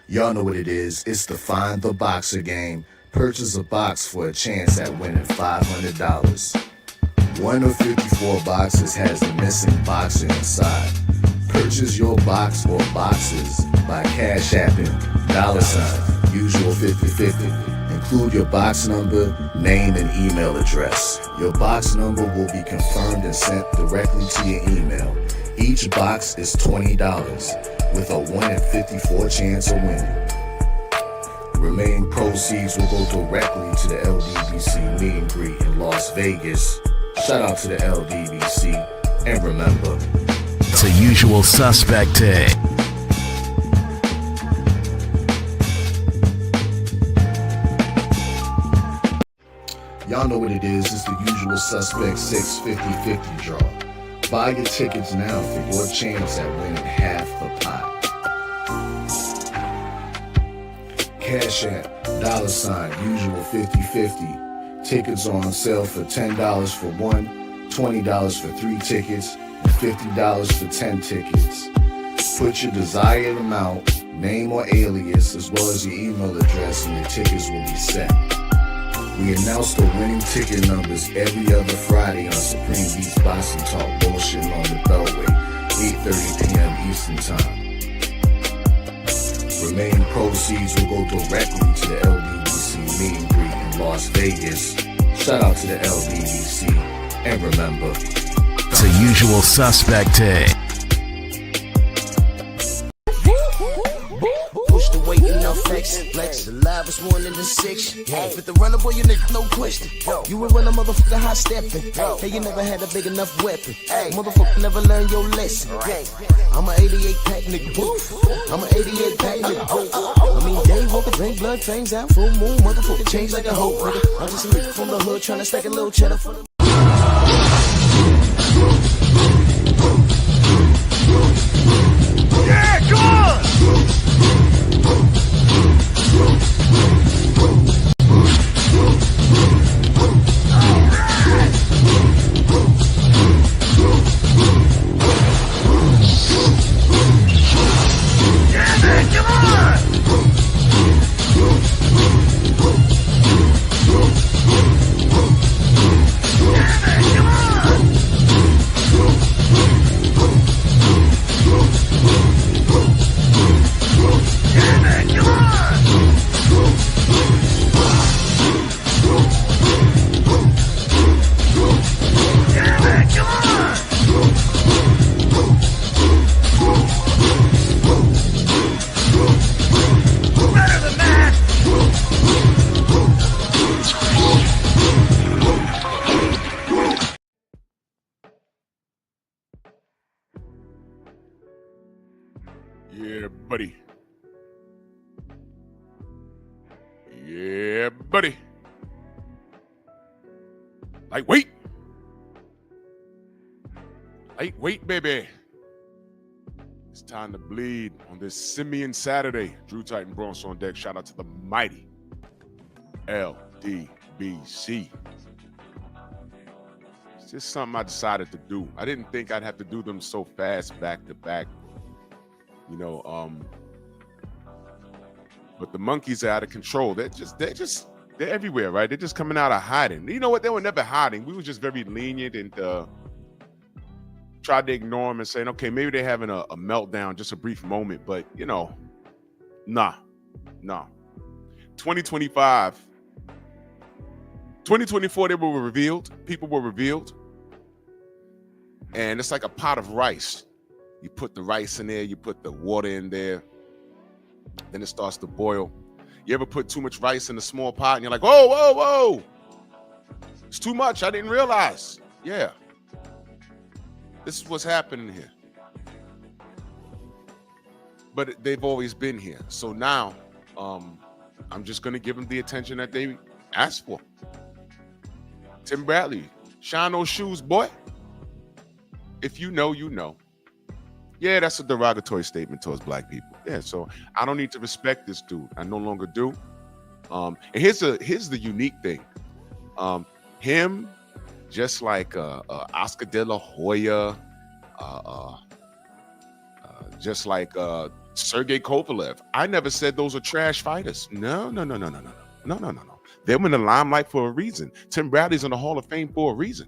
Y'all know what it is. It's the Find the Boxer game. Purchase a box for a chance at winning $500. One of 54 boxes has a missing boxer inside. Purchase your box or boxes by Cash Apping $ usual 50/50. Include your box number, name, and email address. Your box number will be confirmed and sent directly to your email. Each box is $20 with a 1 in 54 chance of winning. Remaining proceeds will go directly to the LDBC meet and greet in Las Vegas. Shout out to the LDBC, and remember, it's a usual suspect day. Y'all know what it is. It's the usual suspect 650-50 draw. Buy your tickets now for your chance at winning half the pot. Cash App, $ usual 50/50. Tickets are on sale for $10 for one, $20 for 3 tickets, and $50 for 10 tickets. Put your desired amount, name or alias, as well as your email address, and your tickets will be sent. We announce the winning ticket numbers every other Friday on Supreme Beats Boxing Talk Bullshit on the Beltway, 8:30 p.m. Eastern Time. Remaining proceeds will go directly to the LDBC meet and greet in Las Vegas. Shout out to the LDBC, and remember, it's a usual suspect day. Push the weight in no flex. Flex the livest one in the section. Fit the runner, boy, you nigga, no question. You ain't run a motherfucker high stepping. Hey, you never had a big enough weapon. Motherfucker never learned your lesson. I'm an 88 pack nigga. I'm an 88 pack nigga. I mean, day walker, drink blood, trains out, full moon, motherfucker change like a hoe, nigga. I'm just a nigga from the hood trying to stack a little cheddar for the. Yeah, come on! Yeah, buddy. Yeah, buddy. Lightweight. Lightweight, baby. It's time to bleed on this Simian Saturday. Drew Titan Bronx on deck. Shout out to the mighty LDBC. It's just something I decided to do. I didn't think I'd have to do them so fast back to back. You know, but the monkeys are out of control. They're everywhere, right? They're just coming out of hiding. You know what? They were never hiding. We were just very lenient and tried to ignore them and saying, okay, maybe they're having a meltdown, just a brief moment. But, you know, nah. 2024, they were revealed. People were revealed. And it's like a pot of rice. You put the rice in there, you put the water in there, then it starts to boil. You ever put too much rice in a small pot and you're like, whoa, it's too much, I didn't realize. Yeah, this is what's happening here. But they've always been here. So now I'm just gonna give them the attention that they asked for. Tim Bradley, shine those shoes, boy. If you know, you know. Yeah, that's a derogatory statement towards black people. Yeah, so I don't need to respect this dude. I no longer do. And here's the unique thing. Him, just like Oscar De La Hoya, just like Sergey Kovalev. I never said those are trash fighters. No. They're in the limelight for a reason. Tim Bradley's in the Hall of Fame for a reason.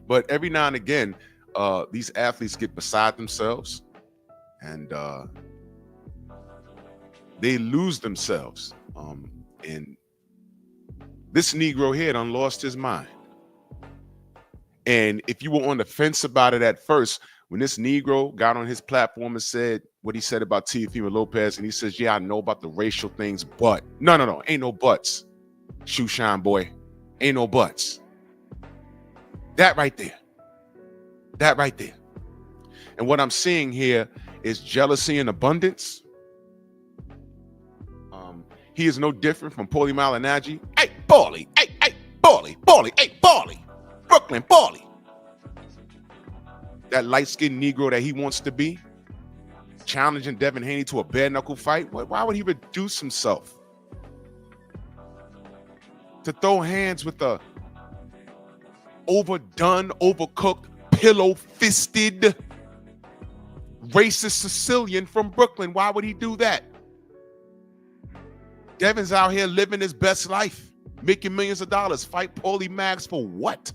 But every now and again, these athletes get beside themselves and they lose themselves. And this Negro here done lost his mind. And if you were on the fence about it at first, when this Negro got on his platform and said what he said about Teofimo Lopez, and he says, yeah, I know about the racial things, but no, ain't no buts. Shoe shine, boy. Ain't no buts. That right there. And what I'm seeing here is jealousy and abundance. He is no different from Paulie Malignaggi. Hey, Paulie. Hey, Paulie. Hey, Paulie. Brooklyn, Paulie. That light-skinned Negro that he wants to be, challenging Devin Haney to a bare-knuckle fight. Why would he reduce himself to throw hands with a overdone, overcooked, pillow-fisted, racist Sicilian from Brooklyn? Why would he do that? Devin's out here living his best life, making millions of dollars. Fight Paulie Mags for what?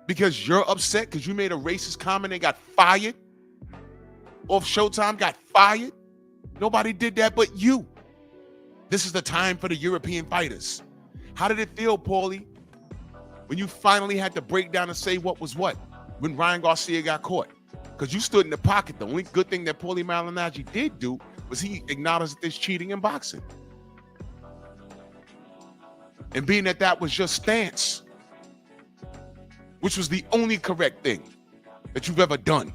Because you're upset because you made a racist comment and got fired? Off Showtime, got fired? Nobody did that but you. This is the time for the European fighters. How did it feel, Paulie, when you finally had to break down and say what was what when Ryan Garcia got caught? Because you stood in the pocket. The only good thing that Paulie Malignaggi did do was he acknowledged that there's cheating in boxing. And being that was your stance, which was the only correct thing that you've ever done,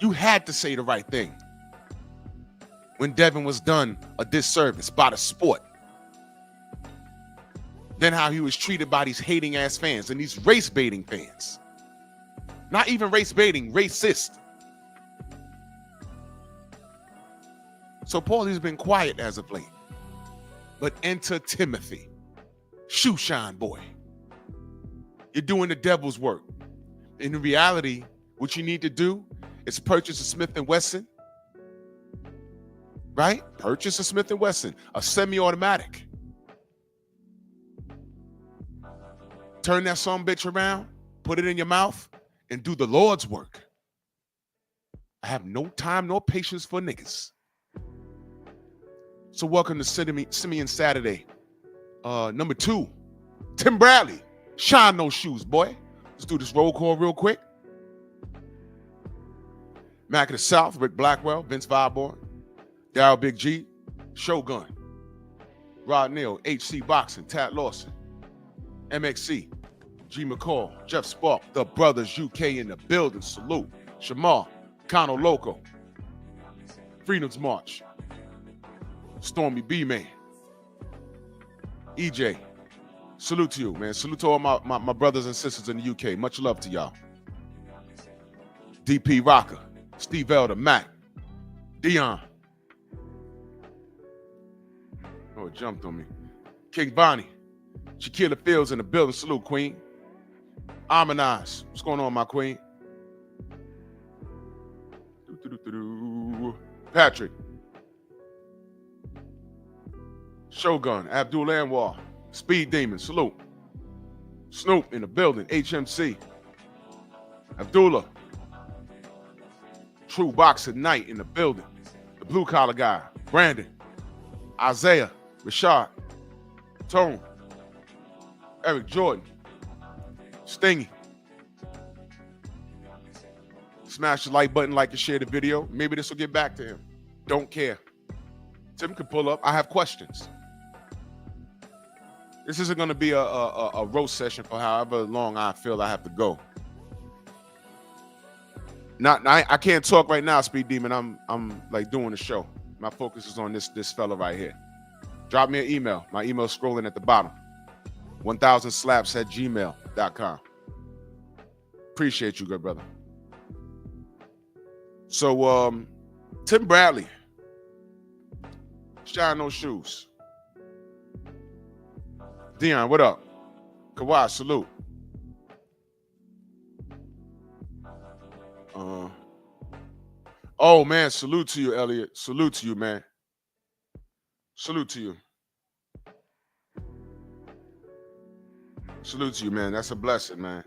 you had to say the right thing when Devin was done a disservice by the sport. Then how he was treated by these hating ass fans and these race baiting fans. Not even race baiting, racist. So Paulie's been quiet as of late. But enter Timothy, shoe shine boy. You're doing the devil's work. In reality, what you need to do is purchase a Smith & Wesson. Right? Purchase a Smith & Wesson, a semi-automatic. Turn that son bitch around, put it in your mouth, and do the Lord's work. I have no time nor patience for niggas. So welcome to Simian Saturday. Number 2, Tim Bradley. Shine those shoes, boy. Let's do this roll call real quick. Mac of the South, Rick Blackwell, Vince Viborn, Darryl Big G, Shogun, Rod Neal, HC Boxing, Tat Lawson, MXC, G McCall, Jeff Spark, The Brothers UK in the building. Salute. Shamar, Kano Loco, Freedom's March, Stormy B-Man, EJ. Salute to you, man. Salute to all my brothers and sisters in the UK. Much love to y'all. DP Rocker, Steve Elder, Mac, Dion. Oh, it jumped on me. King Bonnie, Shaquilla Fields in the building. Salute, Queen. Harmonize. What's going on, my queen? Patrick. Shogun, Abdul Anwar, Speed Demon, salute. Snoop in the building, HMC. Abdullah. True Boxer Knight in the building. The blue collar guy, Brandon. Isaiah, Rashad, Tone, Eric Jordan, Stingy. Smash the like button, like and share the video. Maybe this will get back to him. Don't care. Tim can pull up. I have questions. This isn't going to be a roast session for however long I feel I have to go. I can't talk right now, Speed Demon. I'm like doing the show. My focus is on this fella right here. Drop me an email. My email's scrolling at the bottom. 1000slaps@gmail.com. Appreciate you, good brother. So, Tim Bradley. Shine those shoes. Dion, what up? Kawhi, salute. Oh man, salute to you, Elliot. Salute to you, man. Salute to you. Salute to you, man. That's a blessing, man.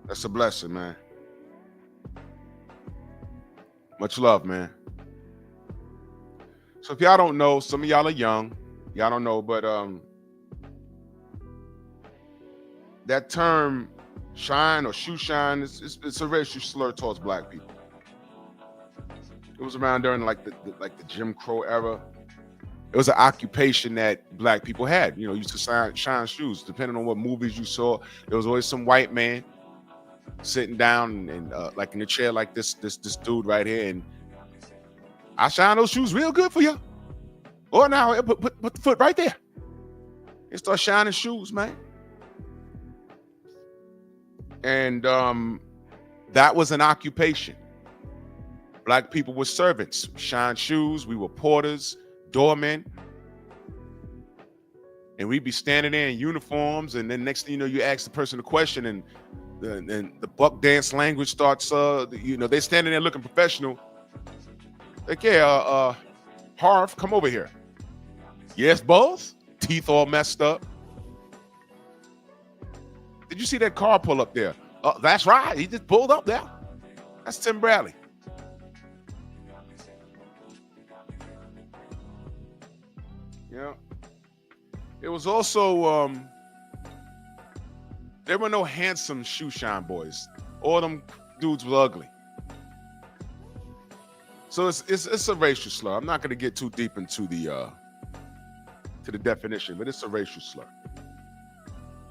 That's a blessing, man. Much love, man. So if y'all don't know, some of y'all are young. Y'all don't know, but that term shine or shoe shine, it's a racial slur towards black people. It was around during like the Jim Crow era. It was an occupation that black people had. You know, used to shine shoes. Depending on what movies you saw, there was always some white man sitting down and like in a chair like this dude right here, and I shine those shoes real good for you. Or now put the foot right there and start shining shoes, man. And that was an occupation. Black people were servants, shine shoes. We were porters, doormen. And we'd be standing there in uniforms. And then next thing you know, you ask the person a question and the buck dance language starts, they're standing there looking professional. Like, yeah, Harv, come over here. Yes, boss. Teeth all messed up. Did you see that car pull up there? That's right. He just pulled up there. That's Tim Bradley. Yeah. It was also, there were no handsome shoe shine boys. All them dudes were ugly. So it's a racial slur. I'm not going to get too deep into the definition, but it's a racial slur.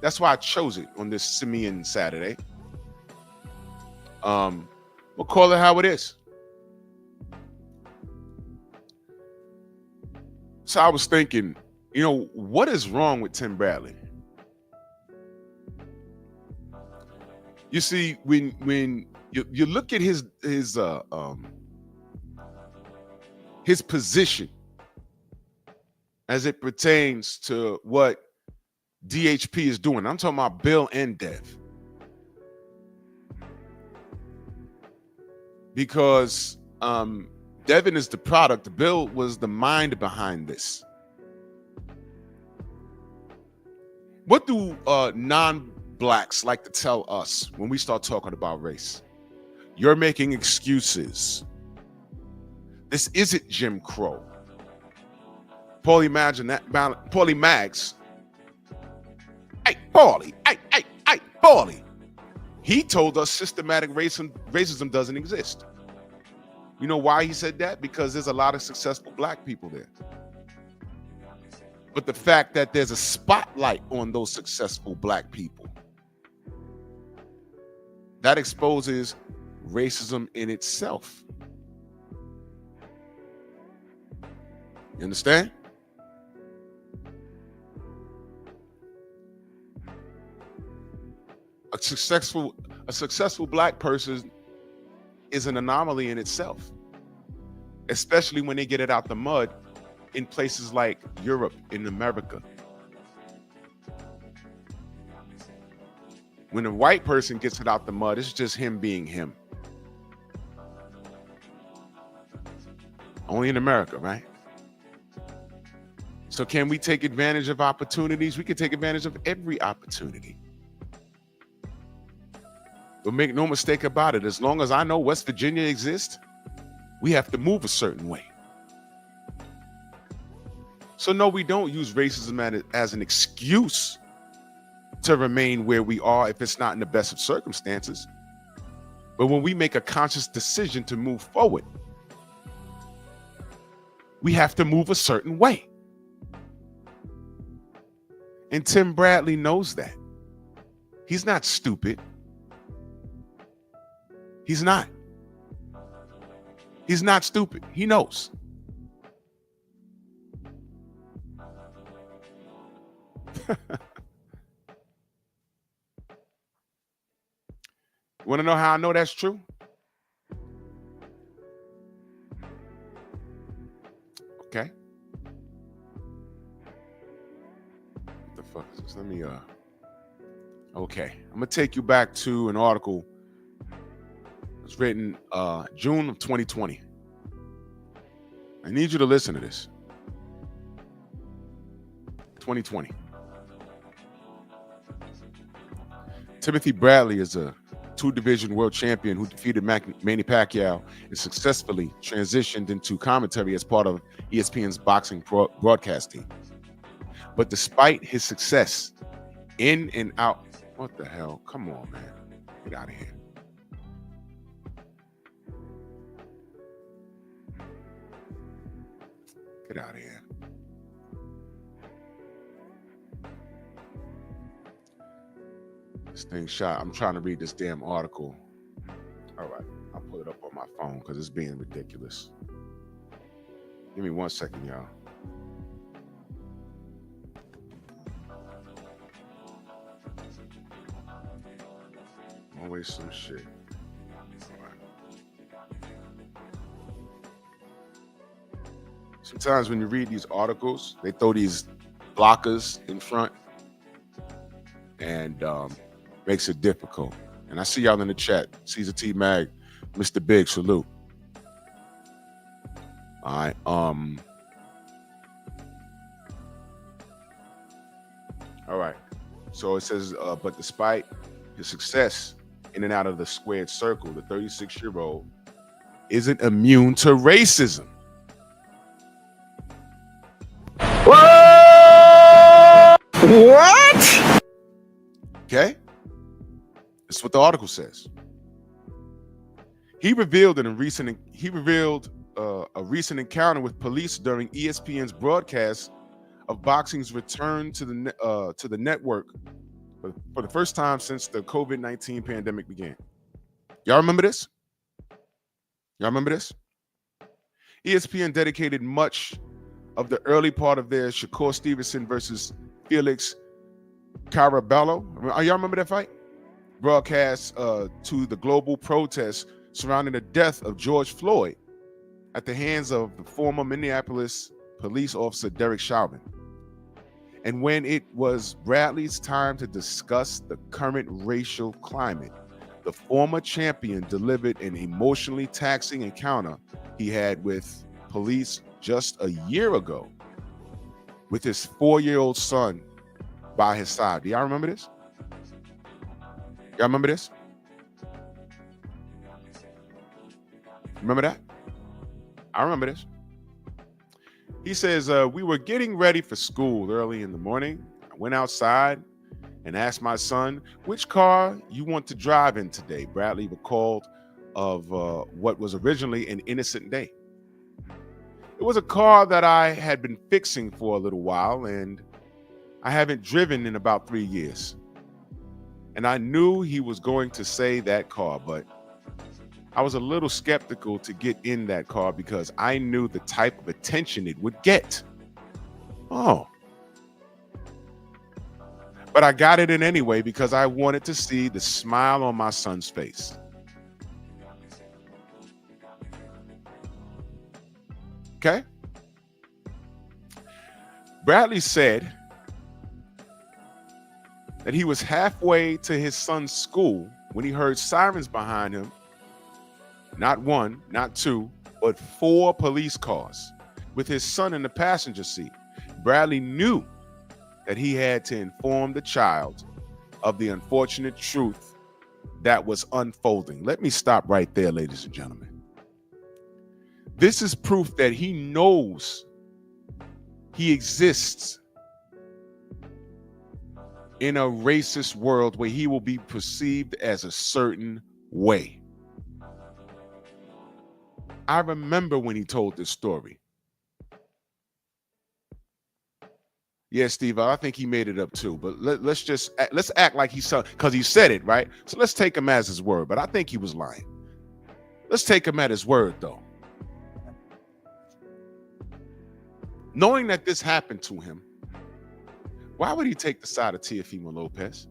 That's why I chose it on this Simian Saturday. We'll call it how it is. So I was thinking, what is wrong with Tim Bradley? You see, when you look at his position as it pertains to what DHP is doing. I'm talking about Bill and Dev. Because Devin is the product. Bill was the mind behind this. What do non-blacks like to tell us when we start talking about race? You're making excuses. This isn't Jim Crow. Paulie Mags. Hey, Paulie. He told us systematic racism doesn't exist. You know why he said that? Because there's a lot of successful black people there. But the fact that there's a spotlight on those successful black people, that exposes racism in itself. You understand? A successful black person is an anomaly in itself, especially when they get it out the mud in places like Europe, in America. When a white person gets it out the mud, it's just him being him. Only in America, right? So can we take advantage of opportunities? We can take advantage of every opportunity. But make no mistake about it, as long as I know West Virginia exists, we have to move a certain way. So no, we don't use racism as an excuse to remain where we are if it's not in the best of circumstances. But when we make a conscious decision to move forward, we have to move a certain way. And Tim Bradley knows that. He's not stupid. He's not. He's not stupid. He knows. Want to know how I know that's true? Okay. What the fuck is this? Okay. I'm going to take you back to an article was written June of 2020. I need you to listen to this. 2020. Timothy Bradley is a two-division world champion who defeated Manny Pacquiao and successfully transitioned into commentary as part of ESPN's boxing broadcast team. But despite his success in and out, what the hell? Come on, man. Get out of here. Get out of here. This thing shot. I'm trying to read this damn article. All right. I'll pull it up on my phone because it's being ridiculous. Give me 1 second, y'all. Always some shit. All right. Sometimes when you read these articles, they throw these blockers in front and makes it difficult. And I see y'all in the chat. Caesar T Mag, Mr. Big, salute. All right. All right. So it says, but despite his success in and out of the squared circle, the 36-year-old isn't immune to racism. What? Okay? That's what the article says. He revealed a recent encounter with police during ESPN's broadcast of boxing's return to the network for the first time since the COVID-19 pandemic began. Y'all remember this? Y'all remember this? ESPN dedicated much of the early part of their Shakur Stevenson versus Felix Caraballo. Y'all remember that fight? Broadcast to the global protests surrounding the death of George Floyd at the hands of the former Minneapolis police officer Derek Chauvin. And when it was Bradley's time to discuss the current racial climate, the former champion delivered an emotionally taxing encounter he had with police just a year ago with his 4-year-old son by his side. Do y'all remember this? Y'all remember this? Remember that? I remember this. He says, we were getting ready for school early in the morning. I went outside and asked my son, which car you want to drive in today? Bradley recalled of what was originally an innocent day. It was a car that I had been fixing for a little while, and I haven't driven in about 3 years. And I knew he was going to say that car, but I was a little skeptical to get in that car because I knew the type of attention it would get. Oh. But I got it in anyway because I wanted to see the smile on my son's face. Okay? Bradley said that he was halfway to his son's school when he heard sirens behind him. Not one, not two, but 4 police cars with his son in the passenger seat. Bradley knew that he had to inform the child of the unfortunate truth that was unfolding. Let me stop right there, ladies and gentlemen. This is proof that he knows he exists in a racist world where he will be perceived as a certain way. I remember when he told this story. Yeah, Steve, I think he made it up too. But let's act like he saw, because he said it, right? So let's take him as his word. But I think he was lying. Let's take him at his word, though. Knowing that this happened to him, why would he take the side of Teofimo Lopez?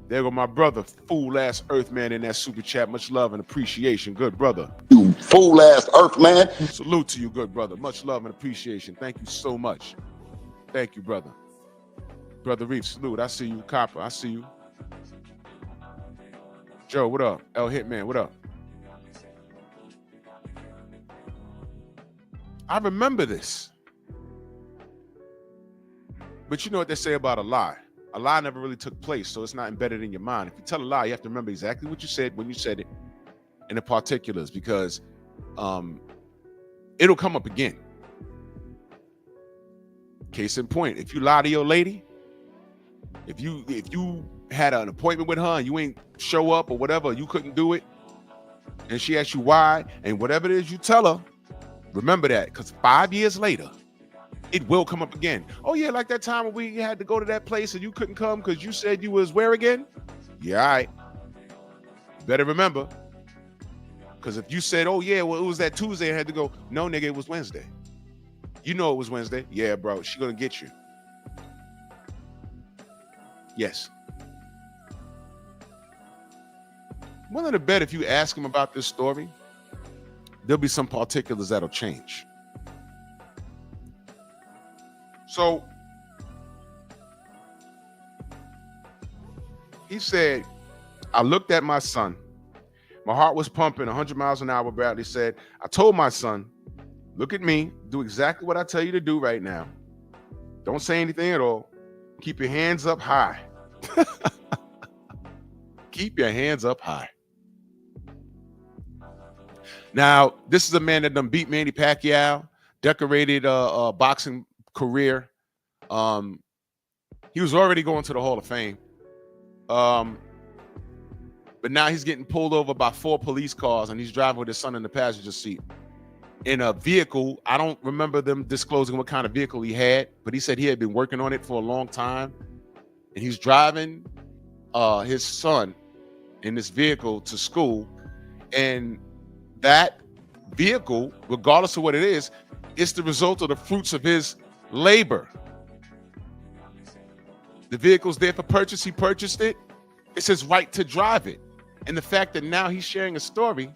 There go my brother, fool-ass Earthman in that super chat. Much love and appreciation, good brother. You fool-ass Earthman. Salute to you, good brother. Much love and appreciation. Thank you so much. Thank you, brother. Brother Reef, salute. I see you, Copper. I see you. Joe, what up? El Hitman, what up? I remember this. But you know what they say about a lie. A lie never really took place, so it's not embedded in your mind. If you tell a lie, you have to remember exactly what you said when you said it and the particulars, because it'll come up again. Case in point, if you lie to your lady, if you had an appointment with her and you ain't show up or whatever, you couldn't do it, and she asked you why, and whatever it is you tell her, remember that, because 5 years later, it will come up again. Oh yeah, like that time when we had to go to that place and you couldn't come because you said you was where again? Yeah, all right. Better remember. Because if you said, oh yeah, well it was that Tuesday and had to go, no nigga, it was Wednesday. You know it was Wednesday. Yeah, bro, she gonna get you. Yes. I'm willing to bet if you ask him about this story, there'll be some particulars that'll change. So he said, I looked at my son. My heart was pumping 100 miles an hour. Bradley said, I told my son, look at me, do exactly what I tell you to do right now. Don't say anything at all. Keep your hands up high. Keep your hands up high. Now, this is a man that done beat Manny Pacquiao, decorated boxing career. He was already going to the Hall of Fame. But now he's getting pulled over by 4 police cars and he's driving with his son in the passenger seat in a vehicle. I don't remember them disclosing what kind of vehicle he had, but he said he had been working on it for a long time. And he's driving his son in this vehicle to school. And that vehicle, regardless of what it is, it's the result of the fruits of his labor. The vehicle's there for purchase. He purchased it. It's his right to drive it. And the fact that now he's sharing a story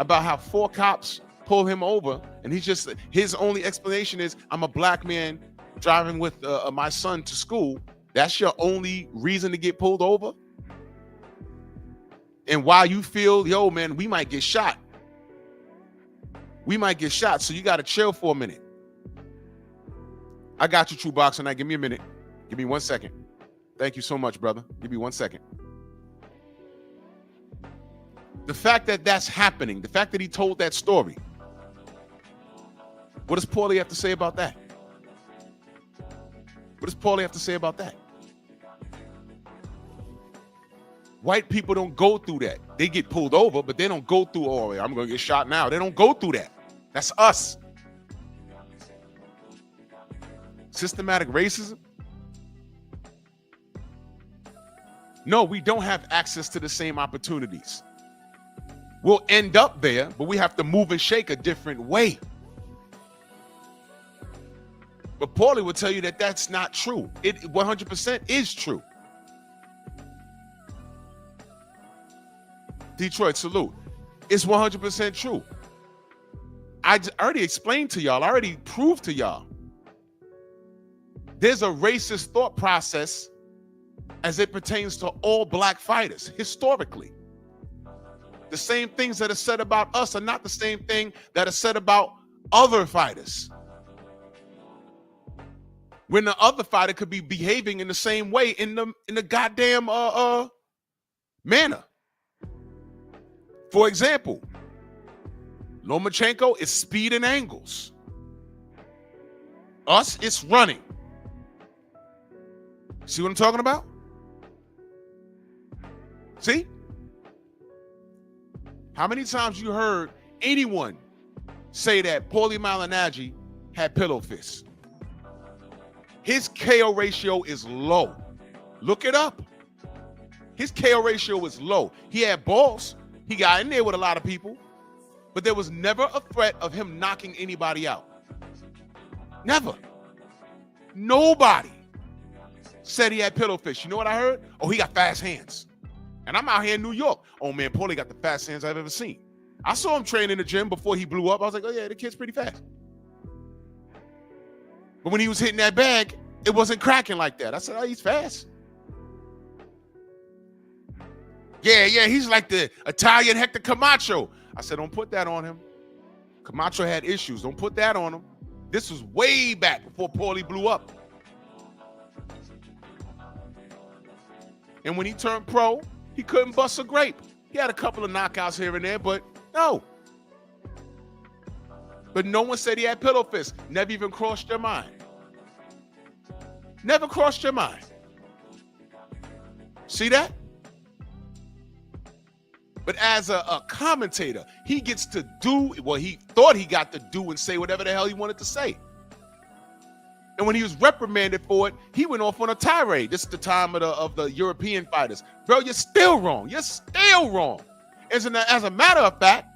about how 4 cops pull him over, and his only explanation is, I'm a black man driving with my son to school. That's your only reason to get pulled over? And while you feel, yo, man, we might get shot. We might get shot, so you got to chill for a minute. I got you, True Boxer. Now, give me a minute. Give me 1 second. Thank you so much, brother. Give me 1 second. The fact that that's happening, the fact that he told that story, what does Paulie have to say about that? What does Paulie have to say about that? White people don't go through that. They get pulled over, but they don't go through, oh, I'm going to get shot now. They don't go through that. That's us. Systematic racism? No, we don't have access to the same opportunities. We'll end up there, but we have to move and shake a different way. But Paulie will tell you that that's not true. It 100% is true. Detroit, salute. It's 100% true. I already explained to y'all, I already proved to y'all. There's a racist thought process as it pertains to all black fighters, historically. The same things that are said about us are not the same thing that are said about other fighters. When the other fighter could be behaving in the same way in the goddamn manner. For example, Lomachenko is speed and angles. Us, it's running. See what I'm talking about? See? How many times you heard anyone say that Paulie Malignaggi had pillow fists? His KO ratio is low. Look it up. His KO ratio is low. He had balls. He got in there with a lot of people, but there was never a threat of him knocking anybody out. Never. Nobody said he had pillow fists. You know what I heard? Oh, he got fast hands. And I'm out here in New York. Oh man, Paulie got the fast hands I've ever seen. I saw him train in the gym before he blew up. I was like, oh yeah, the kid's pretty fast. But when he was hitting that bag, it wasn't cracking like that. I said, oh, he's fast. Yeah, he's like the Italian Hector Camacho. I said, don't put that on him. Camacho had issues. Don't put that on him. This was way back before Paulie blew up. And when he turned pro, he couldn't bust a grape. He had a couple of knockouts here and there, but no. But no one said he had pillow fists. Never even crossed your mind. Never crossed your mind. See that? But as a commentator, he gets to do, well, he thought he got to do and say whatever the hell he wanted to say. And when he was reprimanded for it, he went off on a tirade. This is the time of the European fighters. Bro, you're still wrong. You're still wrong. As a matter of fact,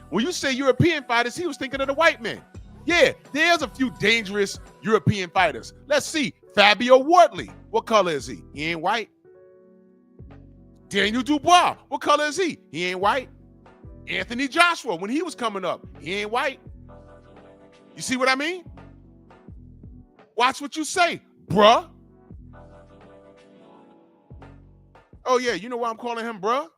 when you say European fighters, he was thinking of the white man. Yeah, there's a few dangerous European fighters. Let's see. Fabio Wortley. What color is he? He ain't white. Daniel Dubois. What color is he? He ain't white. Anthony Joshua, when he was coming up, he ain't white. You see what I mean? Watch what you say, bruh. Oh, yeah, you know why I'm calling him bruh?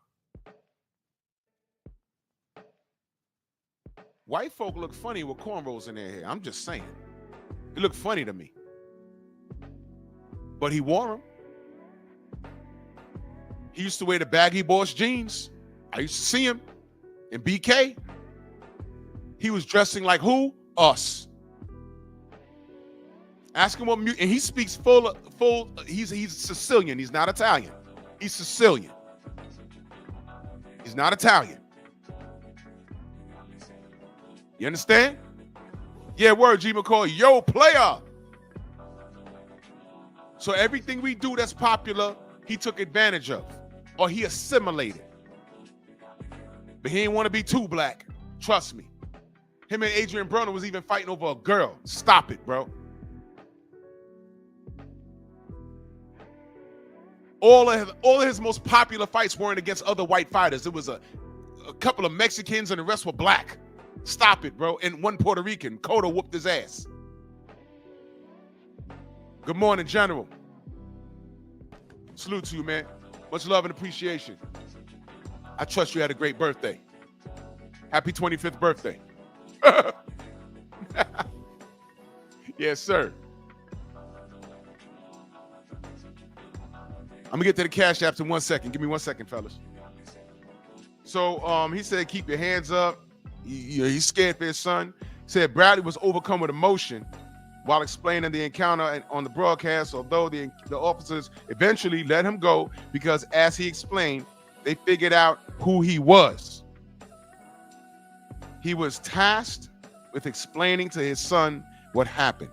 White folk look funny with cornrows in their hair. I'm just saying. It looked funny to me. But he wore them. He used to wear the baggy boss jeans. I used to see him in BK. He was dressing like who? Us. Ask him what and he speaks full. He's Sicilian. He's not Italian. He's Sicilian. He's not Italian. You understand? Yeah, word, G. McCoy. Yo, player. So everything we do that's popular, he took advantage of. Or he assimilated. But he didn't want to be too black. Trust me. Him and Adrian Broner was even fighting over a girl. Stop it, bro. All of his most popular fights weren't against other white fighters. It was a couple of Mexicans and the rest were black. Stop it, bro. And one Puerto Rican. Cotto whooped his ass. Good morning, General. Salute to you, man. Much love and appreciation. I trust you had a great birthday. Happy 25th birthday. Yes, sir. I'm going to get to the Cash Apps in 1 second. Give me 1 second, fellas. So he said, keep your hands up. He's scared for his son. He said Bradley was overcome with emotion while explaining the encounter on the broadcast, although the officers eventually let him go because, as he explained, they figured out who he was. He was tasked with explaining to his son what happened.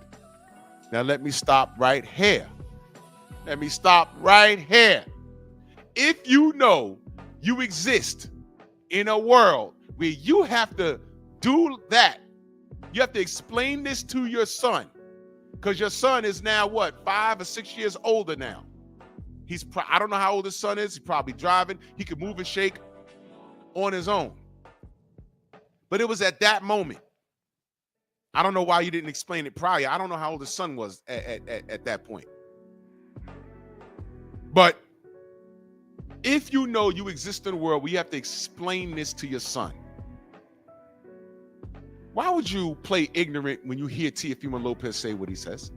Now, let me stop right here. Let me stop right here. If you know you exist in a world where you have to do that, you have to explain this to your son, because your son is now, what, 5 or 6 years older now. I don't know how old his son is. He's probably driving. He could move and shake on his own. But it was at that moment. I don't know why you didn't explain it prior. I don't know how old his son was at that point. But if you know you exist in a world where you have to explain this to your son, why would you play ignorant when you hear Teofimo Lopez say what he says?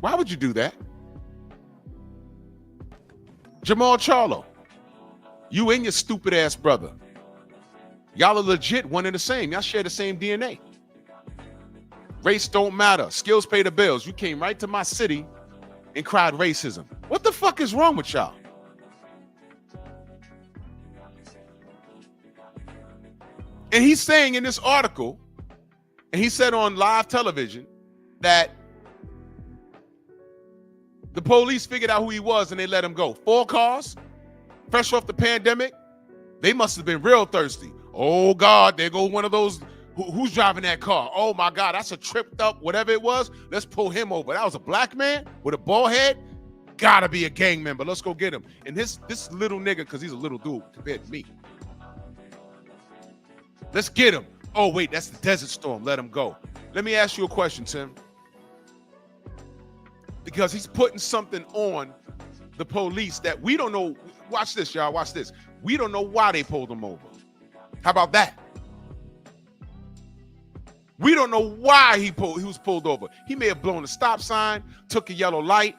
Why would you do that? Jamal Charlo, you and your stupid ass brother, y'all are legit one and the same. Y'all share the same DNA. Race don't matter. Skills pay the bills. You came right to my city and cried racism. What the fuck is wrong with y'all? And he's saying in this article, and he said on live television, that the police figured out who he was and they let him go. 4 cars, fresh off the pandemic. They must have been real thirsty. Oh, God, there goes one of those. Who's driving that car? Oh, my God, that's a tripped up, whatever it was. Let's pull him over. That was a black man with a bald head. Gotta be a gang member. Let's go get him. And this little nigga, because he's a little dude compared to me. Let's get him. Oh, wait, that's the Desert Storm. Let him go. Let me ask you a question, Tim. Because he's putting something on the police that we don't know. Watch this, y'all. Watch this. We don't know why they pulled him over. How about that? We don't know why he was pulled over. He may have blown a stop sign, took a yellow light,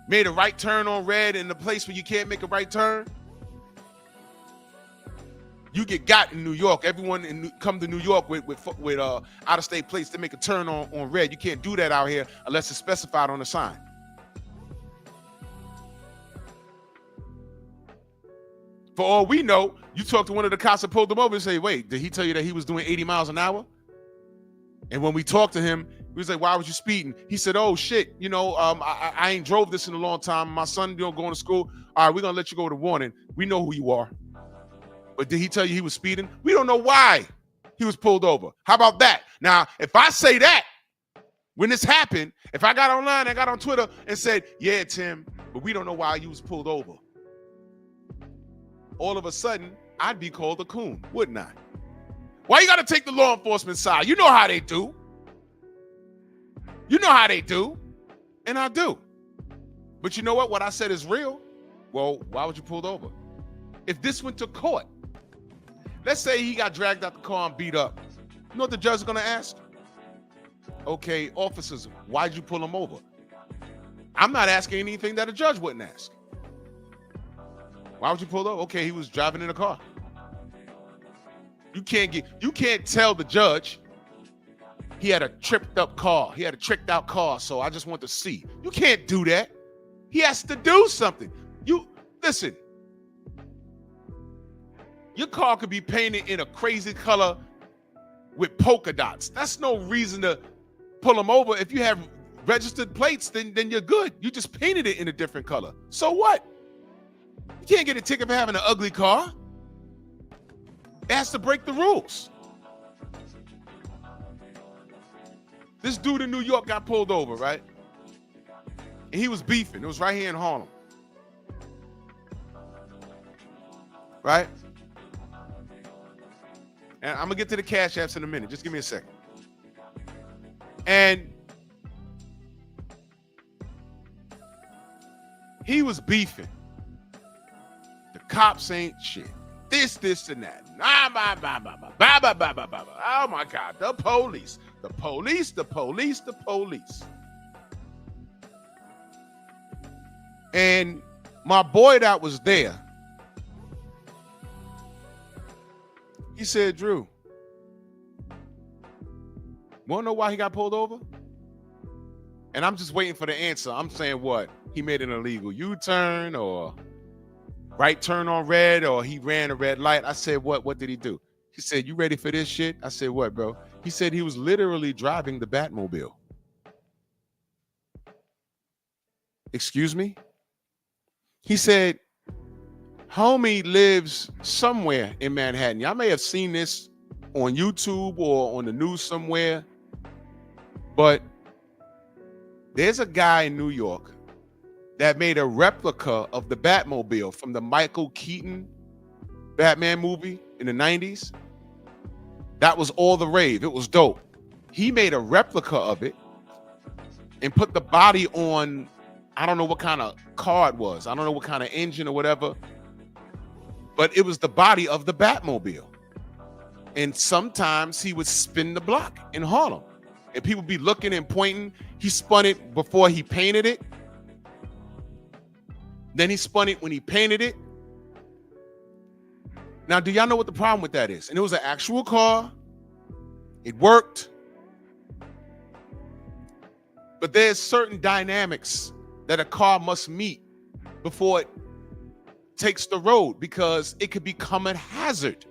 made a right turn on red in the place where you can't make a right turn. You get got in New York. Everyone come to New York with out-of-state plates to make a turn on red. You can't do that out here unless it's specified on the sign. For all we know, you talk to one of the cops that pulled him over and say, wait, did he tell you that he was doing 80 miles an hour? And when we talked to him, we was like, why was you speeding? He said, oh, shit, I ain't drove this in a long time. My son going to school. All right, we're going to let you go with a warning. We know who you are. But did he tell you he was speeding? We don't know why he was pulled over. How about that? Now, if I say that, when this happened, if I got online, I got on Twitter and said, yeah, Tim, but we don't know why you was pulled over. All of a sudden, I'd be called a coon, wouldn't I? Why you got to take the law enforcement side? You know how they do. You know how they do. And I do. But you know what? What I said is real. Well, why would you pull over? If this went to court, let's say he got dragged out the car and beat up. You know what the judge is going to ask? Okay, officers, why'd you pull him over? I'm not asking anything that a judge wouldn't ask. Why would you pull over? Okay, he was driving in a car. You can't tell the judge he had a tripped up car. He had a tricked out car, so I just want to see. You can't do that. He has to do something. Listen. Your car could be painted in a crazy color with polka dots. That's no reason to pull him over. If you have registered plates, then you're good. You just painted it in a different color. So what? You can't get a ticket for having an ugly car. It has to break the rules. This dude in New York got pulled over, right? And he was beefing. It was right here in Harlem. Right? And I'm going to get to the cash apps in a minute. Just give me a second. And he was beefing. The cops ain't shit. This, and that. Oh my God. The police. The police, the police, the police. And my boy that was there, he said, Drew, wanna know why he got pulled over? And I'm just waiting for the answer. I'm saying what? He made an illegal U-turn or right turn on red, or he ran a red light. I said, what did he do? He said, you ready for this shit? I said, what, bro? He said he was literally driving the Batmobile. Excuse me? He said, homie lives somewhere in Manhattan. Y'all may have seen this on YouTube or on the news somewhere, but there's a guy in New York that made a replica of the Batmobile from the Michael Keaton Batman movie in the 90s. That was all the rave. It was dope. He made a replica of it and put the body on, I don't know what kind of car it was. I don't know what kind of engine or whatever, but it was the body of the Batmobile. And sometimes he would spin the block in Harlem and people be looking and pointing. He spun it before he painted it. Then he spun it when he painted it. Now, do y'all know what the problem with that is? And it was an actual car. It worked. But there's certain dynamics that a car must meet before it takes the road, because it could become a hazard.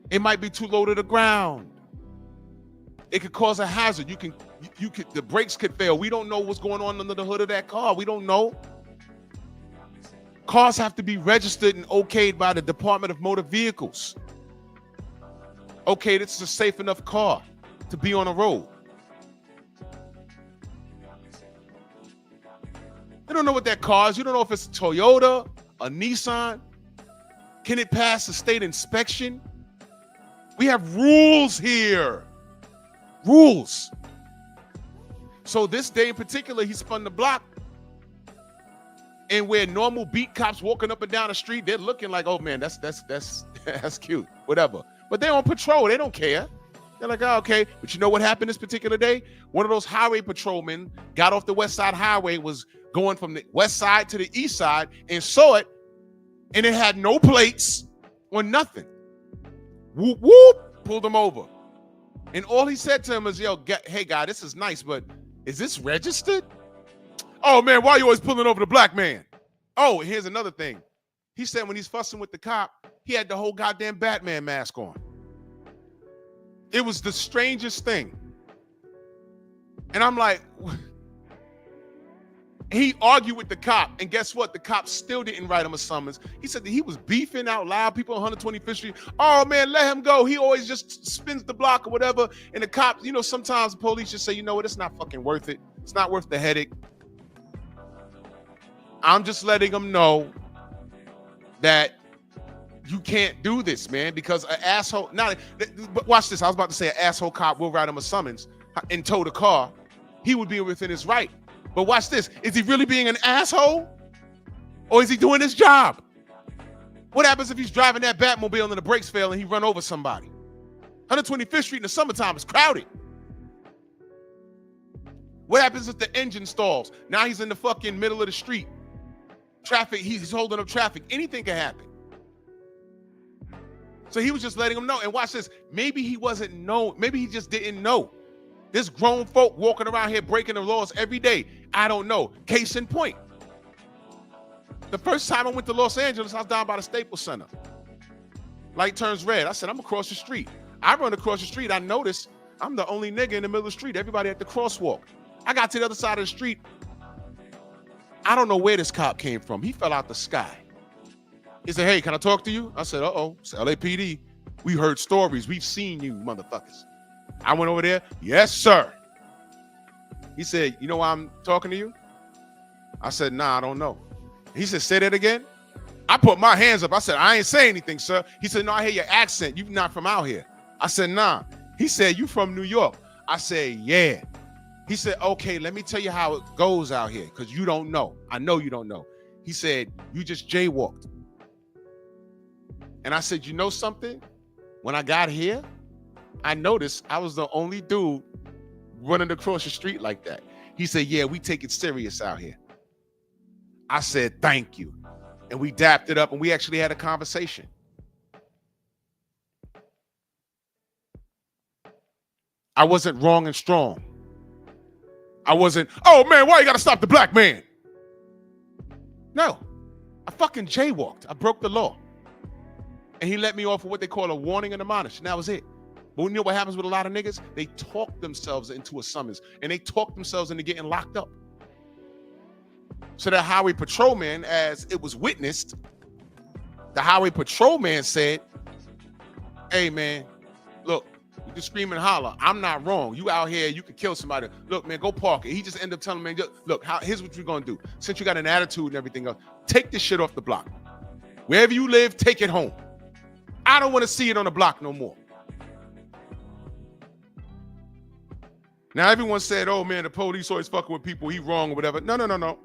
It might be too low to the ground. It could cause a hazard. The brakes could fail. We don't know what's going on under the hood of that car. We don't know. Cars have to be registered and okayed by the Department of Motor Vehicles. Okay, this is a safe enough car to be on a road. You don't know what that car is. You don't know if it's a Toyota, a Nissan. Can it pass the state inspection? We have rules here. Rules. So this day in particular, he spun the block And where normal beat cops walking up and down the street, they're looking like, oh man, that's that's cute, whatever. But they're on patrol, they don't care. They're like, oh, okay. But you know what happened this particular day? One of those highway patrolmen got off the West Side Highway, was going from the west side to the east side, and saw it, and it had no plates or nothing. Whoop, whoop, pulled him over. And all he said to him was, yo, hey, guy, this is nice, but is this registered? Oh, man, why are you always pulling over the black man? Oh, here's another thing. He said when he's fussing with the cop, he had the whole goddamn Batman mask on. It was the strangest thing. And I'm like, he argued with the cop, and guess what? The cop still didn't write him a summons. He said that he was beefing out loud, people on 125th Street. Oh, man, let him go. He always just spins the block or whatever. And the cops, sometimes the police just say, you know what? It's not fucking worth it. It's not worth the headache. I'm just letting them know that you can't do this, man, because an asshole. But watch this. I was about to say an asshole cop will write him a summons and tow the car. He would be within his right. But watch this. Is he really being an asshole? Or is he doing his job? What happens if he's driving that Batmobile and the brakes fail and he run over somebody? 125th Street in the summertime is crowded. What happens if the engine stalls? Now he's in the fucking middle of the street. Traffic, he's holding up traffic. Anything can happen. So he was just letting him know. And watch this. Maybe he wasn't known. Maybe he just didn't know. There's grown folk walking around here breaking the laws every day. I don't know. Case in point. The first time I went to Los Angeles, I was down by the Staples Center. Light turns red. I said, I'm across the street. I run across the street. I notice I'm the only nigga in the middle of the street. Everybody at the crosswalk. I got to the other side of the street. I don't know where this cop came from. He fell out the sky. He said, hey, can I talk to you? I said, uh-oh, it's LAPD. We heard stories. We've seen you, motherfuckers. I went over there. Yes, sir. He said, you know why I'm talking to you? I said, nah, I don't know. He said, say that again. I put my hands up. I said, I ain't saying anything, sir. He said, no, I hear your accent. You're not from out here. I said, nah. He said, you from New York? I said, yeah. He said, okay, let me tell you how it goes out here, because you don't know. I know you don't know. He said, you just jaywalked. And I said, you know something? When I got here, I noticed I was the only dude running across the street like that. He said, yeah, we take it serious out here. I said, thank you. And we dapped it up, and we actually had a conversation. I wasn't wrong and strong. I wasn't, oh man, why you gotta stop the black man? No, I fucking jaywalked. I broke the law. And he let me off with what they call a warning and admonish. And that was it. But you know what happens with a lot of niggas? They talk themselves into a summons, and they talk themselves into getting locked up. So that highway patrolman, as it was witnessed, the highway patrolman said, hey man, look, you can scream and holler. I'm not wrong. You out here, you could kill somebody. Look, man, go park it. He just ended up telling me, look, here's what you're gonna do. Since you got an attitude and everything else, take this shit off the block. Wherever you live, take it home. I don't want to see it on the block no more. Now everyone said, oh man, the police always fucking with people, he wrong or whatever. No.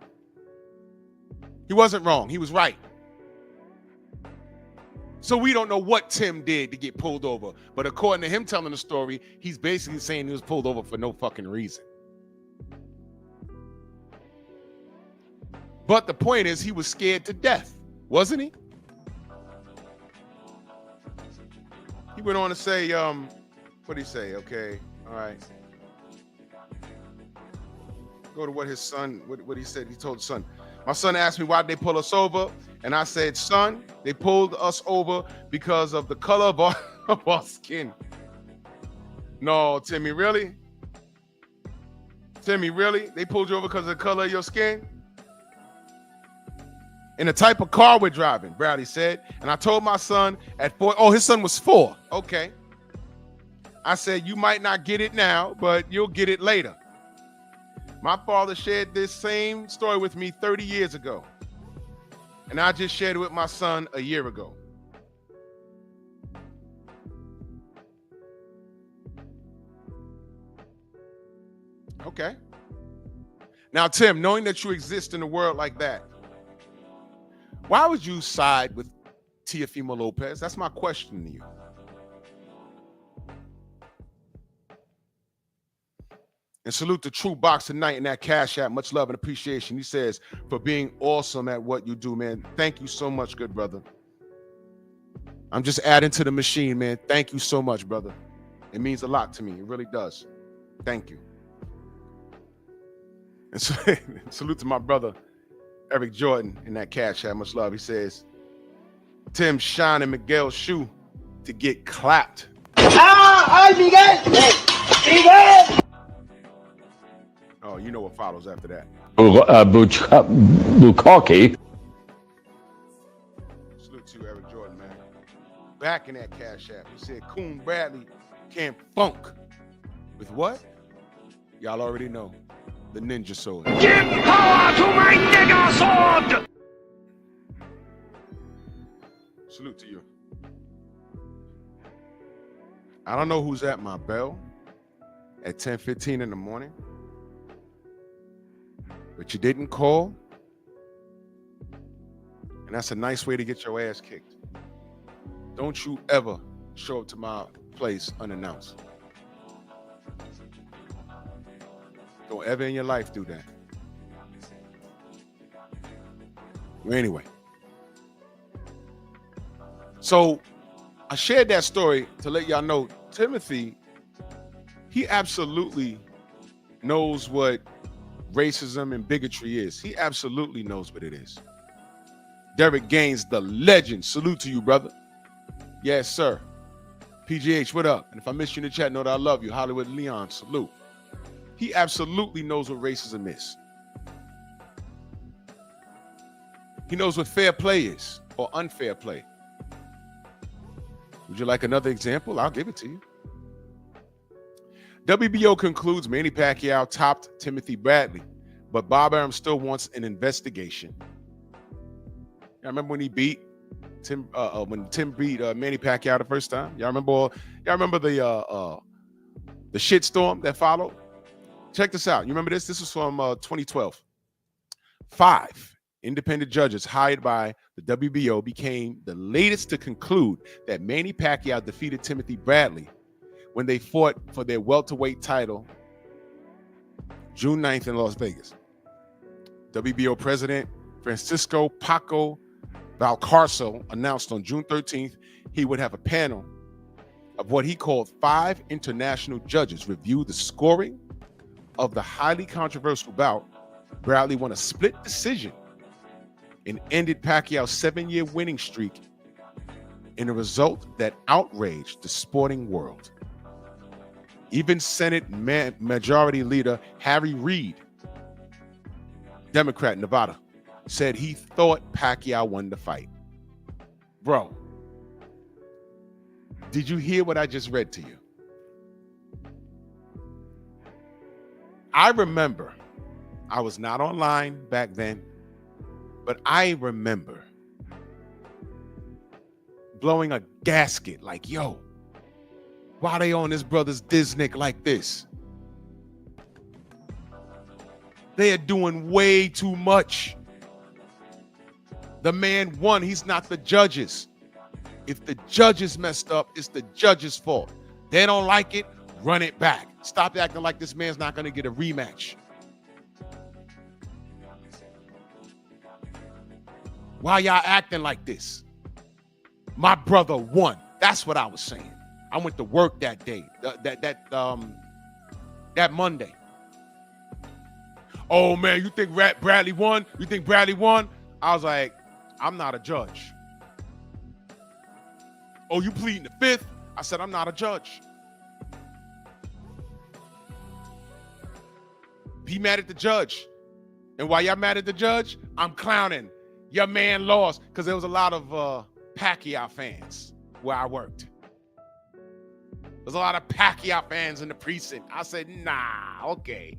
He wasn't wrong. He was right. So we don't know what Tim did to get pulled over. But according to him telling the story, he's basically saying he was pulled over for no fucking reason. But the point is, he was scared to death, wasn't he? He went on to say, what did he say? Okay, all right. Go to what his son, what he said. He told the son, my son asked me why they pull us over. And I said, son, they pulled us over because of the color of our skin. No, Timmy, really? Timmy, really? They pulled you over because of the color of your skin? And the type of car we're driving, Bradley said. And I told my son at 4, oh, his son was 4. Okay. I said, you might not get it now, but you'll get it later. My father shared this same story with me 30 years ago. And I just shared it with my son a year ago. Okay. Now, Tim, knowing that you exist in a world like that, Why would you side with Teofimo Lopez? That's my question to you. And salute to True Box tonight in that Cash App. Much love and appreciation. He says, for being awesome at what you do, man. Thank you so much, good brother. I'm just adding to the machine, man. Thank you so much, brother. It means a lot to me. It really does. Thank you. And so, salute to my brother, Eric Jordan, in that Cash App. Much love. He says, Tim Shine and Miguel's shoe to get clapped. ¡Ay, Miguel! ¡Miguel! Oh, you know what follows after that. Bukaki. Salute to you, Eric Jordan, man. Back in that Cash App. He said, Coon Bradley can't funk. With what? Y'all already know. The ninja sword. Give power to my nigger sword! Salute to you. I don't know who's at my bell at 10:15 in the morning, but you didn't call, and that's a nice way to get your ass kicked. Don't you ever show up to my place unannounced. Don't ever in your life do that. Well, anyway. So I shared that story to let y'all know Timothy, he absolutely knows what racism and bigotry is. He absolutely knows what it is. Derek Gaines, the legend. Salute to you, brother. Yes, sir. PGH, what up? And if I missed you in the chat, know that I love you. Hollywood Leon, salute. He absolutely knows what racism is. He knows what fair play is or unfair play. Would you like another example? I'll give it to you. WBO concludes Manny Pacquiao topped Timothy Bradley, but Bob Arum still wants an investigation. I remember when he beat Tim, when Tim beat Manny Pacquiao the first time. Y'all remember the shitstorm that followed? Check this out. You remember this? This was from 2012. 5 independent judges hired by the WBO became the latest to conclude that Manny Pacquiao defeated Timothy Bradley when they fought for their welterweight title June 9th in Las Vegas. WBO President Francisco Paco Valcarcel announced on June 13th he would have a panel of what he called 5 international judges review the scoring of the highly controversial bout. Bradley won a split decision and ended Pacquiao's 7-year winning streak in a result that outraged the sporting world. Even Senate Majority Leader Harry Reid, Democrat, Nevada, said he thought Pacquiao won the fight. Bro, did you hear what I just read to you? I remember, I was not online back then, but I remember blowing a gasket like, yo, why they on this brother's Disney like this? They are doing way too much. The man won. He's not the judges. If the judges messed up, it's the judges' fault. They don't like it, run it back. Stop acting like this man's not going to get a rematch. Why y'all acting like this? My brother won. That's what I was saying. I went to work that day, that Monday. Oh man, you think Bradley won? You think Bradley won? I was like, I'm not a judge. Oh, you pleading the 5th? I said, I'm not a judge. Be mad at the judge. And while y'all mad at the judge, I'm clowning. Your man lost, because there was a lot of Pacquiao fans where I worked. There's a lot of Pacquiao fans in the precinct. I said, nah, okay.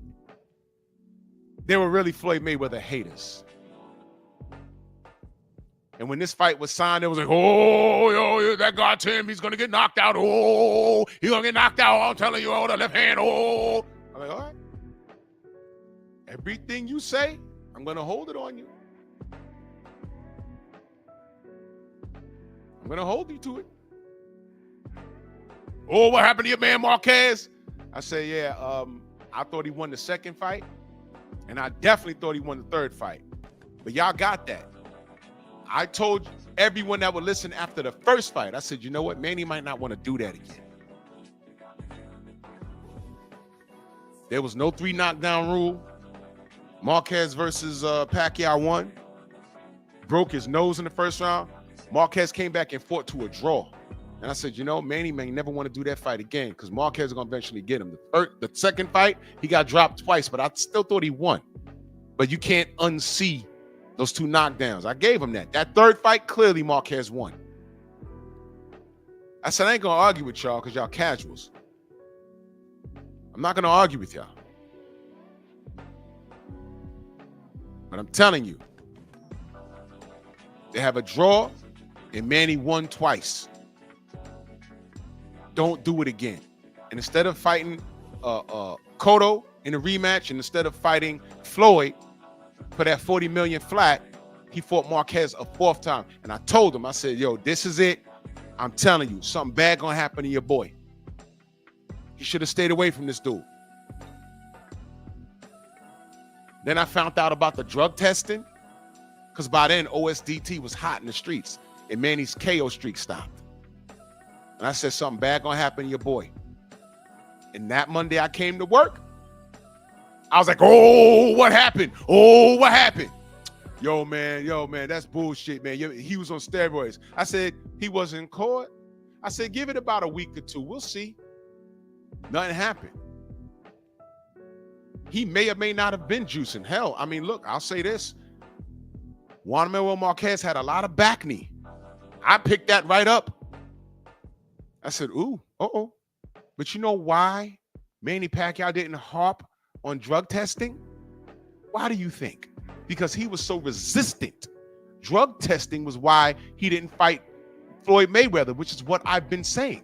They were really Floyd Mayweather haters. And when this fight was signed, it was like, oh, yo, that guy Tim, he's going to get knocked out. Oh, he's going to get knocked out. I'm telling you, oh, the left hand. Oh, I'm like, all right. Everything you say, I'm going to hold it on you. going to hold you to it. Oh, what happened to your man Marquez? I said, yeah, I thought he won the second fight, and I definitely thought he won the third fight. But y'all got that. I told everyone that would listen after the first fight, I said, you know what? Manny might not want to do that again. There was no 3 knockdown rule. Marquez versus Pacquiao won. Broke his nose in the first round. Marquez came back and fought to a draw. And I said, you know, Manny may never want to do that fight again because Marquez is going to eventually get him. The second fight, he got dropped twice, but I still thought he won. But you can't unsee those 2 knockdowns. I gave him that. That third fight, clearly Marquez won. I said, I ain't going to argue with y'all because y'all casuals. I'm not going to argue with y'all. But I'm telling you, they have a draw and Manny won twice. Don't do it again. And instead of fighting Cotto in a rematch, and instead of fighting Floyd for that $40 million flat, he fought Marquez a 4th time. And I told him, I said, yo, this is it. I'm telling you, something bad gonna happen to your boy. He should have stayed away from this dude. Then I found out about the drug testing, because by then OSDT was hot in the streets and Manny's KO streak stopped. And I said, something bad gonna happen to your boy. And that Monday I came to work. I was like, oh, what happened? Oh, what happened? Yo, man, that's bullshit, man. He was on steroids. I said, he wasn't caught. I said, give it about a week or 2. We'll see. Nothing happened. He may or may not have been juicing. Hell, I mean, look, I'll say this. Juan Manuel Marquez had a lot of back knee. I picked that right up. I said, ooh, uh-oh. But you know why Manny Pacquiao didn't harp on drug testing? Why do you think? Because he was so resistant. Drug testing was why he didn't fight Floyd Mayweather, which is what I've been saying.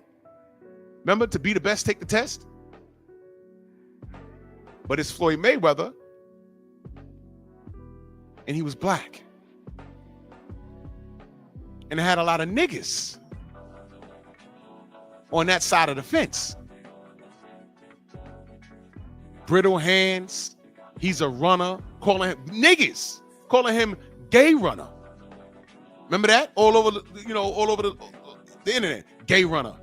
Remember, to be the best, take the test? But it's Floyd Mayweather, and he was black. And it had a lot of niggas on that side of the fence. Brittle hands. He's a runner. Calling him gay runner. Remember that? All over the internet. Gay runner.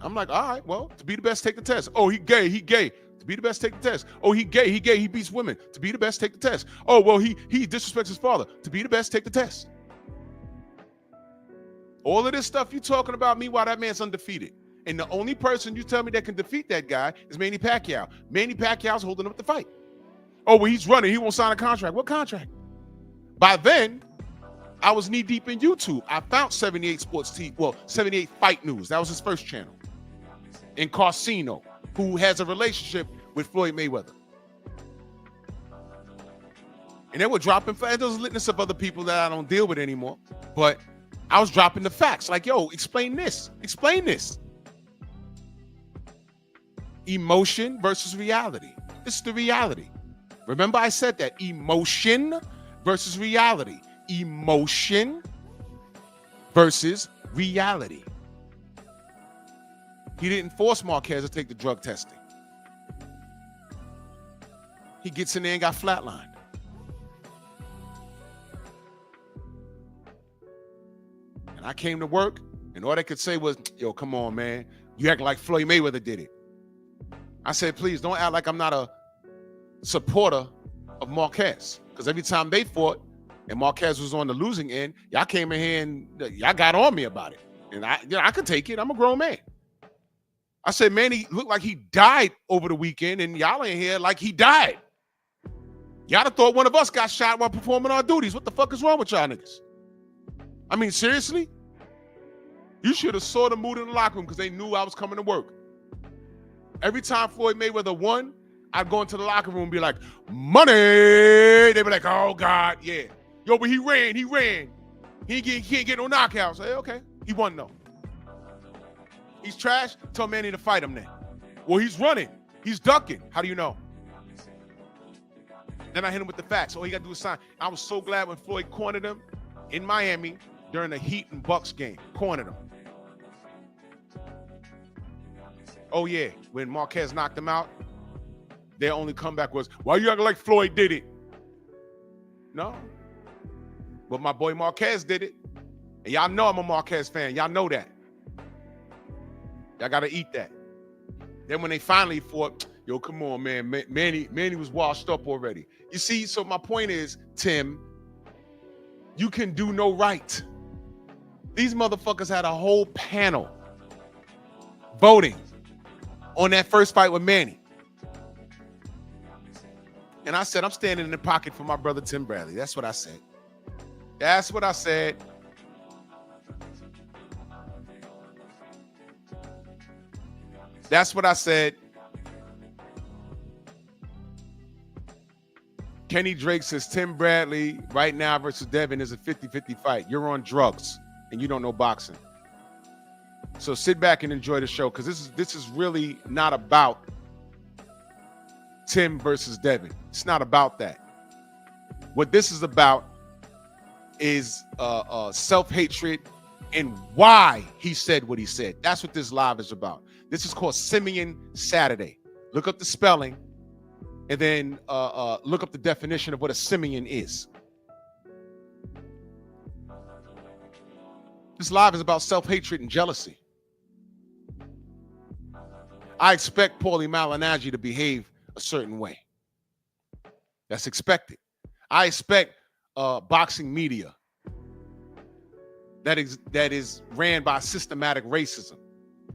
I'm like, all right, well, to be the best, take the test. Oh, he gay. To be the best, take the test. Oh, he gay. He beats women. To be the best, take the test. Oh, well, he disrespects his father. To be the best, take the test. All of this stuff you talking about, meanwhile, that man's undefeated. And the only person you tell me that can defeat that guy is Manny Pacquiao. Manny Pacquiao's holding up the fight. Oh, well, he's running. He won't sign a contract. What contract? By then, I was knee deep in YouTube. I found 78 78 Fight News. That was his first channel. In Carcino, who has a relationship with Floyd Mayweather. And they were dropping, there's a litany of other people that I don't deal with anymore, but I was dropping the facts. Like, yo, explain this. Explain this. Emotion versus reality. This is the reality. Remember I said that. Emotion versus reality. Emotion versus reality. He didn't force Marquez to take the drug testing. He gets in there and got flatlined. And I came to work, and all they could say was, yo, come on, man. You acting like Floyd Mayweather did it. I said, please don't act like I'm not a supporter of Marquez. Because every time they fought and Marquez was on the losing end, y'all came in here and y'all got on me about it. And I could take it. I'm a grown man. I said, man, he looked like he died over the weekend, and y'all in here like he died. Y'all have thought one of us got shot while performing our duties. What the fuck is wrong with y'all niggas? I mean, seriously? You should have saw the mood in the locker room because they knew I was coming to work. Every time Floyd Mayweather won, I'd go into the locker room and be like, money. They'd be like, oh, God, yeah. Yo, but he ran. He can't get no knockouts. Hey, okay. He won, though. He's trash. Tell Manny to fight him then. Well, he's running. He's ducking. How do you know? Then I hit him with the facts. All he got to do is sign. I was so glad when Floyd cornered him in Miami during the Heat and Bucks game. Cornered him. Oh, yeah. When Marquez knocked him out, their only comeback was, why you acting like Floyd did it? No. But my boy Marquez did it. And y'all know I'm a Marquez fan. Y'all know that. Y'all got to eat that. Then when they finally fought, yo, come on, man. Manny was washed up already. You see, so my point is, Tim, you can do no right. These motherfuckers had a whole panel voting on that first fight with Manny. And I said, I'm standing in the pocket for my brother Tim Bradley. That's what I said. That's what I said. That's what I said. Kenny Drake says Tim Bradley right now versus Devin is a 50-50 fight. You're on drugs and you don't know boxing. So sit back and enjoy the show, because this is really not about Tim versus Devin. It's not about that. What this is about is self-hatred and why he said what he said. That's what this live is about. This is called Simian Saturday. Look up the spelling and then look up the definition of what a simian is. This live is about self-hatred and jealousy. I expect Paulie Malignaggi to behave a certain way. That's expected. I expect boxing media that is ran by systematic racism.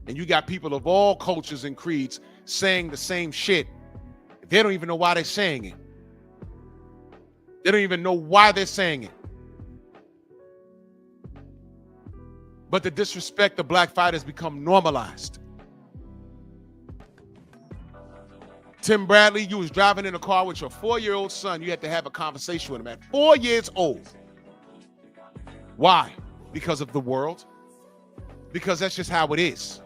And you got people of all cultures and creeds saying the same shit. They don't even know why they're saying it. They don't even know why they're saying it. But the disrespect of black fighters become normalized. Tim Bradley, you was driving in a car with your 4-year-old son. You had to have a conversation with him at 4 years old. Why? Because of the world. Because that's just how it is.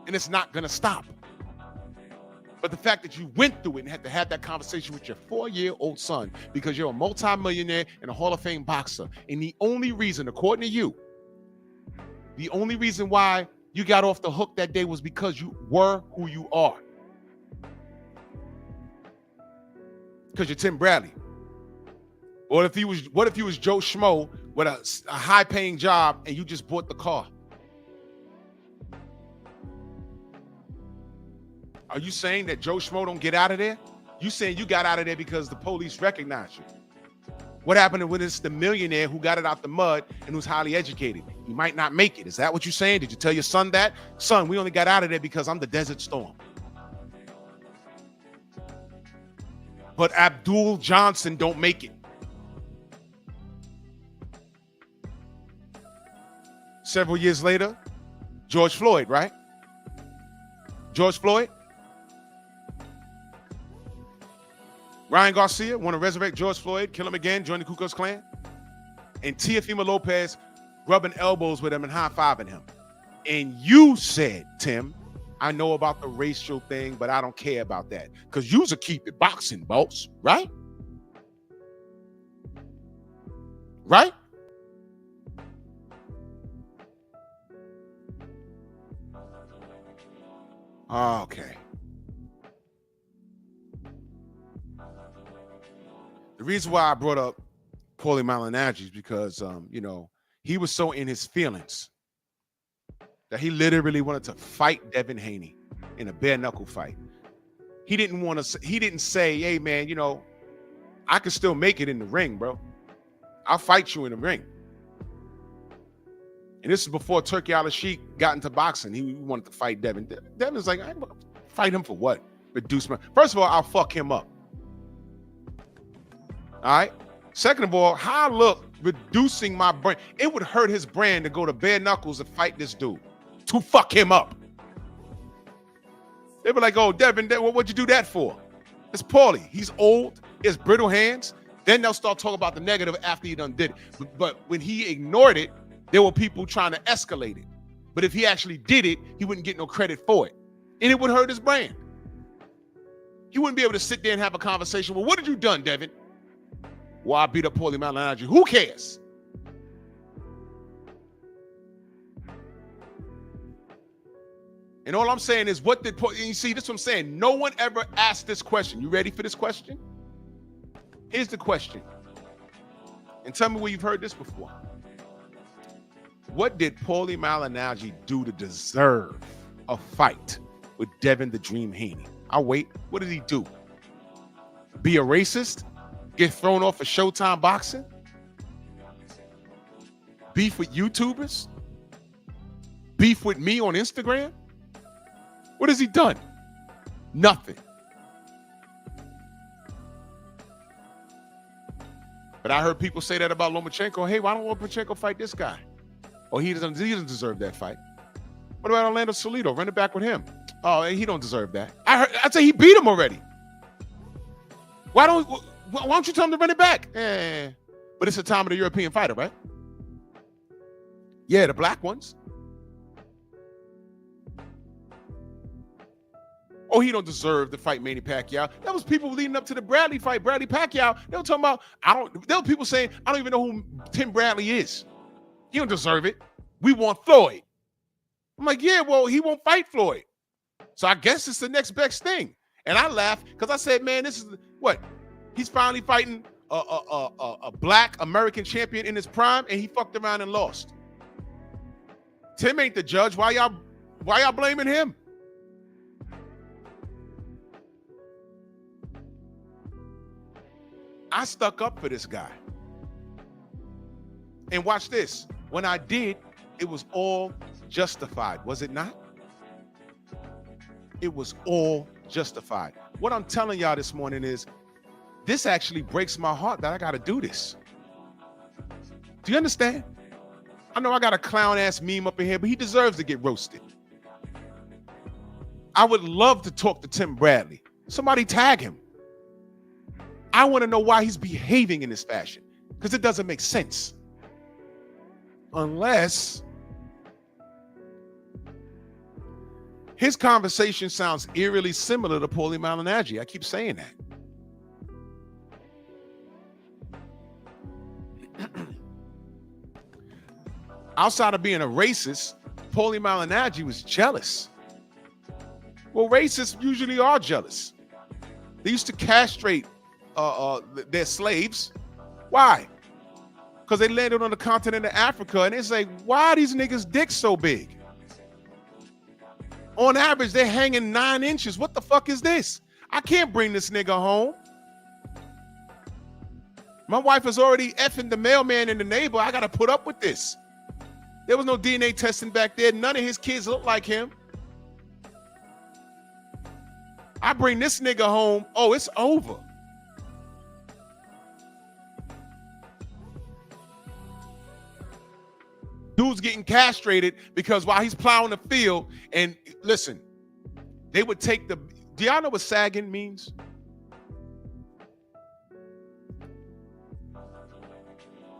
And it's not going to stop. But the fact that you went through it and had to have that conversation with your 4-year-old son because you're a multimillionaire and a Hall of Fame boxer. And the only reason, according to you, the only reason why you got off the hook that day was because you were who you are. Because you're Tim Bradley. Or what if you was Joe Schmo with a high-paying job and you just bought the car? Are you saying that Joe Schmo don't get out of there? You saying you got out of there because the police recognized you? What happened when it's the millionaire who got it out the mud and who's highly educated? He might not make it. Is that what you're saying? Did you tell your son that? Son, we only got out of there because I'm the Desert Storm. But Abdul Johnson don't make it. Several years later, George Floyd, right? George Floyd. Ryan Garcia want to resurrect George Floyd, kill him again, join the Ku Klux Klan. And Teofimo Lopez rubbing elbows with him and high-fiving him. And you said, Tim, I know about the racial thing, but I don't care about that. Because you's a keep it boxing, boss, right? Right? Okay. The reason why I brought up Paulie Malignaggi is because, he was so in his feelings that he literally wanted to fight Devin Haney in a bare knuckle fight. He didn't say, hey man, I can still make it in the ring, bro. I'll fight you in the ring. And this is before Turkey Al-Sheikh got into boxing. He wanted to fight Devin. Devin's like, I fight him for what? Reduce my. First of all, I'll fuck him up. All right. Second of all, how I look reducing my brand. It would hurt his brand to go to bare knuckles and fight this dude to fuck him up. They were like, oh, Devin, what'd you do that for? It's Paulie. He's old. He has brittle hands. Then they'll start talking about the negative after he done did it. But when he ignored it, there were people trying to escalate it. But if he actually did it, he wouldn't get no credit for it. And it would hurt his brand. He wouldn't be able to sit there and have a conversation. Well, what did you done, Devin? Well, I beat up Paulie Malignaggi. Who cares? And all I'm saying is, what did you see? This is what I'm saying. No one ever asked this question. You ready for this question? Here's the question. And tell me where you've heard this before. What did Paulie Malignaggi do to deserve a fight with Devin the Dream Haney? I'll wait. What did he do? Be a racist? Get thrown off of Showtime Boxing? Beef with YouTubers? Beef with me on Instagram? What has he done? Nothing. But I heard people say that about Lomachenko. Hey, why don't Lomachenko fight this guy? Oh, he doesn't deserve that fight. What about Orlando Salido? Run it back with him. Oh, he don't deserve that. I'd say he beat him already. Why don't you tell him to run it back? But it's the time of the European fighter, right? Yeah, the black ones. Oh, he don't deserve to fight Manny Pacquiao. That was people leading up to the Bradley fight, Bradley Pacquiao. They were talking about, there were people saying, I don't even know who Tim Bradley is. He don't deserve it. We want Floyd. I'm like, yeah, well, he won't fight Floyd. So I guess it's the next best thing. And I laughed because I said, man, this is what? He's finally fighting a black American champion in his prime, and he fucked around and lost. Tim ain't the judge. Why y'all blaming him? I stuck up for this guy. And watch this. When I did, it was all justified, was it not? It was all justified. What I'm telling y'all this morning is, this actually breaks my heart that I got to do this. Do you understand? I know I got a clown-ass meme up in here, but he deserves to get roasted. I would love to talk to Tim Bradley. Somebody tag him. I want to know why he's behaving in this fashion, because it doesn't make sense. Unless his conversation sounds eerily similar to Paulie Malignaggi. I keep saying that. Outside of being a racist, Paulie Malignaggi was jealous. Well, racists usually are jealous. They used to castrate their slaves. Why? Because they landed on the continent of Africa, and it's like, why are these niggas' dicks so big? On average, they're hanging 9 inches. What the fuck is this? I can't bring this nigga home. My wife is already effing the mailman and the neighbor. I got to put up with this. There was no DNA testing back there. None of his kids look like him. I bring this nigga home. Oh, it's over. Dude's getting castrated because while he's plowing the field, and listen, they would take the, do y'all know what sagging means?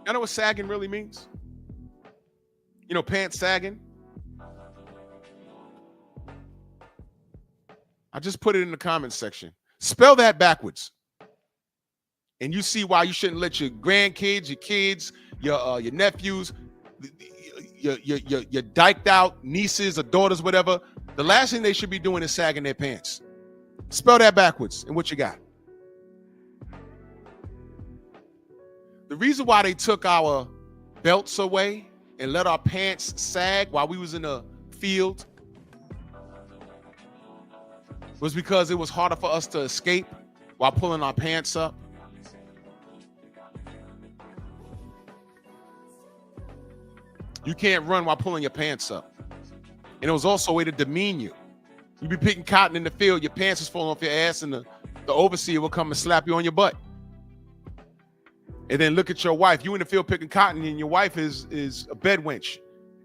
Y'all know what sagging really means? You know, pants sagging? I just put it in the comments section. Spell that backwards. And you see why you shouldn't let your grandkids, your kids, your nephews, your diked out nieces or daughters, whatever, the last thing they should be doing is sagging their pants. Spell that backwards and what you got. The reason why they took our belts away and let our pants sag while we was in the field was because it was harder for us to escape while pulling our pants up. You can't run while pulling your pants up. And it was also a way to demean you. You'd be picking cotton in the field, your pants is falling off your ass, and the overseer will come and slap you on your butt. And then look at your wife. You in the field picking cotton, and your wife is a bed wench.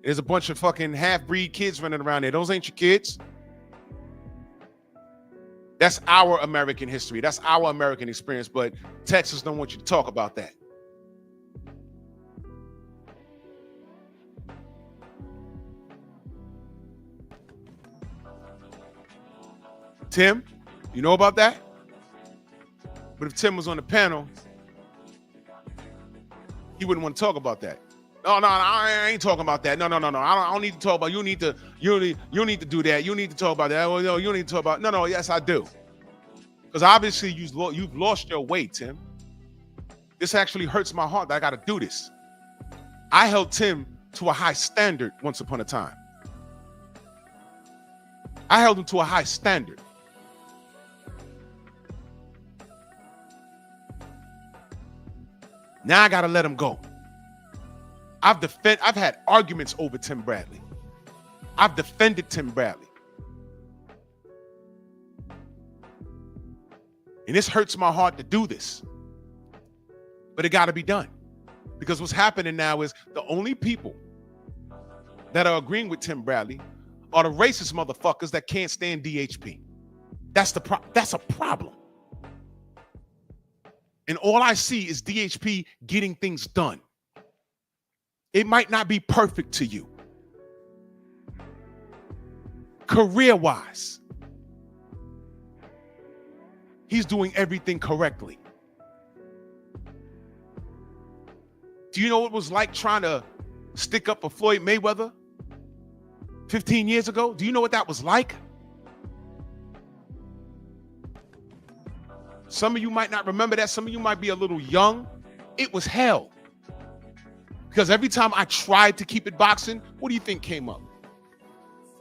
There's a bunch of fucking half-breed kids running around there. Those ain't your kids. That's our American history. That's our American experience, but Texas don't want you to talk about that. Tim, you know about that? But if Tim was on the panel, He wouldn't want to talk about that. No, I ain't talking about that. No. I don't need to talk about. You need to do that. You need to talk about that. Oh, no, you need to talk about. No. Yes, I do. Because obviously you've lost your way, Tim. This actually hurts my heart that I got to do this. I held Tim to a high standard once upon a time. I held him to a high standard. Now I got to let him go. I've had arguments over Tim Bradley. I've defended Tim Bradley. And this hurts my heart to do this. But it got to be done. Because what's happening now is the only people that are agreeing with Tim Bradley are the racist motherfuckers that can't stand DHP. That's a problem. And all I see is DHP getting things done. It might not be perfect to you. Career-wise, he's doing everything correctly. Do you know what it was like trying to stick up for Floyd Mayweather 15 years ago? Do you know what that was like? Some of you might not remember that. Some of you might be a little young. It was hell. Because every time I tried to keep it boxing, what do you think came up?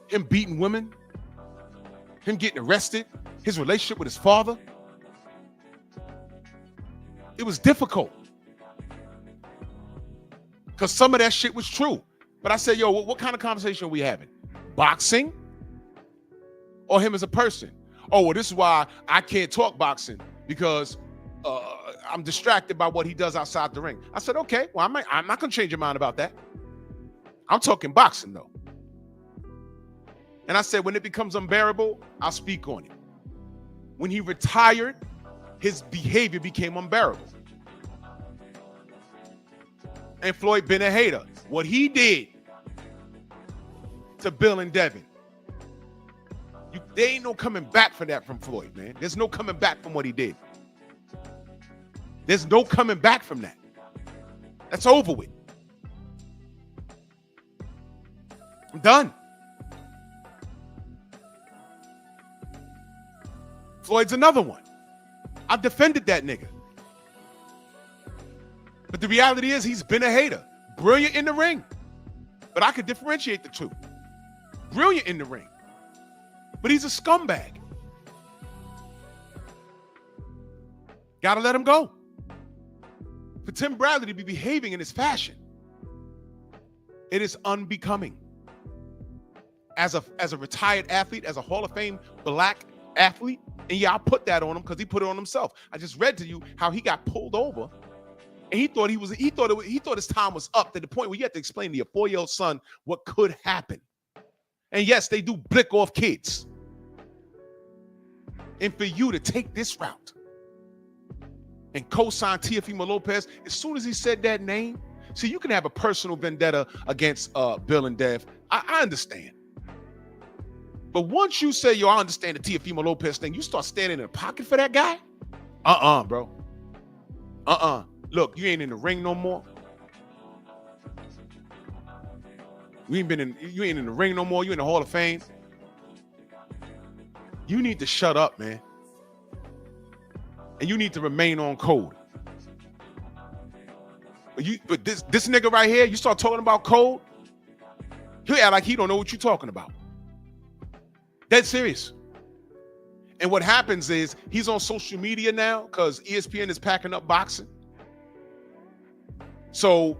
Him beating women? Him getting arrested? His relationship with his father? It was difficult. Because some of that shit was true. But I said, yo, what kind of conversation are we having? Boxing? Or him as a person? Oh, well, this is why I can't talk boxing, because I'm distracted by what he does outside the ring. I said, okay, well, I'm not going to change your mind about that. I'm talking boxing, though. And I said, when it becomes unbearable, I'll speak on it. When he retired, his behavior became unbearable. And Floyd been a hater. What he did to Bill and Devin, there ain't no coming back for that from Floyd, man. There's no coming back from what he did. There's no coming back from that. That's over with. I'm done. Floyd's another one. I've defended that nigga. But the reality is he's been a hater. Brilliant in the ring. But I could differentiate the two. Brilliant in the ring. But he's a scumbag. Gotta let him go. For Tim Bradley to be behaving in this fashion, it is unbecoming. As a retired athlete, as a Hall of Fame black athlete, and yeah, I'll put that on him because he put it on himself. I just read to you how he got pulled over, and he thought his time was up, to the point where you had to explain to your 4-year-old son what could happen. And yes, they do blick off kids. And for you to take this route and co-sign Teofimo Lopez, as soon as he said that name, see, you can have a personal vendetta against Bill and Dev. I understand. But once you say, yo, I understand the Teofimo Lopez thing, you start standing in a pocket for that guy? Bro. Look, you ain't in the ring no more. You ain't in the ring no more. You in the Hall of Fame. You need to shut up, man. And you need to remain on code. But this nigga right here, you start talking about code, he'll act like he don't know what you're talking about. Dead serious. And what happens is he's on social media now because ESPN is packing up boxing. So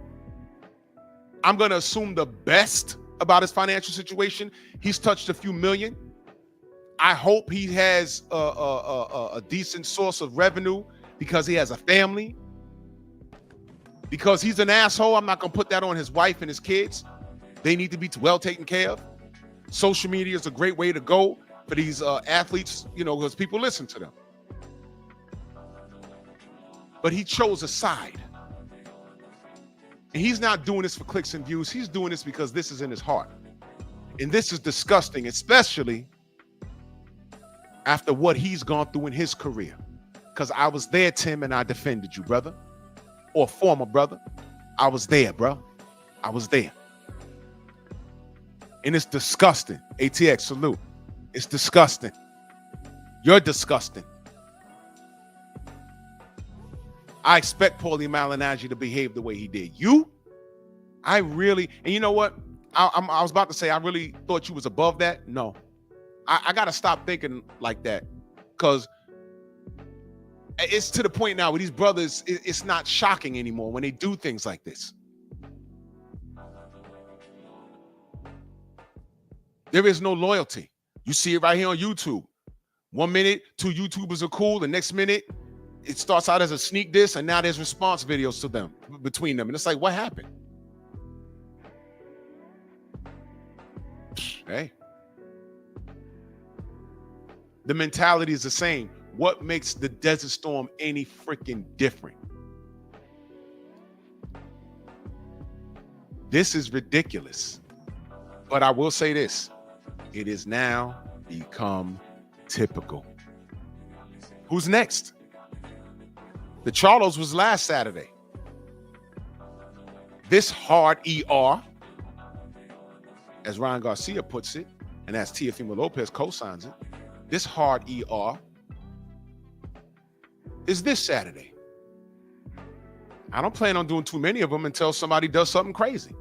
I'm going to assume the best about his financial situation. He's touched a few million. I hope he has a decent source of revenue because he has a family. Because he's an asshole, I'm not going to put that on his wife and his kids. They need to be well taken care of. Social media is a great way to go for these athletes, because people listen to them. But he chose a side. And he's not doing this for clicks and views. He's doing this because this is in his heart. And this is disgusting, especially after what he's gone through in his career. Because I was there, Tim, and I defended you, brother. Or former brother. I was there, bro. I was there. And it's disgusting. ATX, salute. It's disgusting. You're disgusting. I expect Paulie Malignaggi to behave the way he did. I really, and you know what? I was about to say, I really thought you was above that. No. I got to stop thinking like that, because it's to the point now where these brothers, it's not shocking anymore when they do things like this. There is no loyalty. You see it right here on YouTube. 1 minute, 2 YouTubers are cool. The next minute, it starts out as a sneak diss, and now there's response videos to them, between them. And it's like, what happened? Hey. The mentality is the same. What makes the Desert Storm any freaking different? This is ridiculous. But I will say this. It has now become typical. Who's next? The Charlos was last Saturday. This hard ER, as Ryan Garcia puts it, and as Teofimo Lopez co-signs it, this hard ER is this Saturday. I don't plan on doing too many of them until somebody does something crazy.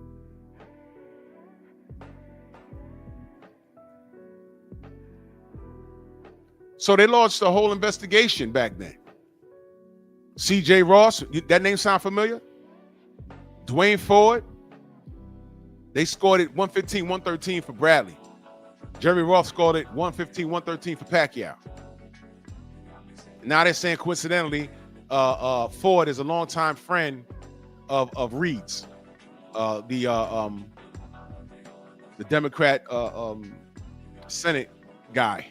So they launched a whole investigation back then. CJ Ross, that name sound familiar? Dwayne Ford, they scored it 115-113 for Bradley. Jerry Roth scored it 115-113 for Pacquiao. Now they're saying coincidentally, Ford is a longtime friend of Reed's, the Democrat Senate guy.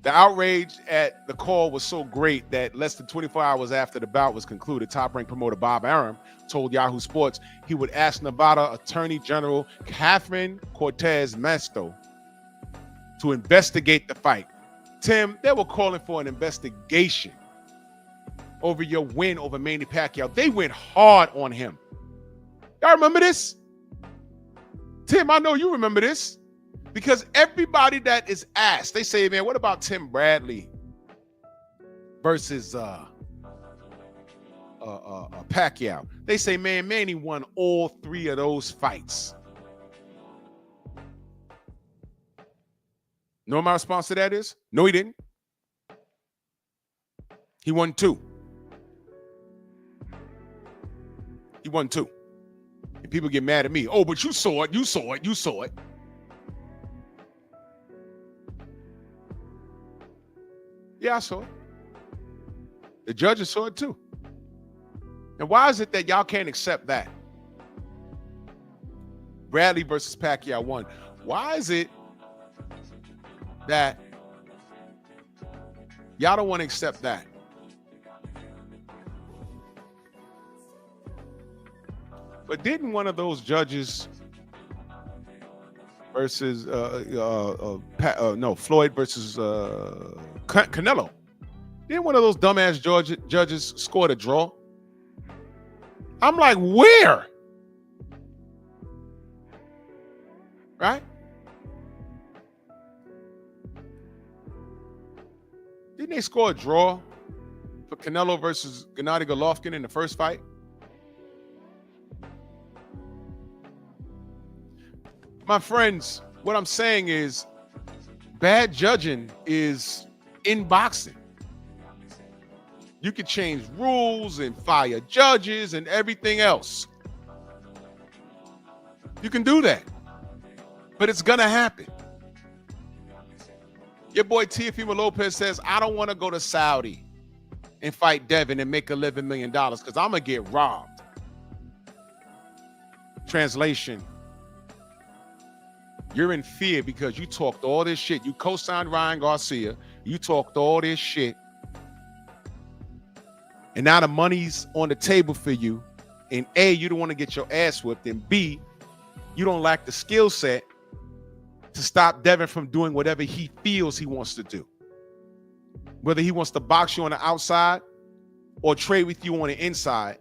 The outrage at the call was so great that less than 24 hours after the bout was concluded, top-ranked promoter Bob Arum told Yahoo Sports he would ask Nevada Attorney General Catherine Cortez Masto to investigate the fight. Tim, they were calling for an investigation over your win over Manny Pacquiao. They went hard on him. Y'all remember this? Tim, I know you remember this. Because everybody that is asked, they say, man, what about Tim Bradley versus Pacquiao? They say, man, Manny won all 3 of those fights. Know what my response to that is? No, he didn't. He won 2. He won 2. And people get mad at me. Oh, but you saw it. You saw it. You saw it. Yeah, I saw it. The judges saw it too. And why is it that y'all can't accept that? Bradley versus Pacquiao won. Why is it that y'all don't want to accept that? But didn't one of those judges versus Floyd versus Canelo, didn't one of those dumbass judges scored a draw? I'm like, where? Right? Didn't they score a draw for Canelo versus Gennady Golovkin in the first fight? My friends, what I'm saying is bad judging is in boxing. You can change rules and fire judges and everything else. You can do that. But it's going to happen. Your boy Teofimo Lopez says, I don't want to go to Saudi and fight Devin and make $11 million because I'm going to get robbed. Translation. You're in fear because you talked all this shit. You co-signed Ryan Garcia. You talked all this shit. And now the money's on the table for you. And A, you don't want to get your ass whipped. And B, you don't lack the skill set to stop Devin from doing whatever he feels he wants to do. Whether he wants to box you on the outside or trade with you on the inside,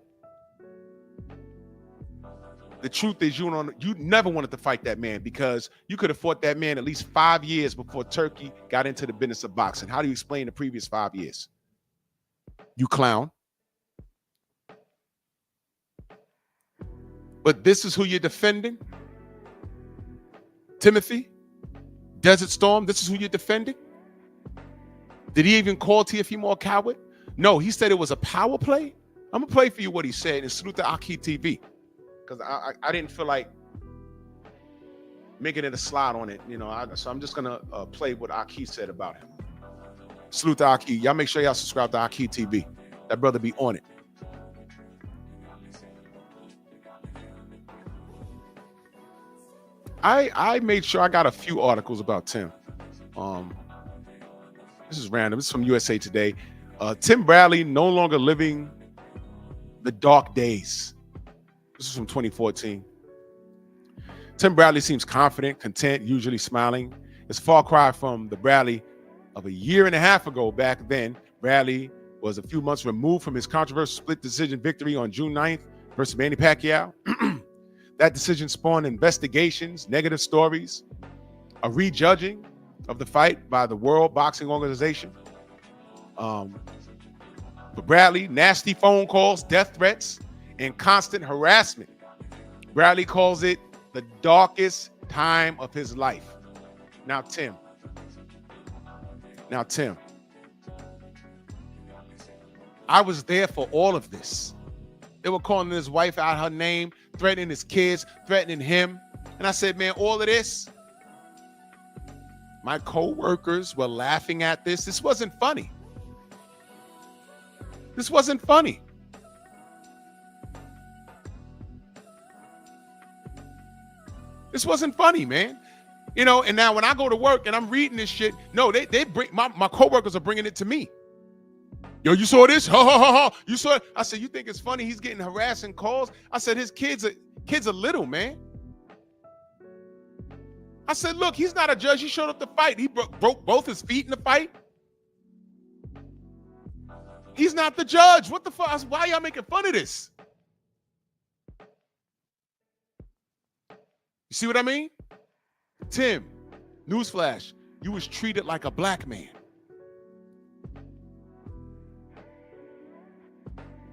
the truth is you never wanted to fight that man, because you could have fought that man at least 5 years before Turkey got into the business of boxing. How do you explain the previous 5 years? You clown. But this is who you're defending? Timothy? Desert Storm, this is who you're defending? Did he even call Teofimo a coward? No, he said it was a power play. I'm going to play for you what he said and salute to Aki TV, because I didn't feel like making it a slide on it, so I'm just going to play what Aki said about him. Salute to Aki. Y'all make sure y'all subscribe to Aki TV. That brother be on it. I made sure I got a few articles about Tim. This is random. This is from USA Today. Tim Bradley no longer living the dark days. This is from 2014. Tim Bradley seems confident, content, usually smiling. It's a far cry from the Bradley of a year and a half ago. Back then, Bradley was a few months removed from his controversial split decision victory on June 9th versus Manny Pacquiao. That decision spawned investigations, negative stories, a rejudging of the fight by the World Boxing Organization. For Bradley, nasty phone calls, death threats, and constant harassment. Bradley calls it the darkest time of his life. Now, Tim. I was there for all of this. They were calling his wife out her name, threatening his kids, threatening him. And I said, man, all of this, my co-workers were laughing at this. This wasn't funny. This wasn't funny. This wasn't funny, man. And now when I go to work and I'm reading this shit, no, they bring my co-workers are bringing it to me. Yo, you saw this? Ha, ha, ha, ha. You saw it? I said, you think it's funny? He's getting harassing calls. I said, his kids are little, man. I said, look, he's not a judge. He showed up to fight. He broke both his feet in the fight. He's not the judge. What the fuck? I said, why y'all making fun of this? You see what I mean? Tim, newsflash, you was treated like a black man.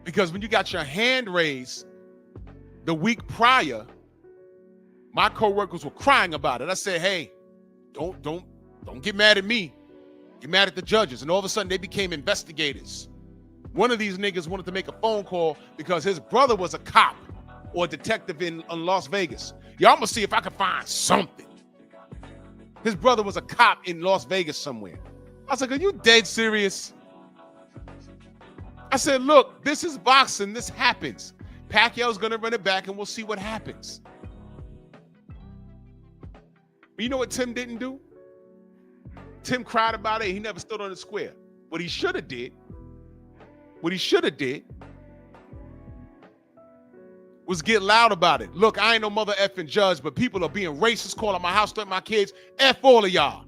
Because when you got your hand raised the week prior, my co-workers were crying about it. I said, hey, don't get mad at me. Get mad at the judges. And all of a sudden they became investigators. One of these niggas wanted to make a phone call because his brother was a cop or a detective in Las Vegas. Y'all must see if I can find something. His brother was a cop in Las Vegas somewhere. I was like, are you dead serious? I said, look, this is boxing. This happens. Pacquiao's going to run it back and we'll see what happens. But you know what Tim didn't do? Tim cried about it. He never stood on the square. What he should have did was get loud about it. Look, I ain't no mother effing judge, but people are being racist, calling my house, threatening my kids. F all of y'all.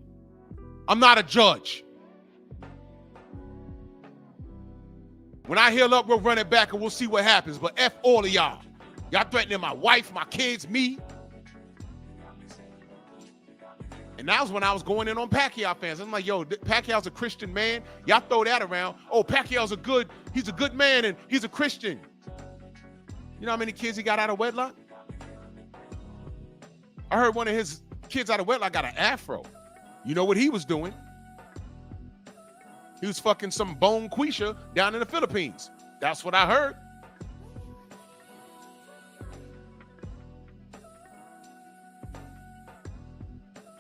I'm not a judge. When I heal up, we'll run it back and we'll see what happens. But F all of y'all. Y'all threatening my wife, my kids, me. And that was when I was going in on Pacquiao fans. I'm like, yo, Pacquiao's a Christian man. Y'all throw that around. Oh, Pacquiao's he's a good man and he's a Christian. You know how many kids he got out of wedlock? I heard one of his kids out of wedlock got an afro. You know what he was doing? He was fucking some bone Quisha down in the Philippines. That's what I heard.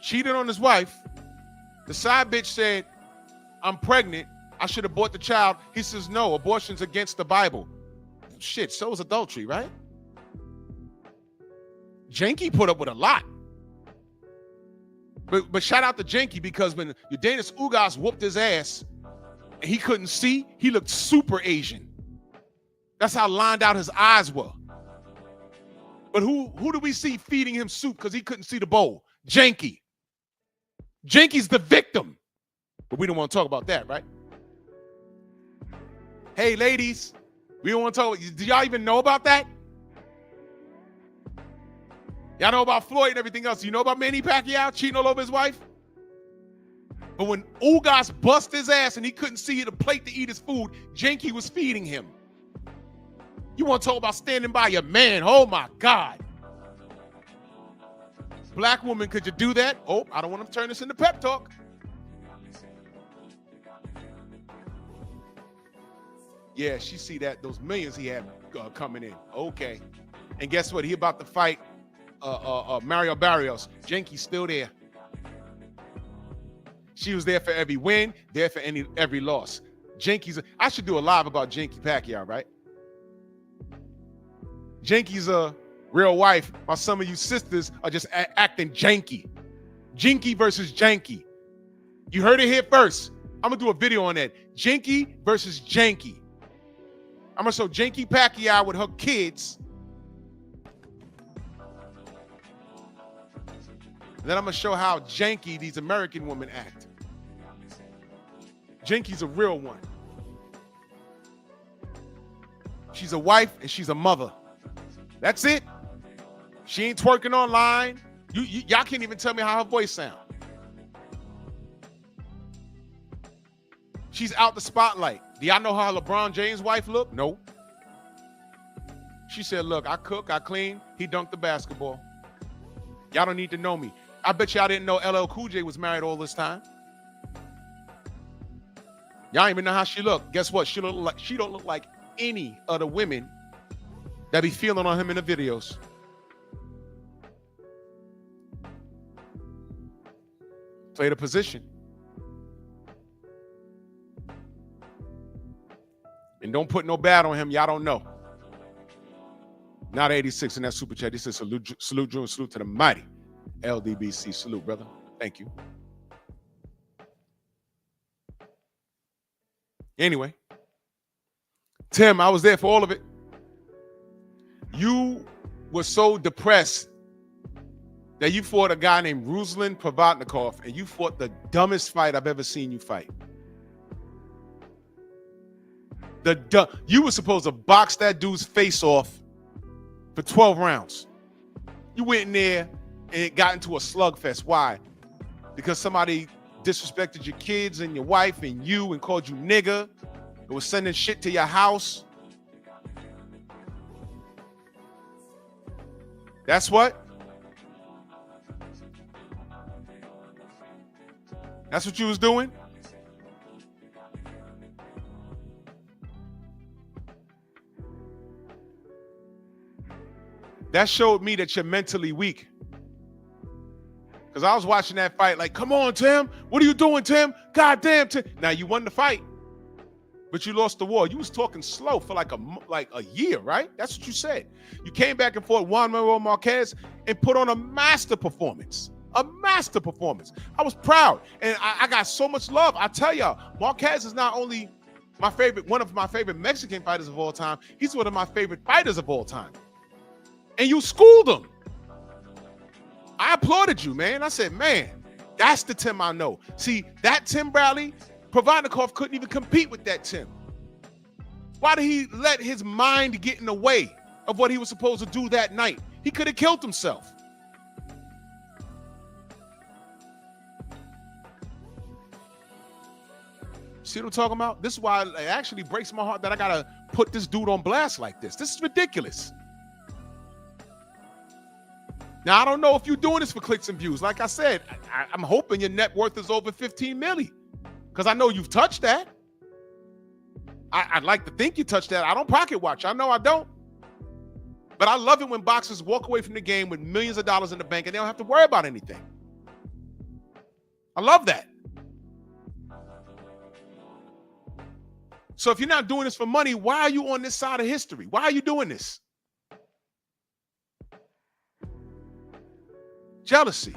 Cheated on his wife. The side bitch said, I'm pregnant. I should have bought the child. He says, no, abortion's against the Bible. Shit, so is adultery, right? Janky put up with a lot. But shout out to Janky, because when Udenis Ugas whooped his ass and he couldn't see, he looked super Asian. That's how lined out his eyes were. But who do we see feeding him soup because he couldn't see the bowl? Janky. Janky's the victim. But we don't want to talk about that, right? Hey, ladies, we don't want to talk. Do y'all even know about that? Y'all know about Floyd and everything else. You know about Manny Pacquiao cheating all over his wife? But when Ugas bust his ass and he couldn't see the plate to eat his food, Janky was feeding him. You want to talk about standing by your man? Oh, my God. Black woman, could you do that? Oh, I don't want to turn this into pep talk. Yeah, she see that, those millions he had coming in. Okay. And guess what? He about to fight Mario Barrios. Janky's still there. She was there for every win, there for every loss. I should do a live about Janky Pacquiao, right? Janky's a real wife, while some of you sisters are just acting janky. Jinky versus janky. You heard it here first. I'm going to do a video on that. Janky versus janky. I'm going to show Janky Pacquiao with her kids. And then I'm going to show how janky these American women act. Janky's a real one. She's a wife and she's a mother. That's it. She ain't twerking online. Y'all can't even tell me how her voice sounds. She's out the spotlight. Do y'all know how LeBron James' wife look? No. She said, look, I cook, I clean. He dunked the basketball. Y'all don't need to know me. I bet y'all didn't know LL Cool J was married all this time. Y'all don't even know how she look. Guess what? She don't look like any of the women that be feeling on him in the videos. Play the position. And don't put no bad on him. Y'all don't know. Not 86 in that super chat. He says salute Drew, and salute to the mighty LDBC. Salute, brother. Thank you. Anyway, Tim, I was there for all of it. You were so depressed that you fought a guy named Ruslan Provodnikov, and you fought the dumbest fight I've ever seen you fight. You were supposed to box that dude's face off for 12 rounds. You went in there and it got into a slugfest. Why? Because somebody disrespected your kids and your wife and you and called you nigga. It was sending shit to your house. That's what? That's what you was doing? That showed me that you're mentally weak. Because I was watching that fight like, come on, Tim. What are you doing, Tim? God damn, Tim. Now, you won the fight, but you lost the war. You was talking slow for like a year, right? That's what you said. You came back and fought Juan Manuel Marquez and put on a master performance. A master performance. I was proud. And I got so much love. I tell y'all, Marquez is not only one of my favorite Mexican fighters of all time, he's one of my favorite fighters of all time. And you schooled him. I applauded you, man. I said, man, that's the Tim I know. See, that Tim Bradley, Provodnikov couldn't even compete with that Tim. Why did he let his mind get in the way of what he was supposed to do that night? He could have killed himself. See what I'm talking about? This is why it actually breaks my heart that I got to put this dude on blast like this. This is ridiculous. Now, I don't know if you're doing this for clicks and views. Like I said, I'm hoping your net worth is over 15 million because I know you've touched that. I'd like to think you touched that. I don't pocket watch. I know I don't. But I love it when boxers walk away from the game with millions of dollars in the bank and they don't have to worry about anything. I love that. So if you're not doing this for money, why are you on this side of history? Why are you doing this? Jealousy.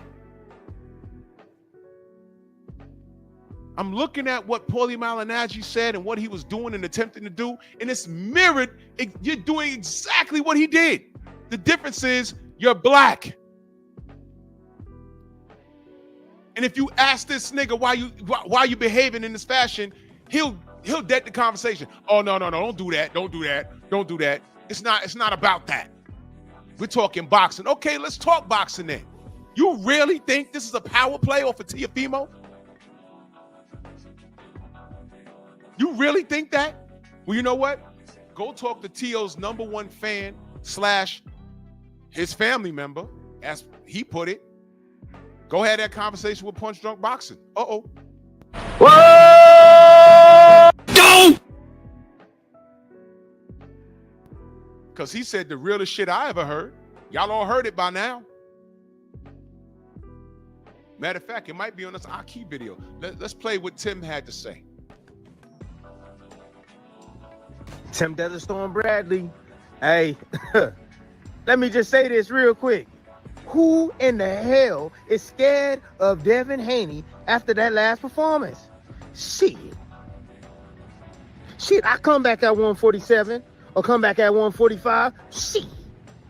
I'm looking at what Paulie Malignaggi said and what he was doing and attempting to do, and it's mirrored. You're doing exactly what he did. The difference is you're black. And if you ask this nigga why you behaving in this fashion, he'll he'll dead the conversation. Oh, no, don't do that. Don't do that. It's not about that. We're talking boxing. Okay, let's talk boxing then. You really think this is a power play off of Teofimo? You really think that? Well, you know what? Go talk to Tio's #1 fan / his family member, as he put it. Go have that conversation with Punch Drunk Boxing. Uh-oh. Go! Because he said the realest shit I ever heard. Y'all all heard it by now. Matter of fact, it might be on this Aki video. Let's play what Tim had to say. Tim Deatherstorm Bradley. Hey, let me just say this real quick. Who in the hell is scared of Devin Haney after that last performance? Shit, I come back at 147 or come back at 145. Shit.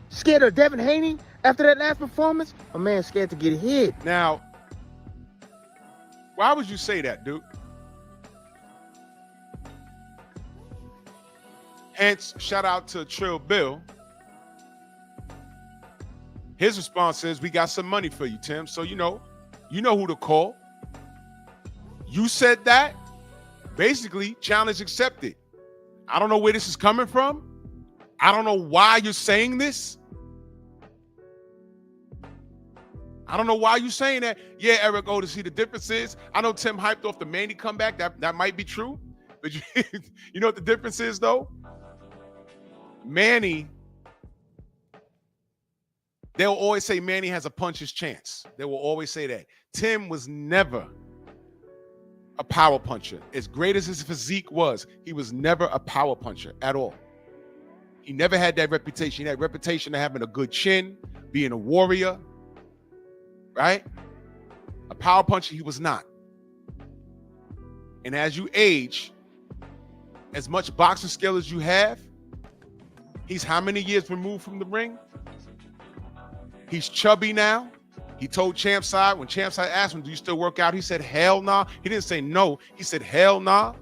Scared of Devin Haney after that last performance? A man scared to get hit. Now, why would you say that, dude? Hence, shout out to Trill Bill. His response is, we got some money for you, Tim. So you know who to call. You said that. Basically, challenge accepted. I don't know where this is coming from. I don't know why you're saying this. I don't know why you're saying that. Yeah, Eric Otis, see the difference is, I know Tim hyped off the Manny comeback. That might be true. But you know what the difference is, though? Manny, they'll always say Manny has a puncher's chance. They will always say that. Tim was never a power puncher. As great as his physique was, he was never a power puncher at all. He never had that reputation. He had a reputation of having a good chin, being a warrior, right? A power puncher, he was not. And as you age, as much boxing skill as you have, he's how many years removed from the ring? He's chubby now. He told Champside, when Champside asked him, do you still work out? He said, hell nah. He didn't say no. He said, hell nah.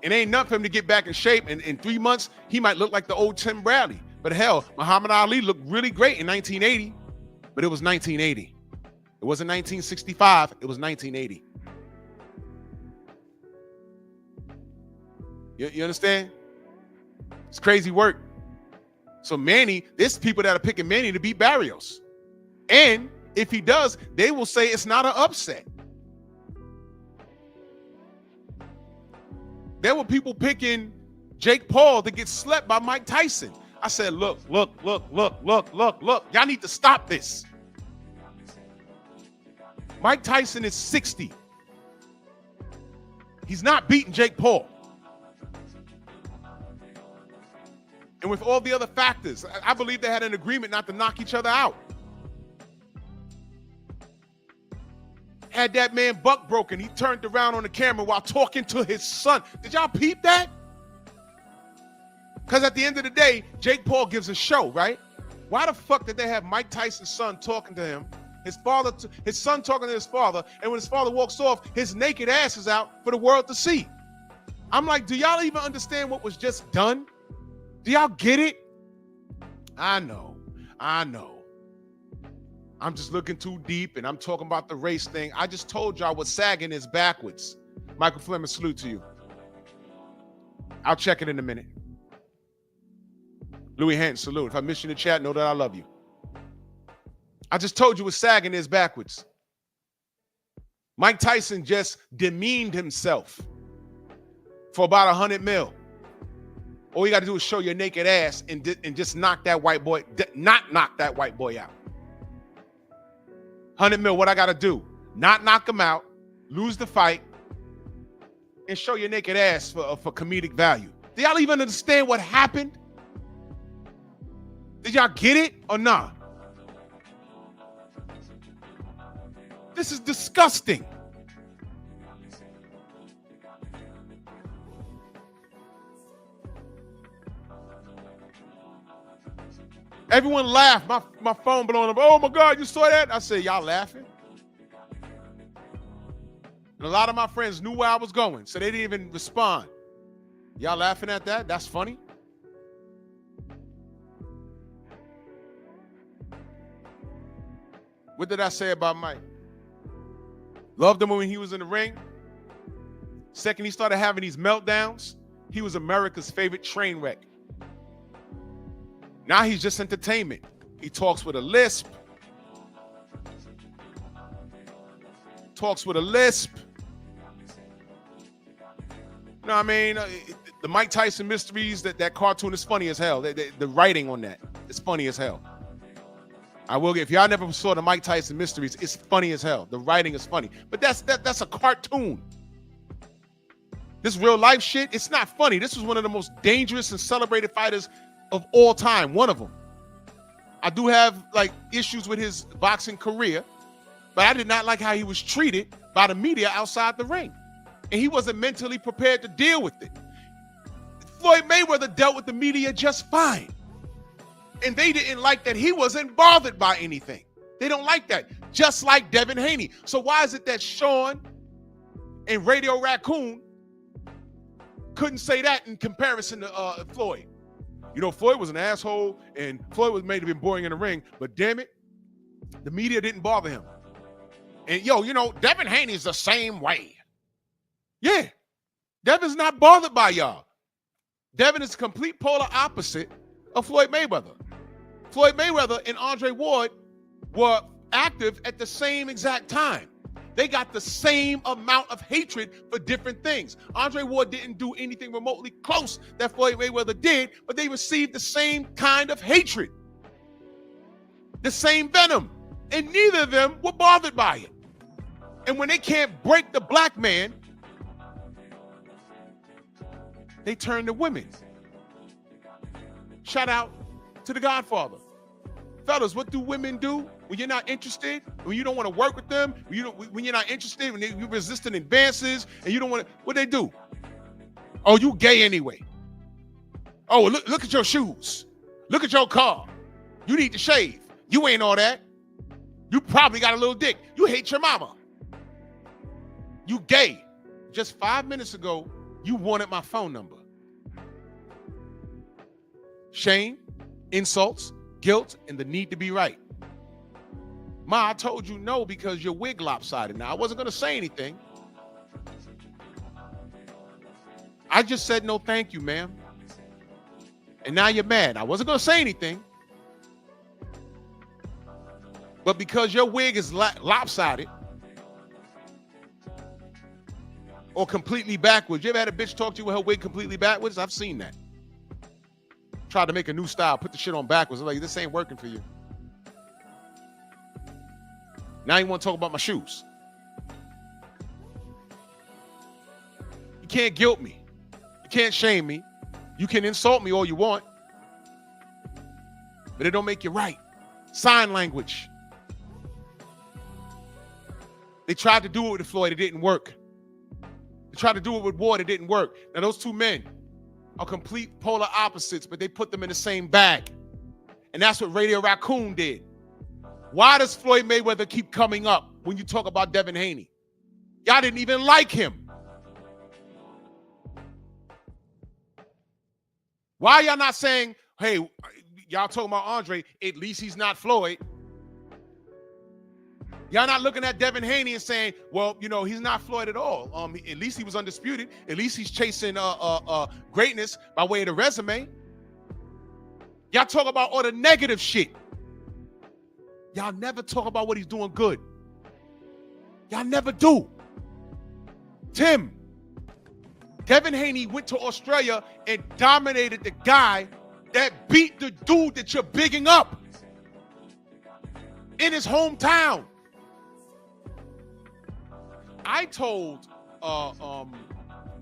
It ain't nothing for him to get back in shape. And in 3 months, he might look like the old Tim Bradley. But hell, Muhammad Ali looked really great in 1980. But it was 1980. It wasn't 1965. It was 1980. You understand? It's crazy work. So Manny, there's people that are picking Manny to beat Barrios. And if he does, they will say it's not an upset. There were people picking Jake Paul to get slept by Mike Tyson. I said, look. Y'all need to stop this. Mike Tyson is 60. He's not beating Jake Paul. And with all the other factors, I believe they had an agreement not to knock each other out. Had that man buck broken, he turned around on the camera while talking to his son. Did y'all peep that? Because at the end of the day, Jake Paul gives a show, right? Why the fuck did they have Mike Tyson's son talking to him, his son talking to his father, and when his father walks off, his naked ass is out for the world to see? I'm like, do y'all even understand what was just done? Do y'all get it? I know. I'm just looking too deep and I'm talking about the race thing. I just told y'all what sagging is backwards. Michael Fleming, salute to you. I'll check it in a minute. Louis Hanton, salute. If I miss you in the chat, know that I love you. I just told you what sagging is backwards. Mike Tyson just demeaned himself for about 100 mil. All you got to do is show your naked ass and just knock that white boy, not knock that white boy out. 100 mil, what I got to do? Not knock him out, lose the fight, and show your naked ass for comedic value. Do y'all even understand what happened? Did y'all get it or not? This is disgusting. Everyone laughed. My phone blowing up. Oh my God, you saw that? I said, y'all laughing? And a lot of my friends knew where I was going, so they didn't even respond. Y'all laughing at that? That's funny. What did I say about Mike? Loved him when he was in the ring. Second, he started having these meltdowns. He was America's favorite train wreck. Now he's just entertainment. He talks with a lisp. You know what I mean? The Mike Tyson Mysteries, that cartoon is funny as hell. The writing on that is funny as hell. I will get, if y'all never saw the Mike Tyson Mysteries, it's funny as hell. The writing is funny. But that's a cartoon. This real life shit, it's not funny. This was one of the most dangerous and celebrated fighters of all time. One of them. I do have like issues with his boxing career, but I did not like how he was treated by the media outside the ring. And he wasn't mentally prepared to deal with it. Floyd Mayweather dealt with the media just fine. And they didn't like that he wasn't bothered by anything. They don't like that. Just like Devin Haney. So why is it that Sean and Radio Raccoon couldn't say that in comparison to Floyd? You know, Floyd was an asshole and Floyd was made to be boring in the ring, but damn it, the media didn't bother him. And yo, you know, Devin Haney's the same way. Yeah, Devin's not bothered by y'all. Devin is the complete polar opposite of Floyd Mayweather. Floyd Mayweather and Andre Ward were active at the same exact time. They got the same amount of hatred for different things. Andre Ward didn't do anything remotely close that Floyd Mayweather did, but they received the same kind of hatred, the same venom, and neither of them were bothered by it. And when they can't break the black man, they turn to women. Shout out to the Godfather. Fellas, what do women do when you're not interested, when you don't want to work with them, when you're not interested, when you're resisting advances, and you don't want to, what they do? Oh, you gay anyway. Oh, look at your shoes. Look at your car. You need to shave. You ain't all that. You probably got a little dick. You hate your mama. You gay. Just 5 minutes ago, you wanted my phone number. Shame, insults, guilt, and the need to be right. Ma, I told you no because your wig lopsided. Now, I wasn't going to say anything. I just said no thank you, ma'am. And now you're mad. I wasn't going to say anything. But because your wig is lopsided or completely backwards. You ever had a bitch talk to you with her wig completely backwards? I've seen that. Tried to make a new style, put the shit on backwards. I'm like, this ain't working for you. Now you want to talk about my shoes. You can't guilt me. You can't shame me. You can insult me all you want. But it don't make you right. Sign language. They tried to do it with Floyd. It didn't work. They tried to do it with Ward. It didn't work. Now those two men are complete polar opposites, but they put them in the same bag. And that's what Radio Raccoon did. Why does Floyd Mayweather keep coming up when you talk about Devin Haney? Y'all didn't even like him. Why y'all not saying, hey, y'all talking about Andre, at least he's not Floyd? Y'all not looking at Devin Haney and saying, well, you know, he's not Floyd at all. At least he was undisputed. At least he's chasing greatness by way of the resume. Y'all talk about all the negative shit. Y'all never talk about what he's doing good. Y'all never do. Tim, Devin Haney went to Australia and dominated the guy that beat the dude that you're bigging up in his hometown. I told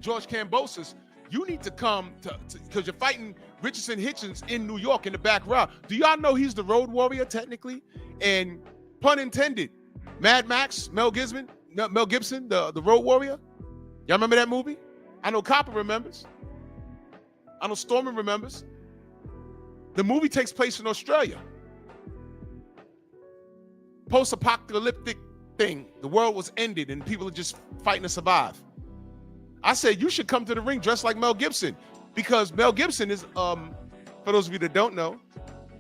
George Kambosos, you need to come because you're fighting Richardson Hitchens in New York in the back row. Do y'all know he's the road warrior technically? And pun intended, Mad Max, Mel Gibson, the road warrior. Y'all remember that movie? I know Copper remembers. I know Stormin remembers. The movie takes place in Australia. Post-apocalyptic thing, the world was ended and people are just fighting to survive. I said, you should come to the ring dressed like Mel Gibson, because Mel Gibson is, for those of you that don't know,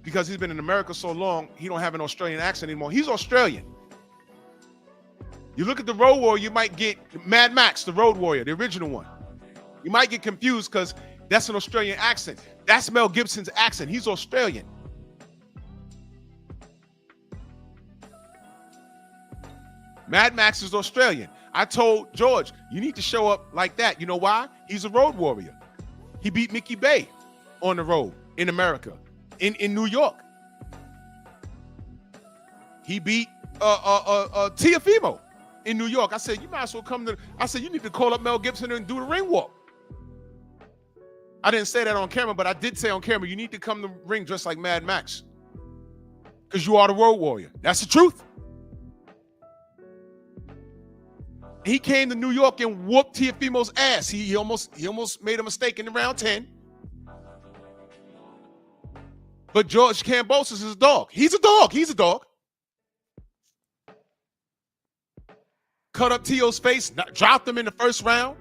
because he's been in America so long, he don't have an Australian accent anymore. He's Australian. You look at the Road Warrior, you might get Mad Max, the Road Warrior, the original one. You might get confused because that's an Australian accent. That's Mel Gibson's accent. He's Australian. Mad Max is Australian. I told George, you need to show up like that. You know why? He's a road warrior. He beat Mickey Bay on the road in America, in New York. He beat Tiafimo in New York. I said, you might as well come to, I said, you need to call up Mel Gibson and do the ring walk. I didn't say that on camera, but I did say on camera, you need to come to the ring dressed like Mad Max, because you are the road warrior. That's the truth. He came to New York and whooped Tiafimo's ass. He almost made a mistake in the round 10. But George Kambosos is a dog. He's a dog. He's a dog. Cut up Tio's face, dropped him in the first round.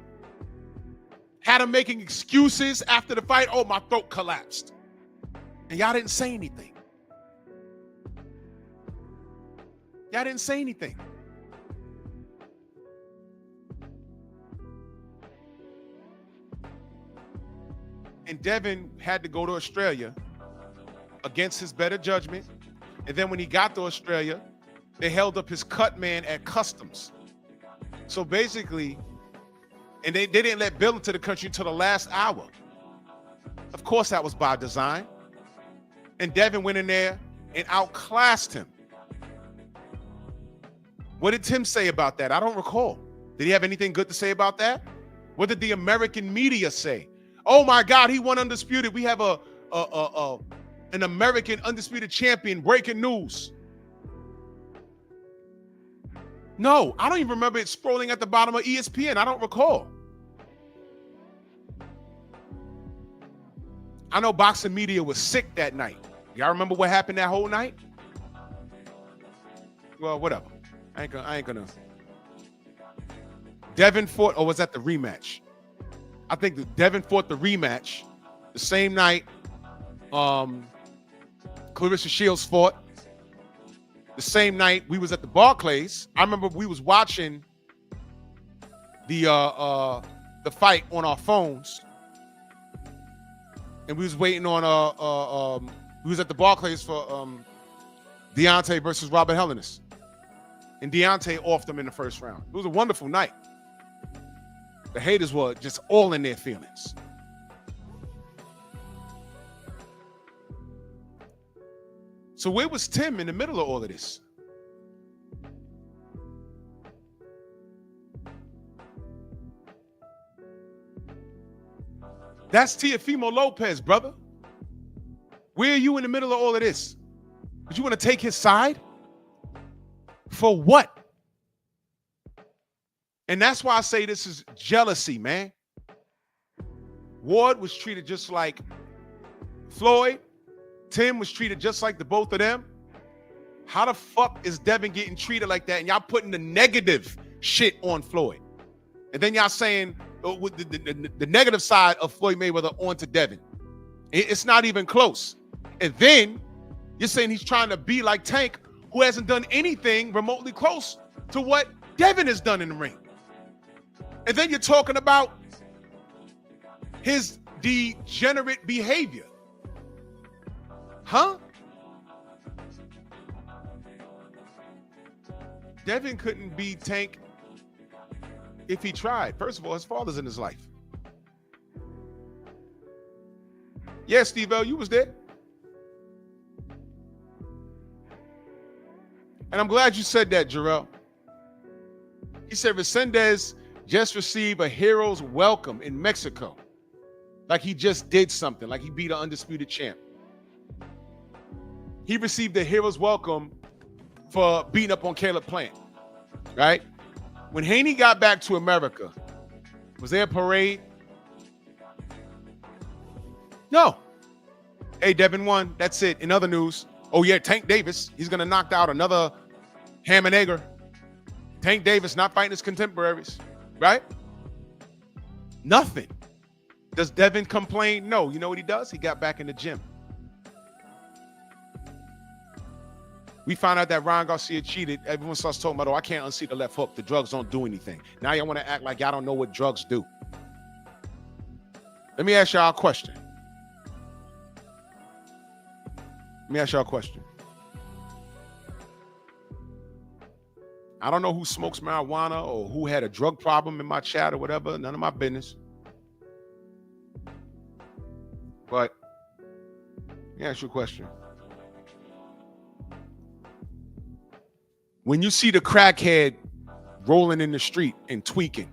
Had him making excuses after the fight. Oh, my throat collapsed. And y'all didn't say anything. Y'all didn't say anything. And Devin had to go to Australia against his better judgment. And then when he got to Australia, they held up his cut man at customs. So basically, and they didn't let Bill into the country until the last hour. Of course, that was by design. And Devin went in there and outclassed him. What did Tim say about that? I don't recall. Did he have anything good to say about that? What did the American media say? Oh my God, he won undisputed. We have an American undisputed champion. Breaking news. No, I don't even remember it scrolling at the bottom of ESPN. I don't recall. I know boxing media was sick that night. Y'all remember what happened that whole night? Well, whatever. I ain't gonna. Devin fought, or was that the rematch? I think that Devin fought the rematch the same night Clarissa Shields fought. The same night we was at the Barclays. I remember we was watching the fight on our phones, and we was waiting on we was at the Barclays for Deontay versus Robert Helenius, and Deontay offed him in the first round. It was a wonderful night. The haters were just all in their feelings. So where was Tim in the middle of all of this? That's Teofimo Lopez, brother. Where are you in the middle of all of this? But you want to take his side? For what? And that's why I say this is jealousy, man. Ward was treated just like Floyd. Tim was treated just like the both of them. How the fuck is Devin getting treated like that? And y'all putting the negative shit on Floyd. And then y'all saying the negative side of Floyd Mayweather onto Devin. It's not even close. And then you're saying he's trying to be like Tank, who hasn't done anything remotely close to what Devin has done in the ring. And then you're talking about his degenerate behavior. Huh? Devin couldn't be Tank if he tried. First of all, his father's in his life. Yeah, Steve L, you was there. And I'm glad you said that, Jarrell. He said Resendez just received a hero's welcome in Mexico. Like he just did something, like he beat an undisputed champ. He received a hero's welcome for beating up on Caleb Plant, right? When Haney got back to America, was there a parade? No. Hey, Devin won. That's it. In other news, oh yeah, Tank Davis, he's going to knock out another ham and egger. Tank Davis not fighting his contemporaries, right? Nothing. Does Devin complain? No. You know what he does? He got back in the gym. We found out that Ryan Garcia cheated. Everyone starts talking about, oh, I can't unseat the left hook. The drugs don't do anything. Now y'all want to act like y'all don't know what drugs do. Let me ask y'all a question. I don't know who smokes marijuana or who had a drug problem in my chat or whatever. None of my business. But let me ask you a question. When you see the crackhead rolling in the street and tweaking,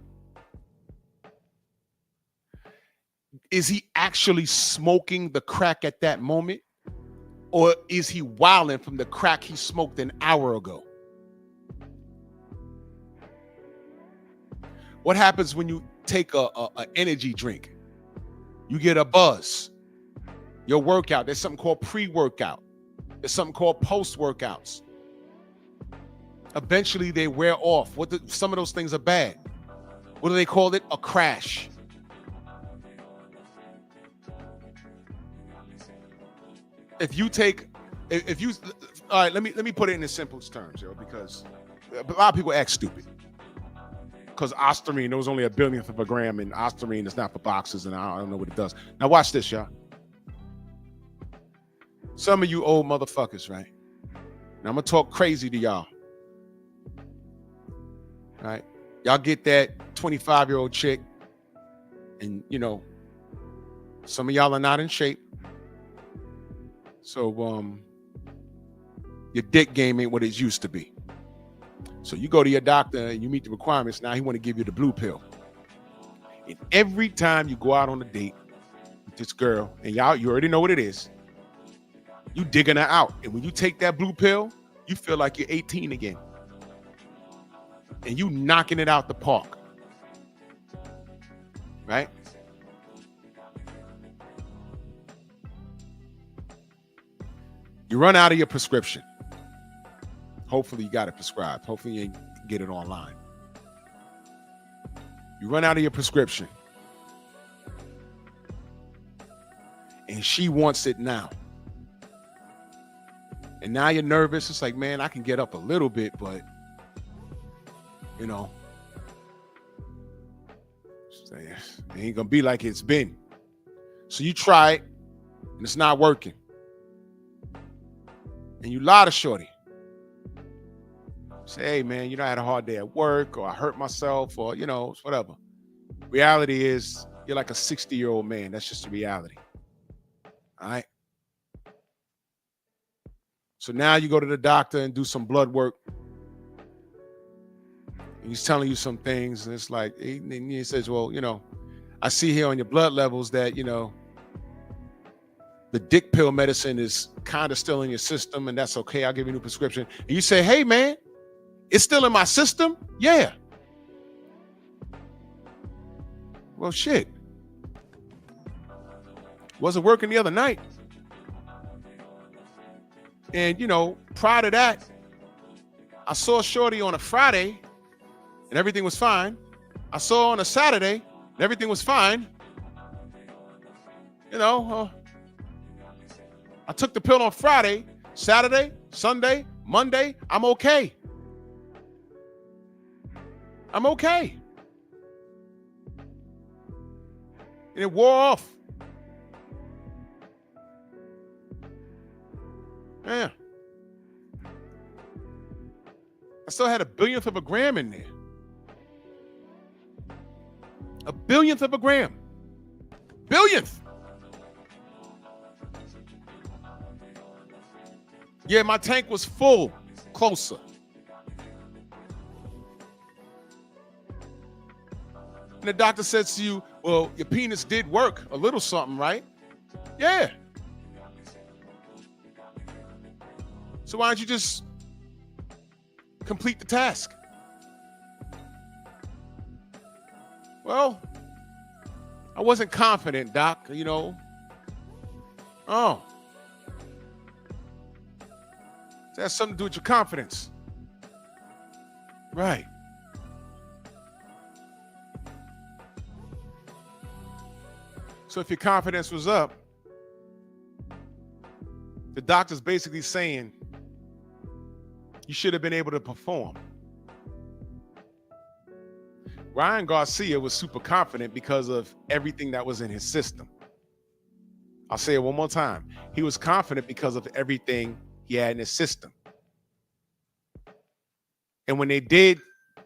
is he actually smoking the crack at that moment? Or is he wilding from the crack he smoked an hour ago? What happens when you take a energy drink? You get a buzz. Your workout, there's something called pre-workout. There's something called post-workouts. Eventually they wear off. Some of those things are bad. What do they call it? A crash. All right, let me put it in the simplest terms, yo, because a lot of people act stupid. Because ostarine, there was only a billionth of a gram, and ostarine is not for boxers, and I don't know what it does. Now watch this, y'all. Some of you old motherfuckers, right? Now I'm gonna talk crazy to y'all. All right, y'all get that 25-year-old chick, and some of y'all are not in shape, so your dick game ain't what it used to be. So you go to your doctor and you meet the requirements. Now he want to give you the blue pill, and every time you go out on a date with this girl, and you already know what it is, you digging her out, and when you take that blue pill, you feel like you're 18 again. And you knocking it out the park, right? You run out of your prescription. Hopefully you got it prescribed. Hopefully you ain't get it online. You run out of your prescription. And she wants it now. And now you're nervous. It's like, man, I can get up a little bit, but it ain't gonna be like it's been. So you try it, and it's not working. And you lie to shorty. Say, hey, man, I had a hard day at work, or I hurt myself, or, whatever. Reality is, you're like a 60-year-old man. That's just the reality. All right? So now you go to the doctor and do some blood work. And he's telling you some things, and it's like, he says, well, I see here on your blood levels that, the dick pill medicine is kind of still in your system, and that's okay. I'll give you a new prescription. And you say, hey, man, it's still in my system? Yeah. Well, shit. Wasn't working the other night. And, prior to that, I saw shorty on a Friday, and everything was fine. I saw her on a Saturday, and everything was fine. I took the pill on Friday, Saturday, Sunday, Monday. I'm okay. I'm okay. And it wore off. Yeah. I still had a billionth of a gram in there. A billionth of a gram. Billionth. Yeah, my tank was full. Closer. And the doctor says to you, well, your penis did work a little something, right? Yeah. So why don't you just complete the task? Well, I wasn't confident, doc, Oh. That has something to do with your confidence. Right. So if your confidence was up, the doctor's basically saying you should have been able to perform. Ryan Garcia was super confident because of everything that was in his system. I'll say it one more time. He was confident because of everything he had in his system. And when they did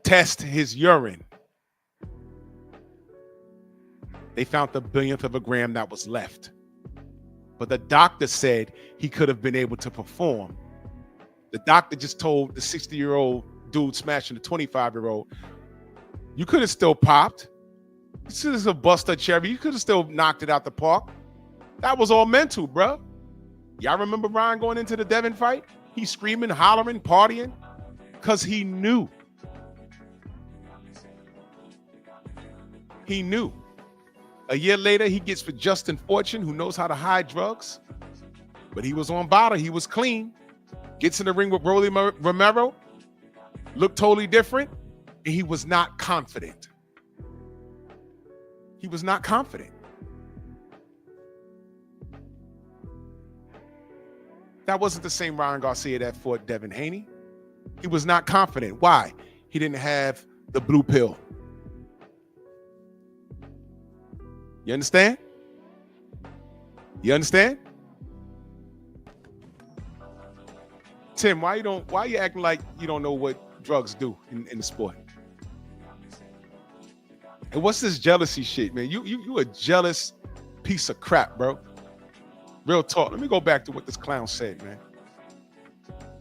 test his urine, they found the billionth of a gram that was left. But the doctor said he could have been able to perform. The doctor just told the 60-year-old dude smashing the 25-year-old, you could have still popped. This is a buster cherry. You could have still knocked it out the park. That was all mental, bro. Y'all remember Ryan going into the Devin fight? He's screaming, hollering, partying, because he knew. He knew. A year later, he gets with Justin Fortune, who knows how to hide drugs. But he was on bottle. He was clean. Gets in the ring with Rolly Romero. Looked totally different. And he was not confident. He was not confident. That wasn't the same Ryan Garcia that fought Devin Haney. He was not confident. Why? He didn't have the blue pill. You understand? You understand? Tim, why you acting like you don't know what drugs do in the sport? And what's this jealousy shit, man? You a jealous piece of crap, bro. Real talk. Let me go back to what this clown said, man.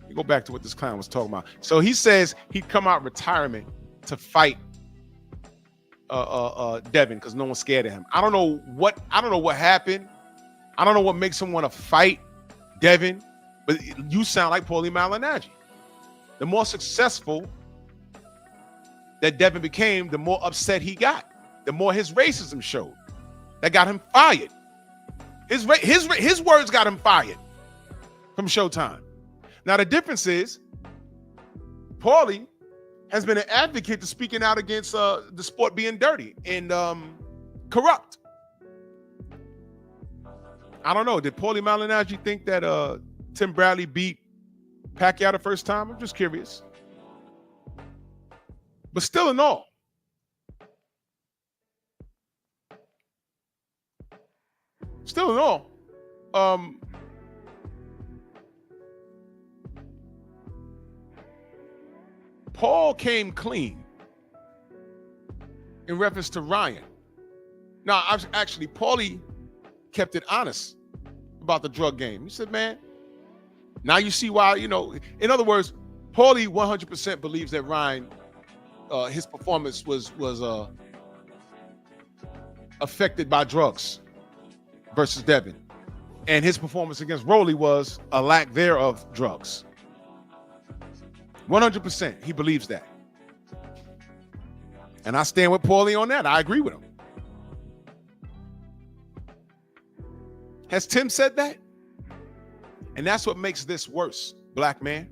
Let me go back to what this clown was talking about. So he says he'd come out retirement to fight Devin because no one's scared of him. I don't know what happened. I don't know what makes him want to fight Devin, but you sound like Paulie Malignaggi. The more successful that Devin became, the more upset he got. The more his racism showed. That got him fired. His words got him fired from Showtime. Now the difference is, Paulie has been an advocate to speaking out against the sport being dirty and corrupt. I don't know. Did Paulie Malignaggi think that Tim Bradley beat Pacquiao the first time? I'm just curious. But still in all, Paul came clean in reference to Ryan. Now, actually, Paulie kept it honest about the drug game. He said, man, now you see why, in other words, Paulie 100% believes that Ryan, his performance was affected by drugs versus Devin. And his performance against Rolly was a lack thereof drugs. 100%, he believes that. And I stand with Paulie on that. I agree with him. Has Tim said that? And that's what makes this worse, black man.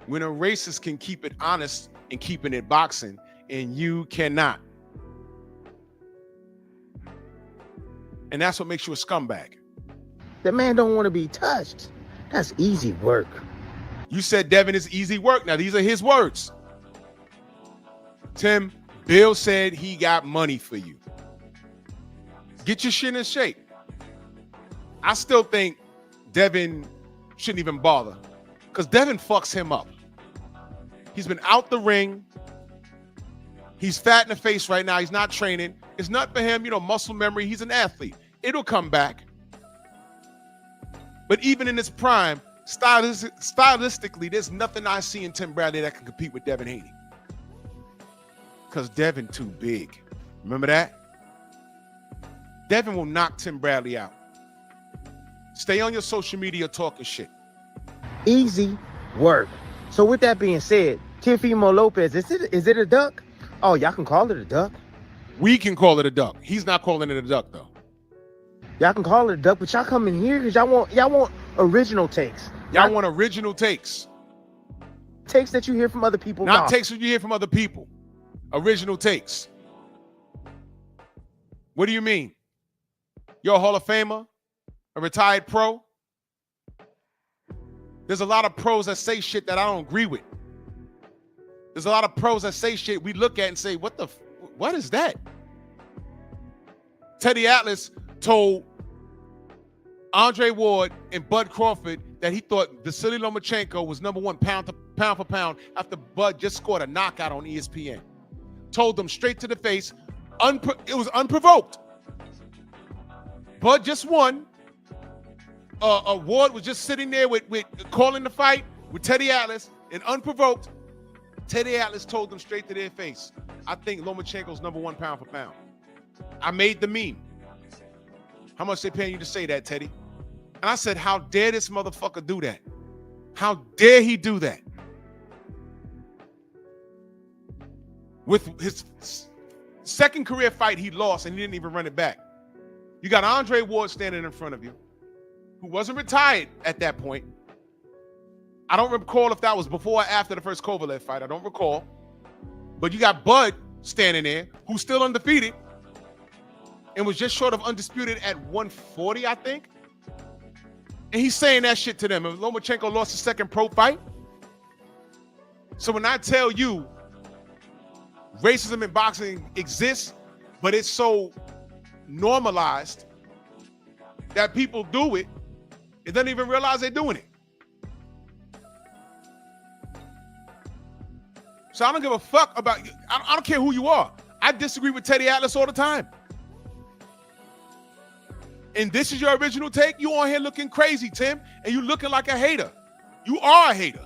When a racist can keep it honest and keeping it boxing, and you cannot. And that's what makes you a scumbag. That man don't want to be touched. That's easy work. You said Devin is easy work. Now, these are his words. Tim, Bill said he got money for you. Get your shit in shape. I still think Devin shouldn't even bother because Devin fucks him up. He's been out the ring. He's fat in the face right now. He's not training. It's not for him, muscle memory. He's an athlete. It'll come back. But even in his prime, stylistically, there's nothing I see in Tim Bradley that can compete with Devin Haney. Because Devin too big. Remember that? Devin will knock Tim Bradley out. Stay on your social media talking shit. Easy work. So with that being said, Teofimo Lopez, is it a duck? Oh, y'all can call it a duck. We can call it a duck. He's not calling it a duck though. Y'all can call it a duck, but y'all come in here because y'all want original takes. Y'all want original takes. Takes that you hear from other people. Not takes that you hear from other people. Original takes. What do you mean? You're a Hall of Famer, a retired pro. There's a lot of pros that say shit that I don't agree with. There's a lot of pros that say shit we look at and say, what is that? Teddy Atlas told Andre Ward and Bud Crawford that he thought Vasily Lomachenko was number one pound for pound after Bud just scored a knockout on ESPN. Told them straight to the face, it was unprovoked. Bud just won. Ward was just sitting there with calling the fight with Teddy Atlas, and unprovoked, Teddy Atlas told them straight to their face, I think Lomachenko's number one pound for pound. I made the meme. How much they paying you to say that, Teddy? And I said, how dare this motherfucker do that? How dare he do that? With his second career fight, he lost and he didn't even run it back. You got Andre Ward standing in front of you, who wasn't retired at that point. I don't recall if that was before or after the first Kovalev fight. I don't recall. But you got Bud standing there, who's still undefeated and was just short of undisputed at 140, I think. And he's saying that shit to them. And Lomachenko lost his second pro fight. So when I tell you racism in boxing exists, but it's so normalized that people do it, it doesn't even realize they're doing it. So I don't give a fuck about you. I don't care who you are. I disagree with Teddy Atlas all the time. And this is your original take? You on here looking crazy, Tim, and you looking like a hater. You are a hater.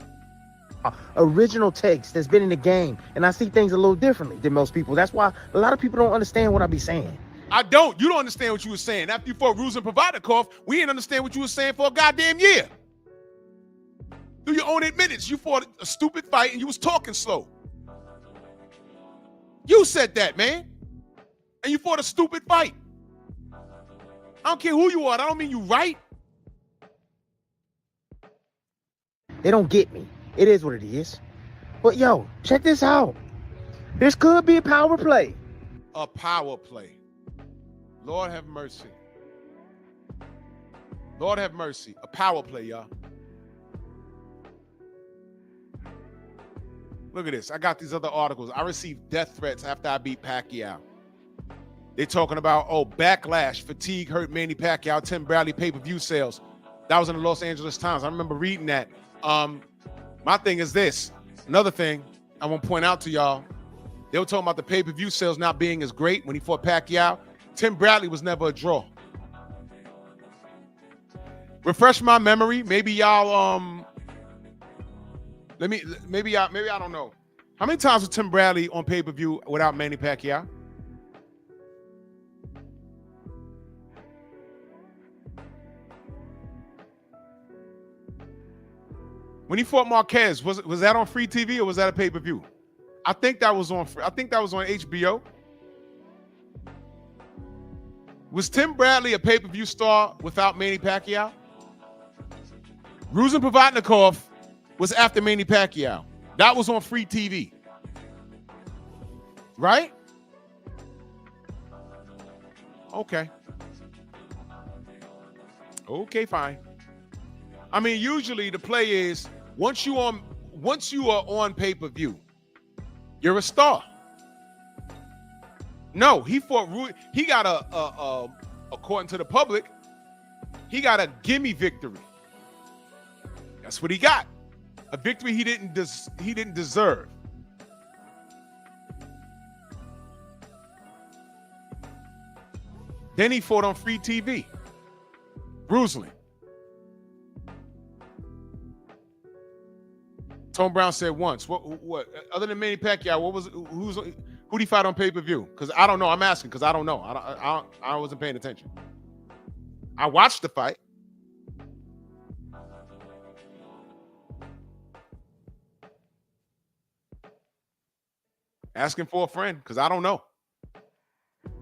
Original takes that's been in the game, and I see things a little differently than most people. That's why a lot of people don't understand what I be saying. I don't. You don't understand what you were saying. After you fought Ruzin Provodnikov, we didn't understand what you were saying for a goddamn year. Through your own admittance, you fought a stupid fight and you was talking slow. You said that, man. And you fought a stupid fight. I don't care who you are. I don't mean you right. They don't get me. It is what it is. But yo, check this out. This could be a power play. A power play. Lord have mercy. Lord have mercy. A power play, y'all. Look at this. I got these other articles. I received death threats after I beat Pacquiao. They're talking about, backlash, fatigue hurt Manny Pacquiao, Tim Bradley pay-per-view sales. That was in the Los Angeles Times. I remember reading that. My thing is this. Another thing I want to point out to y'all. They were talking about the pay-per-view sales not being as great when he fought Pacquiao. Tim Bradley was never a draw. Refresh my memory. Maybe y'all maybe I don't know. How many times was Tim Bradley on pay-per-view without Manny Pacquiao? When he fought Marquez, was that on free TV or was that a pay-per-view? I think that was on HBO. Was Tim Bradley a pay-per-view star without Manny Pacquiao? Ruzin Provodnikov was after Manny Pacquiao. That was on free TV. Right? Okay. Okay, fine. I mean, usually the play is once you are on pay-per-view, you're a star. No, he got according to the public, he got a gimme victory. That's what he got. A victory he didn't deserve. Then he fought on free TV. Ruslan. Tone Brown said once. What? Other than Manny Pacquiao, who'd he fight on pay-per-view? Because I don't know. I'm asking because I don't know. I wasn't paying attention. I watched the fight. Asking for a friend because I don't know.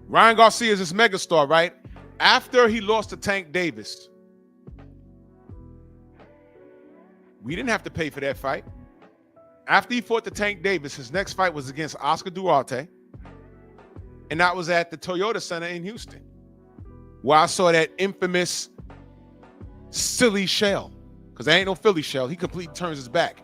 Ryan Garcia is this megastar, right? After he lost to Tank Davis, we didn't have to pay for that fight. After he fought the Tank Davis, his next fight was against Oscar Duarte, and that was at the Toyota Center in Houston. where I saw that infamous silly shell. Because there ain't no Philly shell. He completely turns his back.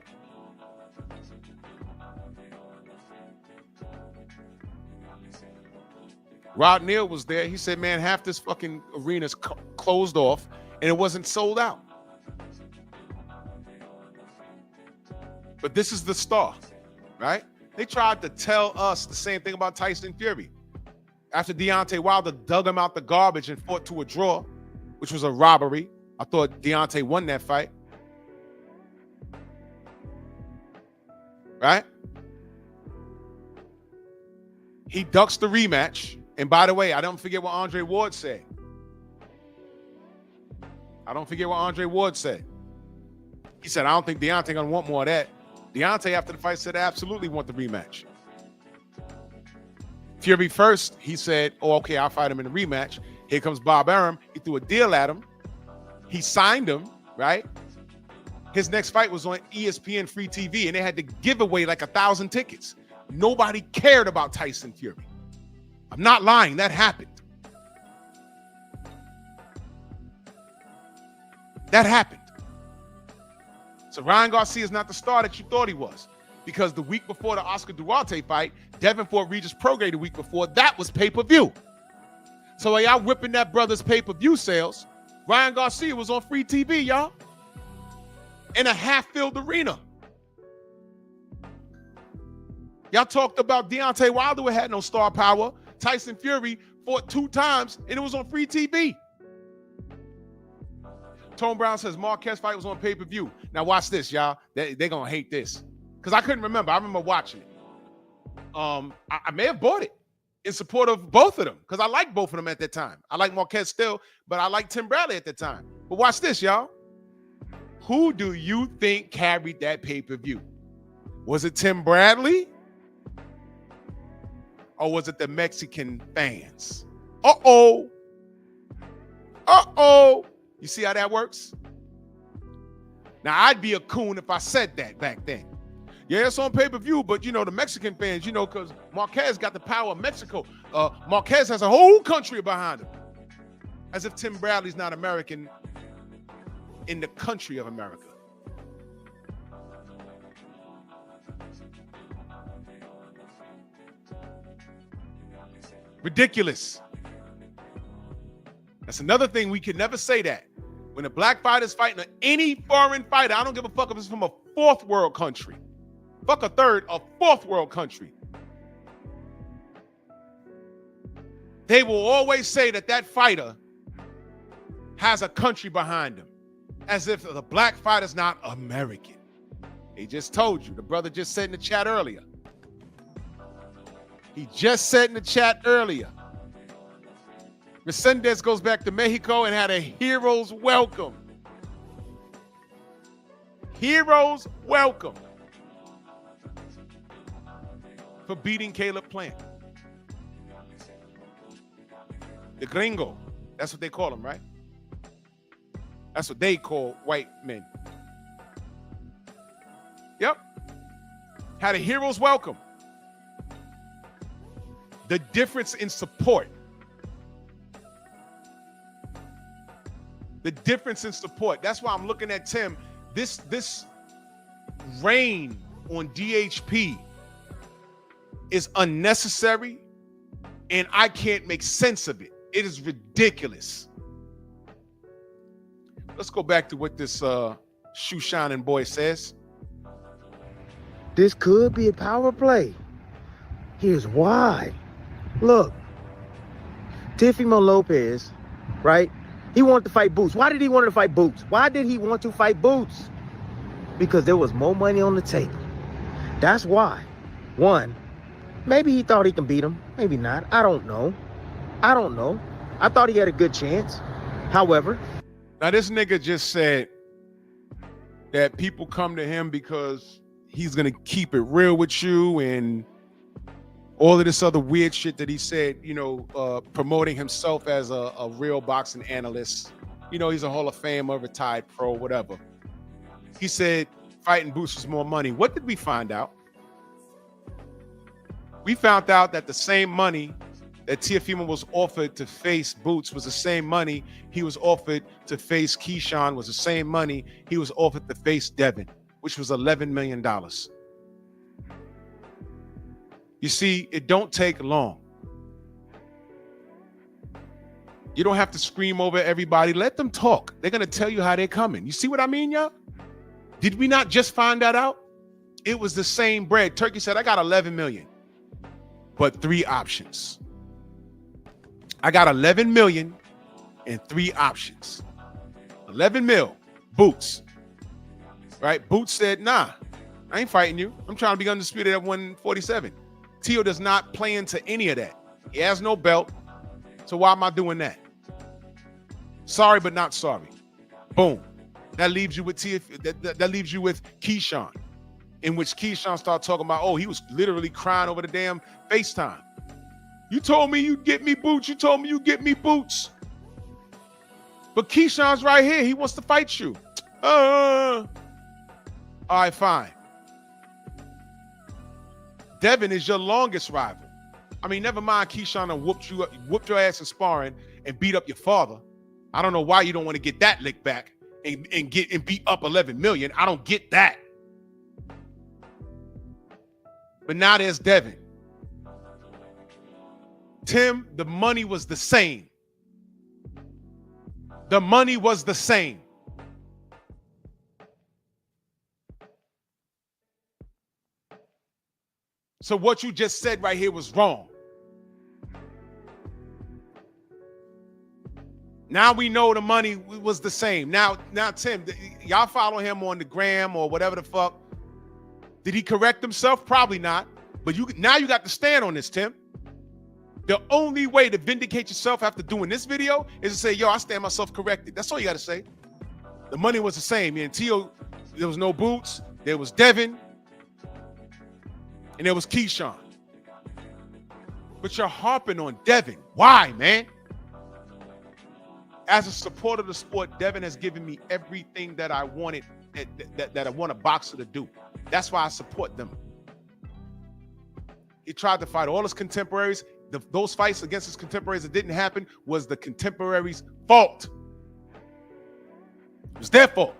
Rod Neal was there. He said, man, half this fucking arena's closed off and it wasn't sold out. But this is the star, right? They tried to tell us the same thing about Tyson Fury. After Deontay Wilder dug him out the garbage and fought to a draw, which was a robbery. I thought Deontay won that fight. Right? He ducks the rematch. And by the way, I don't forget what Andre Ward said. He said, I don't think Deontay gonna want more of that. Deontay, after the fight, said, I absolutely want the rematch. Fury first, he said, oh, okay, I'll fight him in the rematch. Here comes Bob Arum. He threw a deal at him. He signed him, right? His next fight was on ESPN Free TV, and they had to give away like 1,000 tickets. Nobody cared about Tyson Fury. I'm not lying. That happened. That happened. So Ryan Garcia is not the star that you thought he was, because the week before the Oscar Duarte fight, Devin fought Regis Prograis the week before. That was pay-per-view. So while y'all whipping that brother's pay-per-view sales, Ryan Garcia was on free TV, y'all, in a half-filled arena. Y'all talked about Deontay Wilder had no star power. Tyson Fury fought 2 times, and it was on free TV. Tone Brown says Marquez fight was on pay-per-view. Now watch this, y'all. They're going to hate this, because I couldn't remember. I remember watching it. I may have bought it in support of both of them, because I liked both of them at that time. I like Marquez still, but I like Tim Bradley at the time. But watch this, y'all. Who do you think carried that pay-per-view? Was it Tim Bradley? Or was it the Mexican fans? Uh-oh. Uh-oh. You see how that works? Now, I'd be a coon if I said that back then. Yeah, it's on pay-per-view, but, the Mexican fans, because Marquez got the power of Mexico. Marquez has a whole country behind him. As if Tim Bradley's not American in the country of America. Ridiculous. That's another thing. We can never say that. When a black fighter's fighting any foreign fighter, I don't give a fuck if it's from a 4th world country. Fuck a 3rd, a 4th world country. They will always say that fighter has a country behind him, as if the black fighter's not American. He just told you. The brother just said in the chat earlier. Resendez goes back to Mexico and had a hero's welcome. Hero's welcome for beating Caleb Plant. The gringo. That's what they call him, right? That's what they call white men. Yep. Had a hero's welcome. The difference in support. That's why I'm looking at Tim. This reign on DHP is unnecessary, and I can't make sense of it. It is ridiculous. Let's go back to what this shoe shining boy says. This could be a power play. Here's why. Look, Teofimo Lopez, right? He wanted to fight Boots. Why did he want to fight Boots? Because there was more money on the table. That's why. One, maybe he thought he can beat him. Maybe not. I don't know. I thought he had a good chance. However. Now, this nigga just said that people come to him because he's going to keep it real with you and all of this other weird shit that he said, promoting himself as a real boxing analyst. He's a Hall of Famer, retired pro, whatever. He said fighting Boots was more money. What did we find out? We found out that the same money that Teofimo was offered to face Boots was the same money he was offered to face Keyshawn, was the same money he was offered to face Devin, which was $11 million. You see, it don't take long. You don't have to scream over everybody. Let them talk. They're going to tell you how they're coming. You see what I mean, y'all? Did we not just find that out? It was the same bread. Turkey said, I got 11 million, but 3 options. I got 11 million and 3 options. 11 mil, Boots. Right? Boots said, nah, I ain't fighting you. I'm trying to be undisputed at 147. Tio does not play into any of that. He has no belt. So why am I doing that? Sorry, but not sorry. Boom. That leaves you with that leaves you with Keyshawn, in which Keyshawn started talking about, oh, he was literally crying over the damn FaceTime. You told me you'd get me Boots. You told me you'd get me Boots. But Keyshawn's right here. He wants to fight you. All right, fine. Devin is your longest rival. I mean, never mind Keyshawn and whooped your ass in sparring and beat up your father. I don't know why you don't want to get that lick back and beat up 11 million. I don't get that. But now there's Devin. Tim, the money was the same. The money was the same. So what you just said right here was wrong. Now we know the money was the same. Now, Tim, y'all follow him on the gram or whatever the fuck. Did he correct himself? Probably not. But now you got to stand on this, Tim. The only way to vindicate yourself after doing this video is to say, yo, I stand myself corrected. That's all you got to say. The money was the same. And Tio, there was no Boots. There was Devin. And there was Keyshawn. But you're harping on Devin. Why, man? As a supporter of the sport, Devin has given me everything that I wanted, that I want a boxer to do. That's why I support them. He tried to fight all his contemporaries. Those fights against his contemporaries that didn't happen was the contemporaries' fault. It was their fault.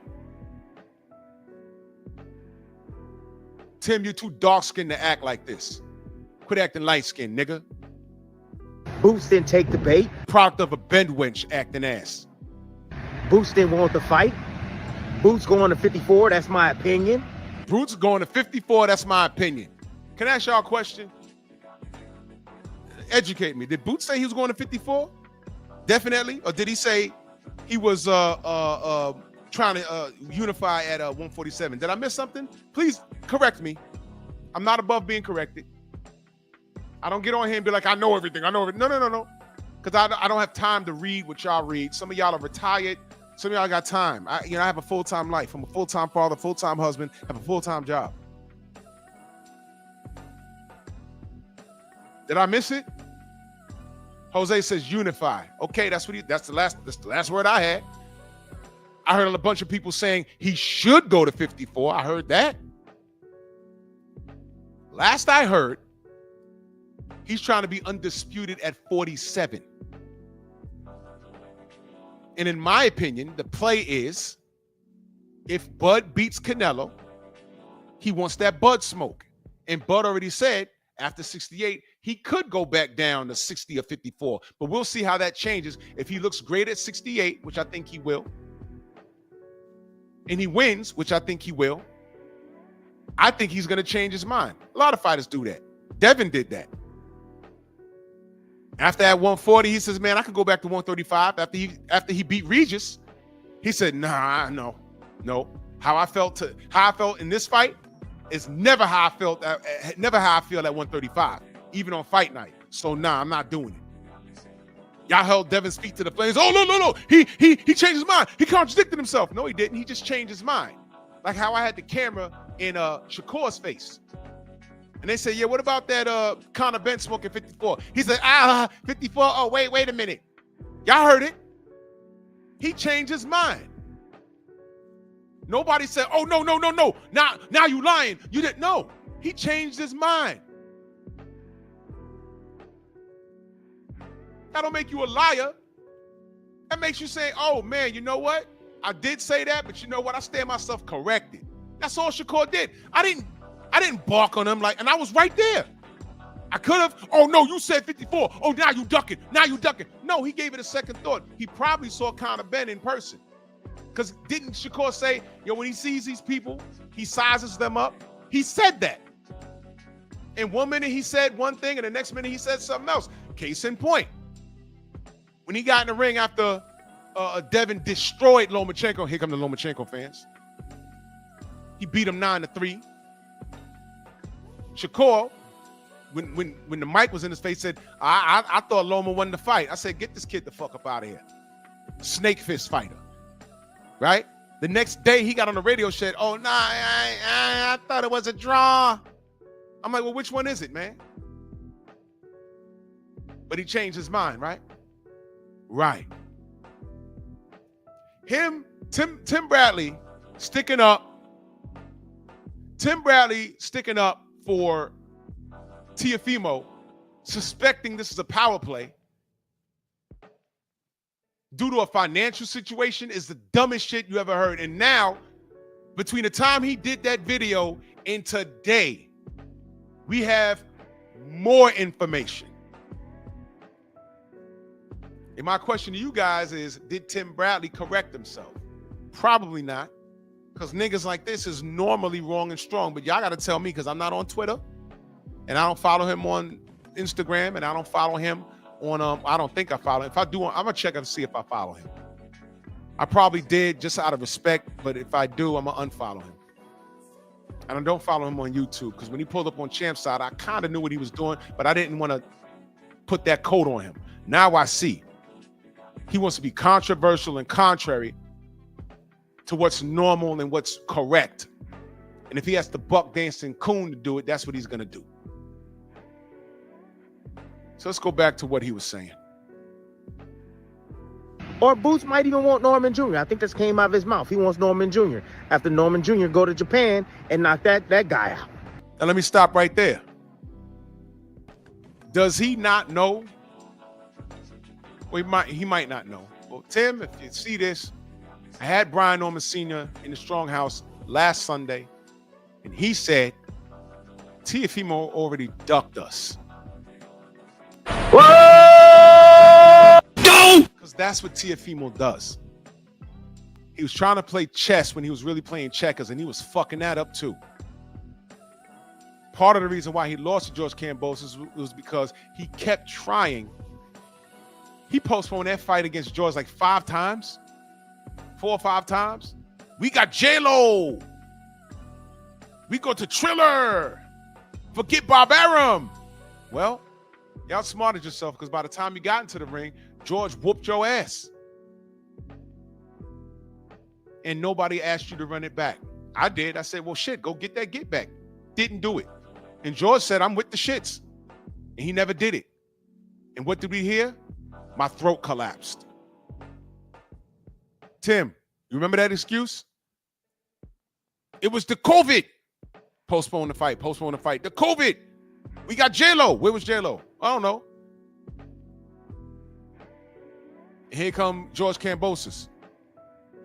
Tim, you're too dark-skinned to act like this. Quit acting light-skinned, nigga. Boots didn't take the bait. Product of a bend wench acting ass. Boots didn't want the fight. Boots going to 54, that's my opinion. Boots going to 54, that's my opinion. Can I ask y'all a question? Educate me. Did Boots say he was going to 54? Definitely. Or did he say he was trying to unify at 147? Did I miss something? Please correct me. I'm not above being corrected. I don't get on here and be like, I know everything. I know everything. No. Because I don't have time to read what y'all read. Some of y'all are retired. Some of y'all got time. I have a full-time life. I'm a full-time father, full-time husband, have a full-time job. Did I miss it? Jose says unify. Okay, that's the last word I had. I heard a bunch of people saying he should go to 54. I heard that. Last I heard, he's trying to be undisputed at 47. And in my opinion, the play is, if Bud beats Canelo, he wants that Bud smoke. And Bud already said after 68, he could go back down to 60 or 54. But we'll see how that changes. If he looks great at 68, which I think he will, and he wins, which I think he will, I think he's going to change his mind. A lot of fighters do that. Devin did that. After at 140, he says, man, I could go back to 135. After he beat Regis, he said, nah, no. How I felt in this fight is never how I feel at 135, even on fight night. So nah, I'm not doing it. Y'all held Devin's feet to the flames. Oh, no. He changed his mind. He contradicted himself. No, he didn't. He just changed his mind. Like how I had the camera in Shakur's face. And they say, yeah, what about that Conor Bench smoking 54? He said, 54. Oh, wait a minute. Y'all heard it. He changed his mind. Nobody said, oh, no. Now you lying. You didn't know. He changed his mind. That don't make you a liar. That makes you say, oh man, you know what? I did say that, but you know what? I stand myself corrected. That's all Shakur did. I didn't bark on him and I was right there. I could have, oh no, you said 54. Oh, now you ducking. No, he gave it a second thought. He probably saw Conor Ben in person. Because didn't Shakur say, when he sees these people, he sizes them up? He said that. In 1 minute, he said one thing, and the next minute, he said something else. Case in point. When he got in the ring after Devin destroyed Lomachenko, here come the Lomachenko fans. He beat him 9-3. Shakur, when the mic was in his face, said, I thought Loma won the fight. I said, get this kid the fuck up out of here. Snake fist fighter. Right? The next day, he got on the radio, said, oh, nah, I thought it was a draw. I'm like, well, which one is it, man? But he changed his mind, right? Right. Tim Bradley sticking up. Tim Bradley sticking up for Teofimo, suspecting this is a power play due to a financial situation is the dumbest shit you ever heard. And now, between the time he did that video and today, we have more information. And my question to you guys is, did Tim Bradley correct himself? Probably not, because niggas like this is normally wrong and strong. But y'all got to tell me, because I'm not on Twitter, and I don't follow him on Instagram, and I don't follow him on, I don't think I follow him. If I do, I'm going to check and see if I follow him. I probably did just out of respect, but if I do, I'm going to unfollow him. And I don't follow him on YouTube, because when he pulled up on Champ's side, I kind of knew what he was doing, but I didn't want to put that coat on him. Now I see. He wants to be controversial and contrary to what's normal and what's correct. And if he has to buck dancing coon to do it, that's what he's going to do. So let's go back to what he was saying. Or Boots might even want Norman Jr. I think this came out of his mouth. He wants Norman Jr. After Norman Jr. go to Japan and knock that guy out. Now let me stop right there. Does he not know? Well, he might not know. Well, Tim, if you see this, I had Brian Norman Sr. in the Strong House last Sunday, and he said Teofimo already ducked us. Because that's what Teofimo does. He was trying to play chess when he was really playing checkers, and he was fucking that up too. Part of the reason why he lost to George Kambosos was because he kept trying. He postponed that fight against George like 5 times, 4 or 5 times. We got J-Lo. We go to Triller. Forget Bob Arum. Well, y'all outsmarted yourself, because by the time you got into the ring, George whooped your ass. And nobody asked you to run it back. I did. I said, well, shit, go get that get back. Didn't do it. And George said, I'm with the shits. And he never did it. And what did we hear? My throat collapsed. Tim, you remember that excuse? It was the COVID. Postpone the fight. The COVID. We got J-Lo. Where was J-Lo? I don't know. Here come George Kambosos.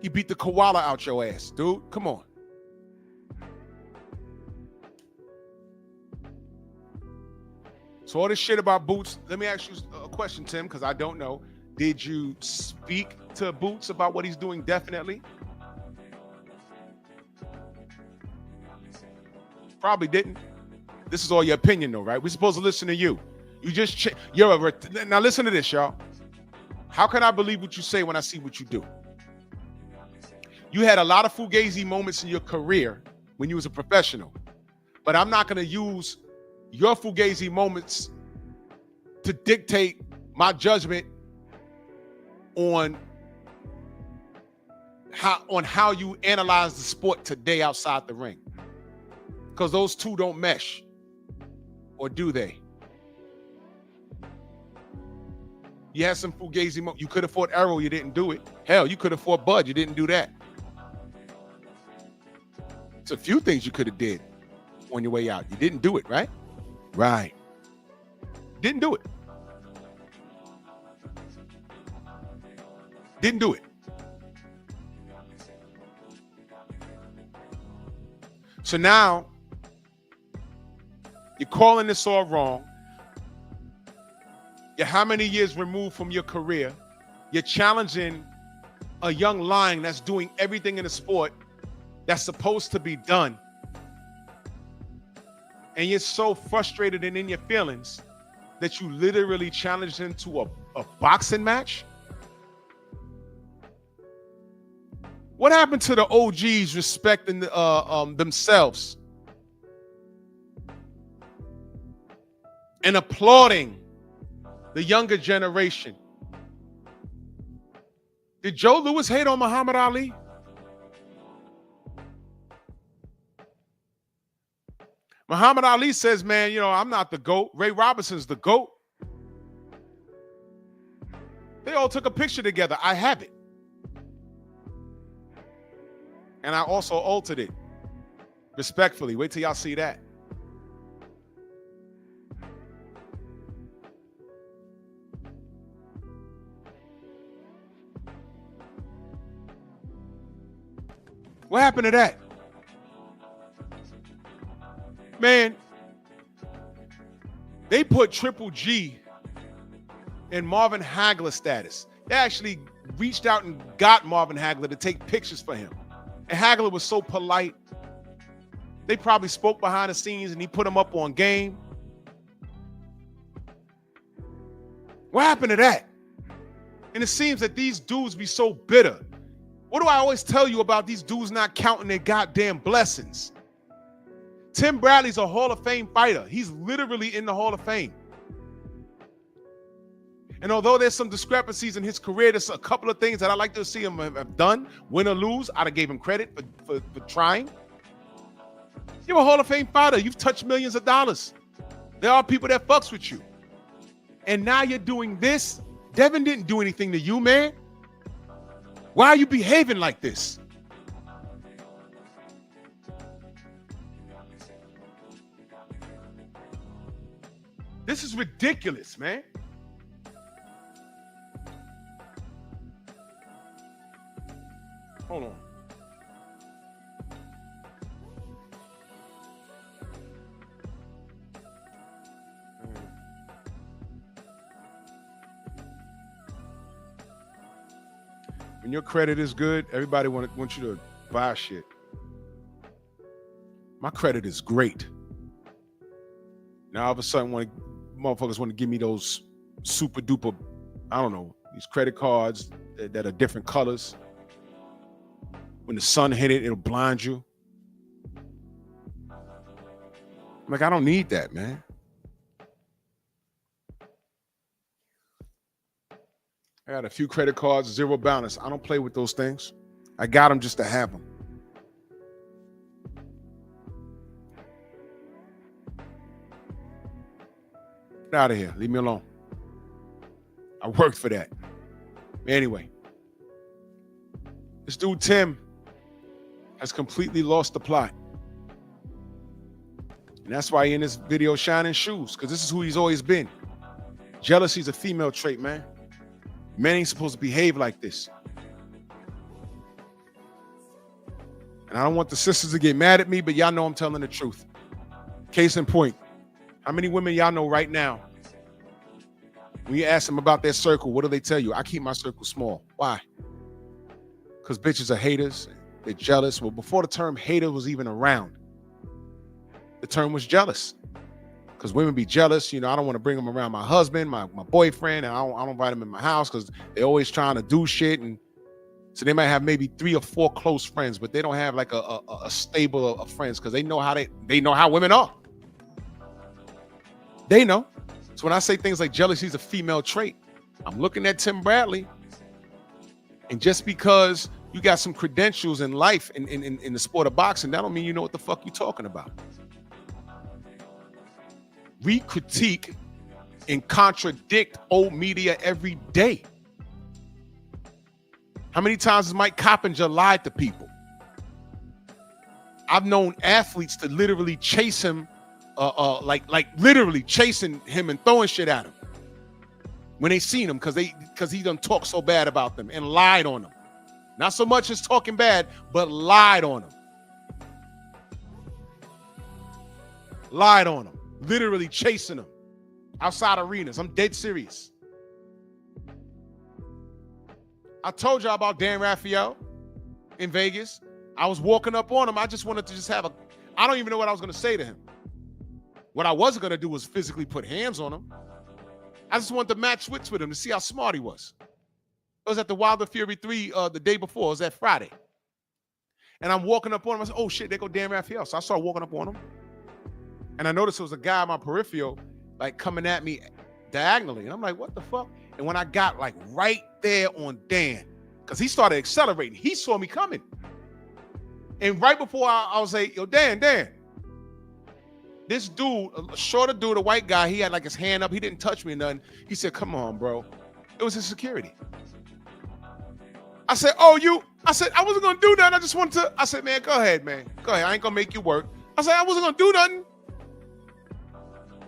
He beat the koala out your ass, dude. Come on. So all this shit about Boots, let me ask you a question, Tim, because I don't know. Did you speak to Boots about what he's doing definitely? Probably didn't. This is all your opinion, though, right? We're supposed to listen to you. You just now listen to this, y'all. How can I believe what you say when I see what you do? You had a lot of fugazi moments in your career when you was a professional, but I'm not going to use your fugazi moments to dictate my judgment on how you analyze the sport today outside the ring, because those two don't mesh. Or do they? You had some fugazi moments. You could have fought Errol, you didn't do it. Hell, you could have fought Bud, you didn't do that. It's a few things you could have did on your way out. You didn't do it, right? Right. Didn't do it. Didn't do it. So now you're calling this all wrong. You're how many years removed from your career? You're challenging a young lion that's doing everything in the sport that's supposed to be done. And you're so frustrated and in your feelings that you literally challenged him to a boxing match? What happened to the OGs respecting themselves and applauding the younger generation? Did Joe Louis hate on Muhammad Ali? Muhammad Ali says, man, you know, I'm not the GOAT. Ray Robinson's the GOAT. They all took a picture together. I have it. And I also altered it. Respectfully. Wait till y'all see that. What happened to that? Man, they put Triple G in Marvin Hagler status. They actually reached out and got Marvin Hagler to take pictures for him. And Hagler was so polite. They probably spoke behind the scenes and he put him up on game. What happened to that? And it seems that these dudes be so bitter. What do I always tell you about these dudes not counting their goddamn blessings? Tim Bradley's a Hall of Fame fighter. He's literally in the Hall of Fame. And although there's some discrepancies in his career, there's a couple of things that I like to see him have done. Win or lose, I'd have gave him credit for trying. You're a Hall of Fame fighter. You've touched millions of dollars. There are people that fucks with you. And now you're doing this. Devin didn't do anything to you, man. Why are you behaving like this? This is ridiculous, man. Hold on. When your credit is good, everybody wants you to buy shit. My credit is great. Now all of a sudden, motherfuckers want to give me those super duper, I don't know, these credit cards that are different colors. When the sun hit it, it'll blind you. I'm like, I don't need that, man. I got a few credit cards, zero balance. I don't play with those things. I got them just to have them. Get out of here. Leave me alone. I worked for that. Anyway, this dude, Tim, has completely lost the plot. And that's why he in this video shining shoes, because this is who he's always been. Jealousy's a female trait, man. Men ain't supposed to behave like this. And I don't want the sisters to get mad at me, but y'all know I'm telling the truth. Case in point, how many women y'all know right now, when you ask them about their circle, what do they tell you? I keep my circle small. Why? Because bitches are haters. They're jealous. Well, before the term hater was even around, the term was jealous. Because women be jealous. You know, I don't want to bring them around my husband, my boyfriend, and I don't invite them in my house because they're always trying to do shit. And so they might have maybe 3 or 4 close friends, but they don't have like a stable of friends because they know how women are. They know. So when I say things like jealousy is a female trait, I'm looking at Tim Bradley. And just because you got some credentials in life in the sport of boxing, that don't mean you know what the fuck you're talking about. We critique and contradict old media every day. How many times has Mike Coppinger lied to people? I've known athletes to literally chase him, like literally chasing him and throwing shit at him. when they seen him because he done talked so bad about them and lied on them. Not so much as talking bad, but lied on them. Lied on them. Literally chasing them outside arenas. I'm dead serious. I told y'all about Dan Raphael in Vegas. I was walking up on him. I just wanted to just have I don't even know what I was going to say to him. What I wasn't going to do was physically put hands on him. I just wanted to match wits with him to see how smart he was. It was at the Wilder Fury 3 the day before. It was that Friday. And I'm walking up on him. I said, oh, shit, there go Dan Raphael. So I started walking up on him. And I noticed there was a guy on my peripheral, like, coming at me diagonally. And I'm like, what the fuck? And when I got, like, right there on Dan, because he started accelerating, he saw me coming. And right before I was like, yo, Dan. This dude, a shorter dude, a white guy, he had like his hand up. He didn't touch me or nothing. He said, come on, bro. It was his security. I said, I said, I wasn't going to do that. I just wanted to. I said, man, go ahead, man. Go ahead. I ain't going to make you work. I said, I wasn't going to do nothing.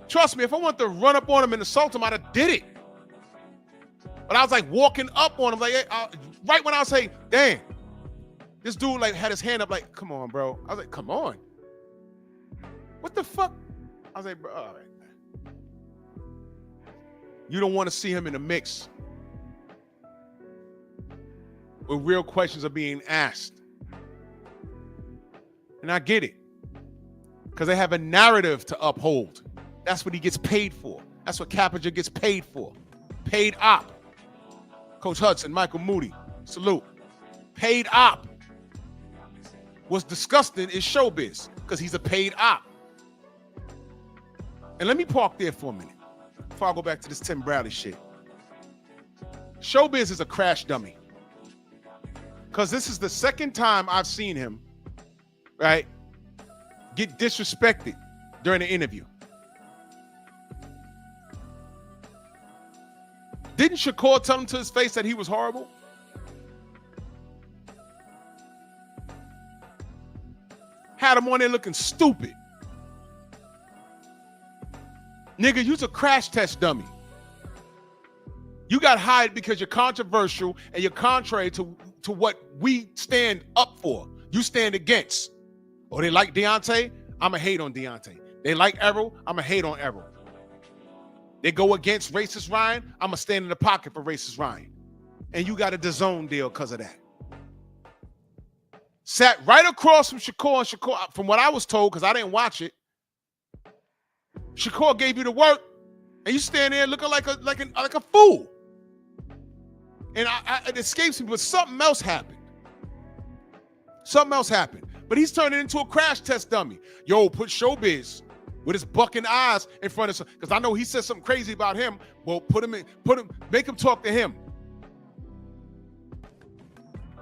Trust me, if I wanted to run up on him and assault him, I'd have did it. But I was like walking up on him, like right when I was saying, damn, this dude like had his hand up like, come on, bro. I was like, come on. What the fuck? I was like, bro, all right. You don't want to see him in the mix where real questions are being asked. And I get it. Because they have a narrative to uphold. That's what he gets paid for. That's what Cappinger gets paid for. Paid op. Coach Hudson, Michael Moody, salute. Paid op. What's disgusting is showbiz because he's a paid op. And let me park there for a minute before I go back to this Tim Bradley shit. Showbiz is a crash dummy. Because this is the second time I've seen him, right, get disrespected during the interview. Didn't Shakur tell him to his face that he was horrible? Had him on there looking stupid. Nigga, you's a crash test dummy. You got hired because you're controversial and you're contrary to what we stand up for. You stand against. Oh, they like Deontay? I'ma hate on Deontay. They like Errol? I'ma hate on Errol. They go against racist Ryan? I'ma stand in the pocket for racist Ryan. And you got a DAZN deal because of that. Sat right across from Shakur, and Shakur, from what I was told, because I didn't watch it, Shakur gave you the work, and you stand there looking like a fool. And it escapes me, but something else happened. Something else happened. But he's turning into a crash test dummy. Yo, put Showbiz with his bucking eyes in front of some, because I know he said something crazy about him. Well, make him talk to him.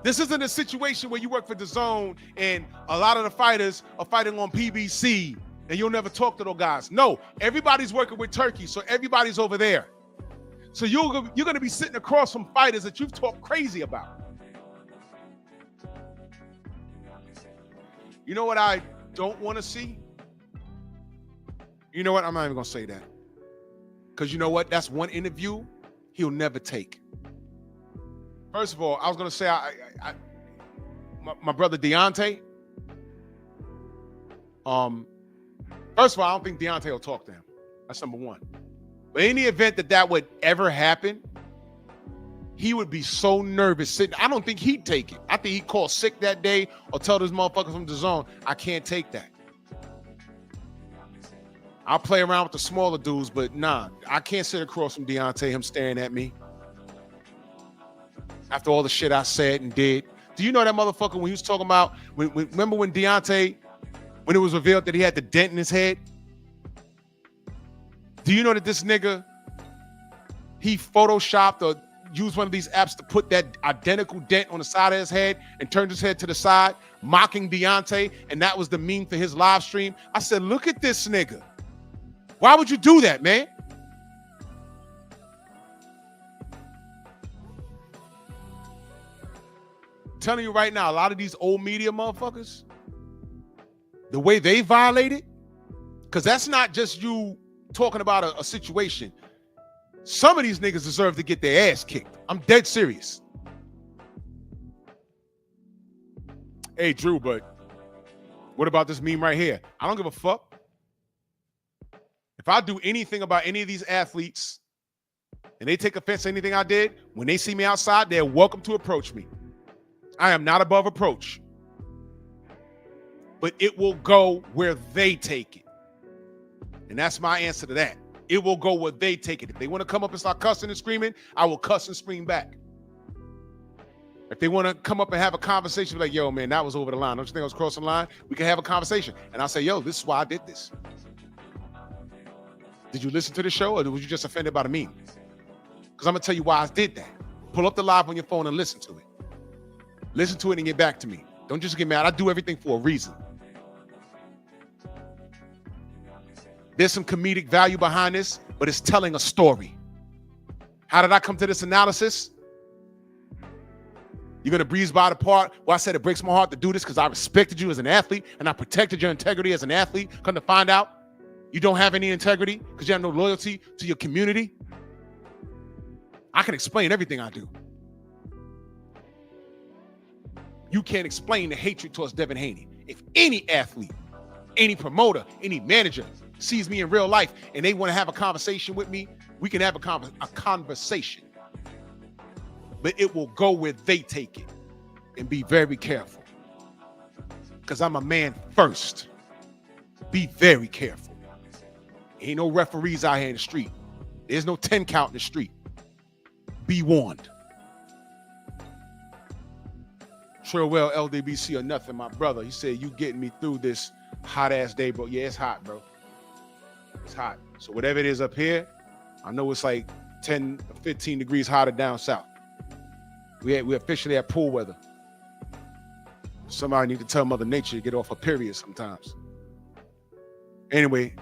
This isn't a situation where you work for DAZN and a lot of the fighters are fighting on PBC and you'll never talk to those guys. No, everybody's working with Turkey, so everybody's over there. So you're going to be sitting across from fighters that you've talked crazy about. You know what I don't want to see? You know what? I'm not even going to say that. Because you know what? That's one interview he'll never take. First of all, I was going to say my brother Deontay. First of all, I don't think Deontay will talk to him. That's number one. But in the event that would ever happen, he would be so nervous sitting. I don't think he'd take it. I think he'd call sick that day or tell those motherfuckers from DAZN, I can't take that. I'll play around with the smaller dudes, but nah, I can't sit across from Deontay, him staring at me. After all the shit I said and did. Do you know that motherfucker when he was talking about, remember when Deontay, when it was revealed that he had the dent in his head? Do you know that this nigga, he photoshopped or used one of these apps to put that identical dent on the side of his head and turned his head to the side, mocking Deontay, and that was the meme for his live stream? I said, look at this nigga. Why would you do that, man? I'm telling you right now, a lot of these old media motherfuckers, the way they violate it, because that's not just you talking about a situation. Some of these niggas deserve to get their ass kicked. I'm dead serious. Hey, Drew, but what about this meme right here? I don't give a fuck. If I do anything about any of these athletes and they take offense to anything I did, when they see me outside, they're welcome to approach me. I am not above approach. But it will go where they take it. And that's my answer to that. It will go where they take it. If they want to come up and start cussing and screaming, I will cuss and scream back. If they want to come up and have a conversation, like, yo, man, that was over the line. Don't you think I was crossing the line? We can have a conversation. And I'll say, yo, this is why I did this. Did you listen to the show, or was you just offended by the meme? Because I'm going to tell you why I did that. Pull up the live on your phone and listen to it. Listen to it and get back to me. Don't just get mad. I do everything for a reason. There's some comedic value behind this, but it's telling a story. How did I come to this analysis? You're going to breeze by the part where I said it breaks my heart to do this because I respected you as an athlete and I protected your integrity as an athlete. Come to find out, you don't have any integrity because you have no loyalty to your community. I can explain everything I do. You can't explain the hatred towards Devin Haney. If any athlete, any promoter, any manager sees me in real life and they want to have a conversation with me, we can have a conversation. But it will go where they take it. And be very careful. Because I'm a man first. Be very careful. Ain't no referees out here in the street. There's no 10 count in the street. Be warned. Trillwell, LDBC or nothing, my brother. He said, you getting me through this hot ass day, bro. Yeah, it's hot, bro. It's hot. So whatever it is up here, I know it's like 10, 15 degrees hotter down south. We officially at pool weather. Somebody need to tell Mother Nature to get off her period sometimes. Anyway,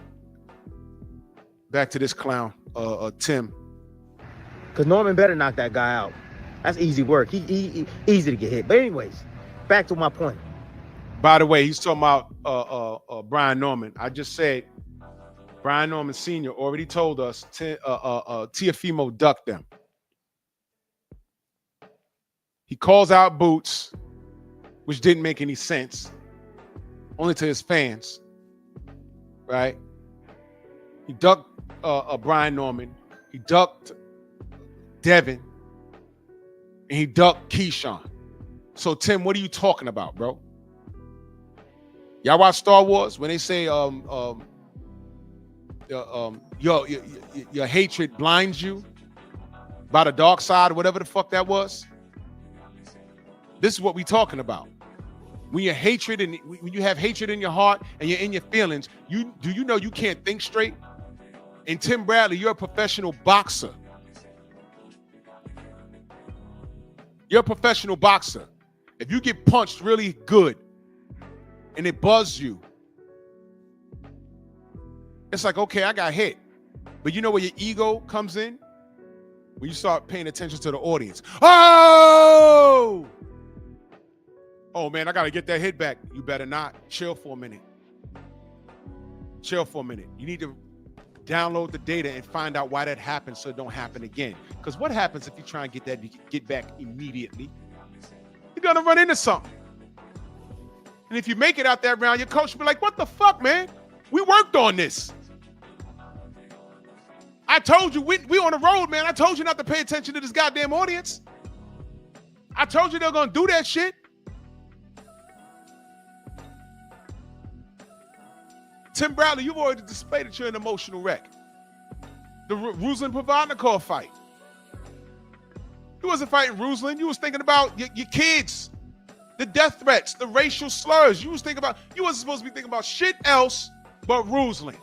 back to this clown, Tim. Because Norman better knock that guy out. That's easy work. He easy to get hit. But anyways, back to my point. By the way, he's talking about Brian Norman. I just said Brian Norman Sr. already told us Teofimo ducked them. He calls out Boots, which didn't make any sense, only to his fans, right? He ducked Brian Norman. He ducked Devin. And he ducked Keyshawn. So, Tim, what are you talking about, bro? Y'all watch Star Wars when they say your hatred blinds you by the dark side, or whatever the fuck that was? This is what we talking about. When you're hatred and when you have hatred in your heart and you're in your feelings, you know you can't think straight? And Tim Bradley, you're a professional boxer. You're a professional boxer. If you get punched really good and it buzzes you, it's like, okay, I got hit. But you know where your ego comes in? When you start paying attention to the audience. Oh, man, I got to get that hit back. You better not. Chill for a minute. Chill for a minute. You need to download the data and find out why that happened so it don't happen again. Because what happens if you try and get back immediately? You're going to run into something. And if you make it out that round, your coach will be like, what the fuck, man? We worked on this. I told you, we on the road, man. I told you not to pay attention to this goddamn audience. I told you they're going to do that shit. Tim Bradley, you've already displayed that you're an emotional wreck. The Ruslan Provodnikov fight. You wasn't fighting Ruslan. You was thinking about your kids, the death threats, the racial slurs. You wasn't supposed to be thinking about shit else but Ruslan.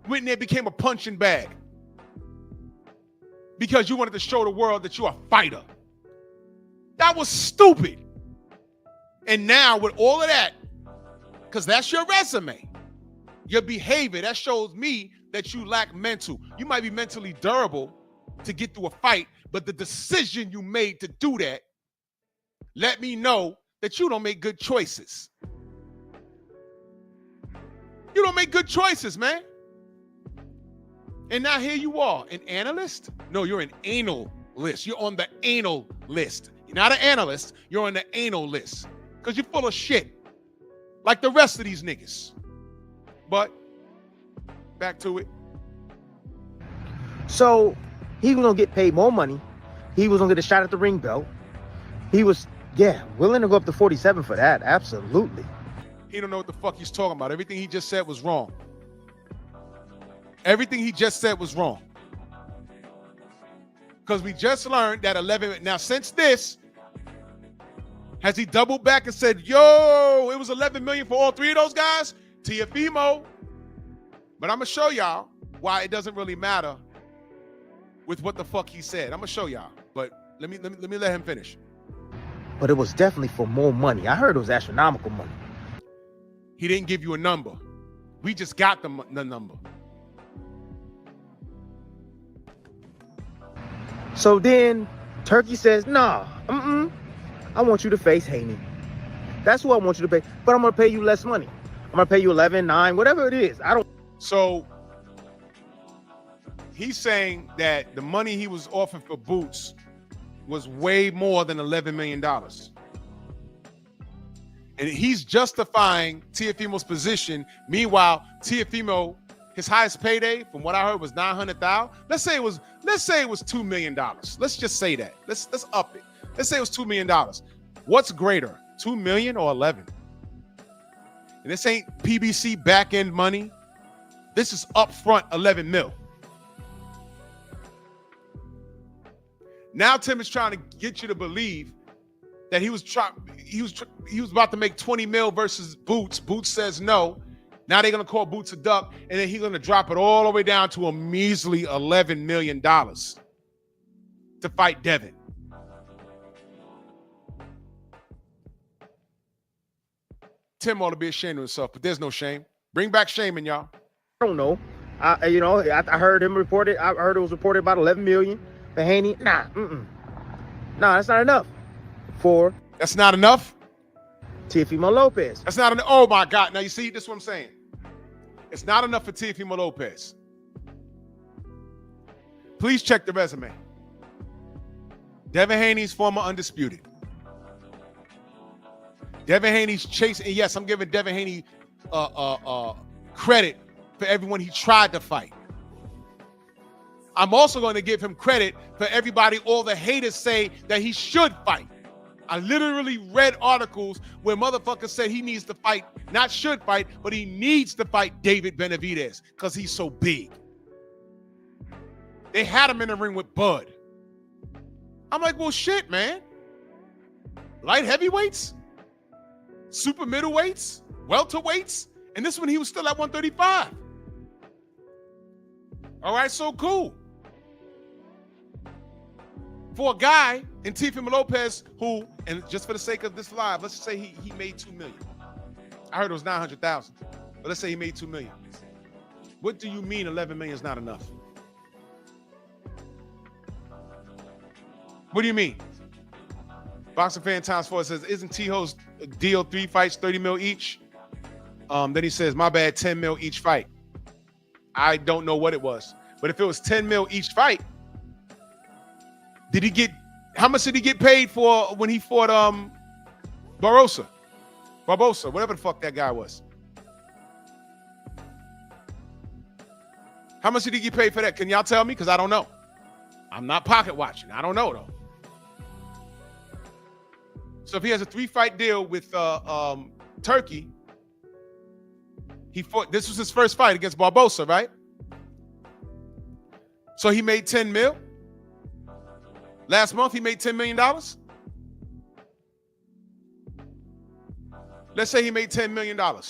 Went in there, became a punching bag because you wanted to show the world that you're a fighter. That was stupid. And now with all of that, because that's your resume, your behavior, that shows me that you lack mental. You might be mentally durable to get through a fight, but the decision you made to do that let me know that you don't make good choices. You don't make good choices, man. And now here you are, an analyst? No, you're an anal list. You're on the anal list. You're not an analyst. You're on the anal list because you're full of shit, like the rest of these niggas. But back to it. So he was gonna get paid more money. He was gonna get a shot at the ring belt. He was, willing to go up to 47 for that. Absolutely. He don't know what the fuck he's talking about. Everything he just said was wrong. Everything he just said was wrong. Because we just learned that 11. Now, since this, has he doubled back and said, yo, it was 11 million for all three of those guys? Tiafimo. But I'm going to show y'all why it doesn't really matter with what the fuck he said. I'm going to show y'all. But let me let him finish. But it was definitely for more money. I heard it was astronomical money. He didn't give you a number. We just got the number. So then Turkey says, nah, I want you to face Haney. That's who I want you to pay. But I'm going to pay you less money. I'm going to pay you 11, 9, whatever it is. So he's saying that the money he was offering for Boots was way more than $11 million. And he's justifying Tiafimo's position. Meanwhile, Tiafimo, his highest payday, from what I heard, was $900,000. Let's say it was $2 million. Let's just say that. Let's up it. Let's say it was $2 million. What's greater, 2 million or 11? And this ain't PBC back end money. This is upfront 11 mil. Now Tim is trying to get you to believe that he was about to make 20 mil versus Boots. Boots says no. Now they're going to call Boots a duck, and then he's going to drop it all the way down to a measly $11 million to fight Devin. Tim ought to be ashamed of himself, but there's no shame. Bring back shaming, y'all. I don't know. I heard him reported. I heard it was reported about 11 million for Haney. Nah, that's not enough for. That's not enough? Teofimo Lopez. That's not enough. Oh my God. Now you see, this is what I'm saying. It's not enough for Teofimo Lopez. Please check the resume. Devin Haney's former undisputed. Devin Haney's chasing. And yes, I'm giving Devin Haney credit for everyone he tried to fight. I'm also going to give him credit for everybody, all the haters say that he should fight. I literally read articles where motherfuckers said he needs to fight, not should fight, but he needs to fight David Benavidez because he's so big. They had him in the ring with Bud. I'm like, well, shit, man. Light heavyweights, super middleweights, welterweights, and this one he was still at 135. All right, so cool. For a guy in Teofimo Lopez who, and just for the sake of this live, let's just say he made $2 million. I heard it was $900,000, but let's say he made $2 million. What do you mean 11 million is not enough? What do you mean? Boxing Fan Times 4 says, isn't T-Ho's deal 3 fights, 30 mil each? Then he says, my bad, 10 mil each fight. I don't know what it was, but if it was 10 mil each fight, how much did he get paid for when he fought Barbosa, whatever the fuck that guy was? How much did he get paid for that? Can y'all tell me? Because I don't know. I'm not pocket watching. I don't know though. So if he has a 3-fight deal with Turkey, he fought. This was his first fight against Barbosa, right? So he made 10 mil. Last month, he made $10 million. Let's say he made $10 million. Now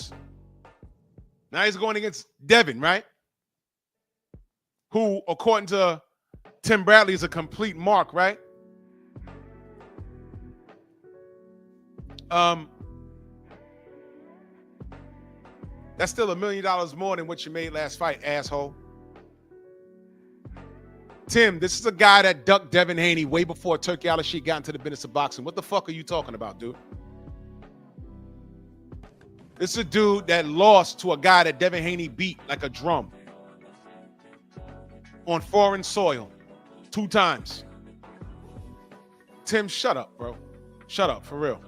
he's going against Devin, right? Who, according to Tim Bradley, is a complete mark, right? That's still $1 million more than what you made last fight, asshole. Tim, this is a guy that ducked Devin Haney way before Turkey Al-Rashid got into the business of boxing. What the fuck are you talking about, dude? This is a dude that lost to a guy that Devin Haney beat like a drum. on foreign soil 2 times. Tim, shut up, bro. Shut up, for real.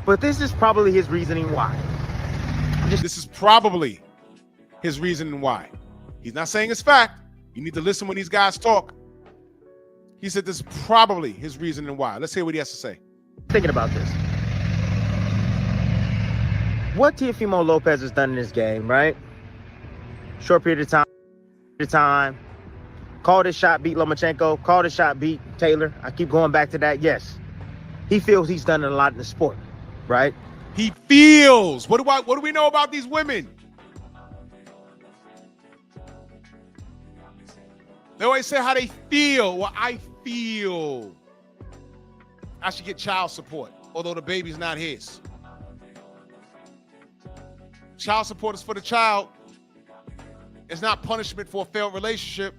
But this is probably his reasoning why. This is probably his reasoning why. He's not saying it's fact. You need to listen when these guys talk. He said this is probably his reasoning why. Let's hear what he has to say. Thinking about this. What Teofimo Lopez has done in this game, right? Short period of time. Called his shot, beat Lomachenko. Called his shot, beat Taylor. I keep going back to that. Yes. He feels he's done a lot in the sport, right? He feels. What do we know about these women? They always say how they feel. Well, I feel I should get child support, although the baby's not his. Child support is for the child. It's not punishment for a failed relationship.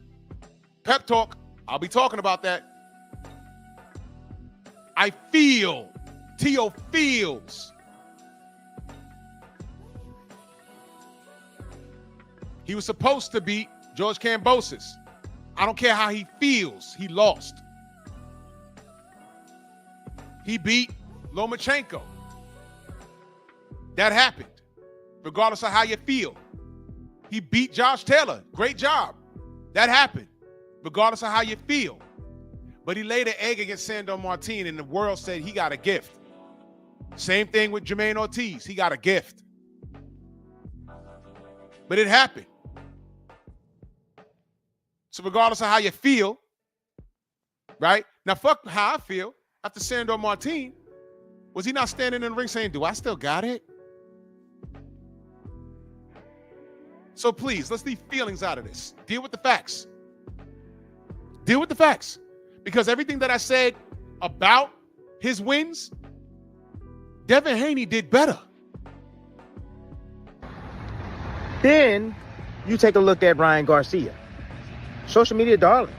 Pep talk, I'll be talking about that. I feel. Tio feels. He was supposed to beat George Kambosos. I don't care how he feels. He lost. He beat Lomachenko. That happened, regardless of how you feel. He beat Josh Taylor. Great job. That happened, regardless of how you feel. But he laid an egg against Sandor Martin, and the world said he got a gift. Same thing with Jermaine Ortiz. He got a gift. But it happened. So regardless of how you feel, right? Now, fuck how I feel. After Sandor Martin, was he not standing in the ring saying, do I still got it? So please, let's leave feelings out of this. Deal with the facts. Deal with the facts. Because everything that I said about his wins, Devin Haney did better. Then you take a look at Ryan Garcia. Social media darling.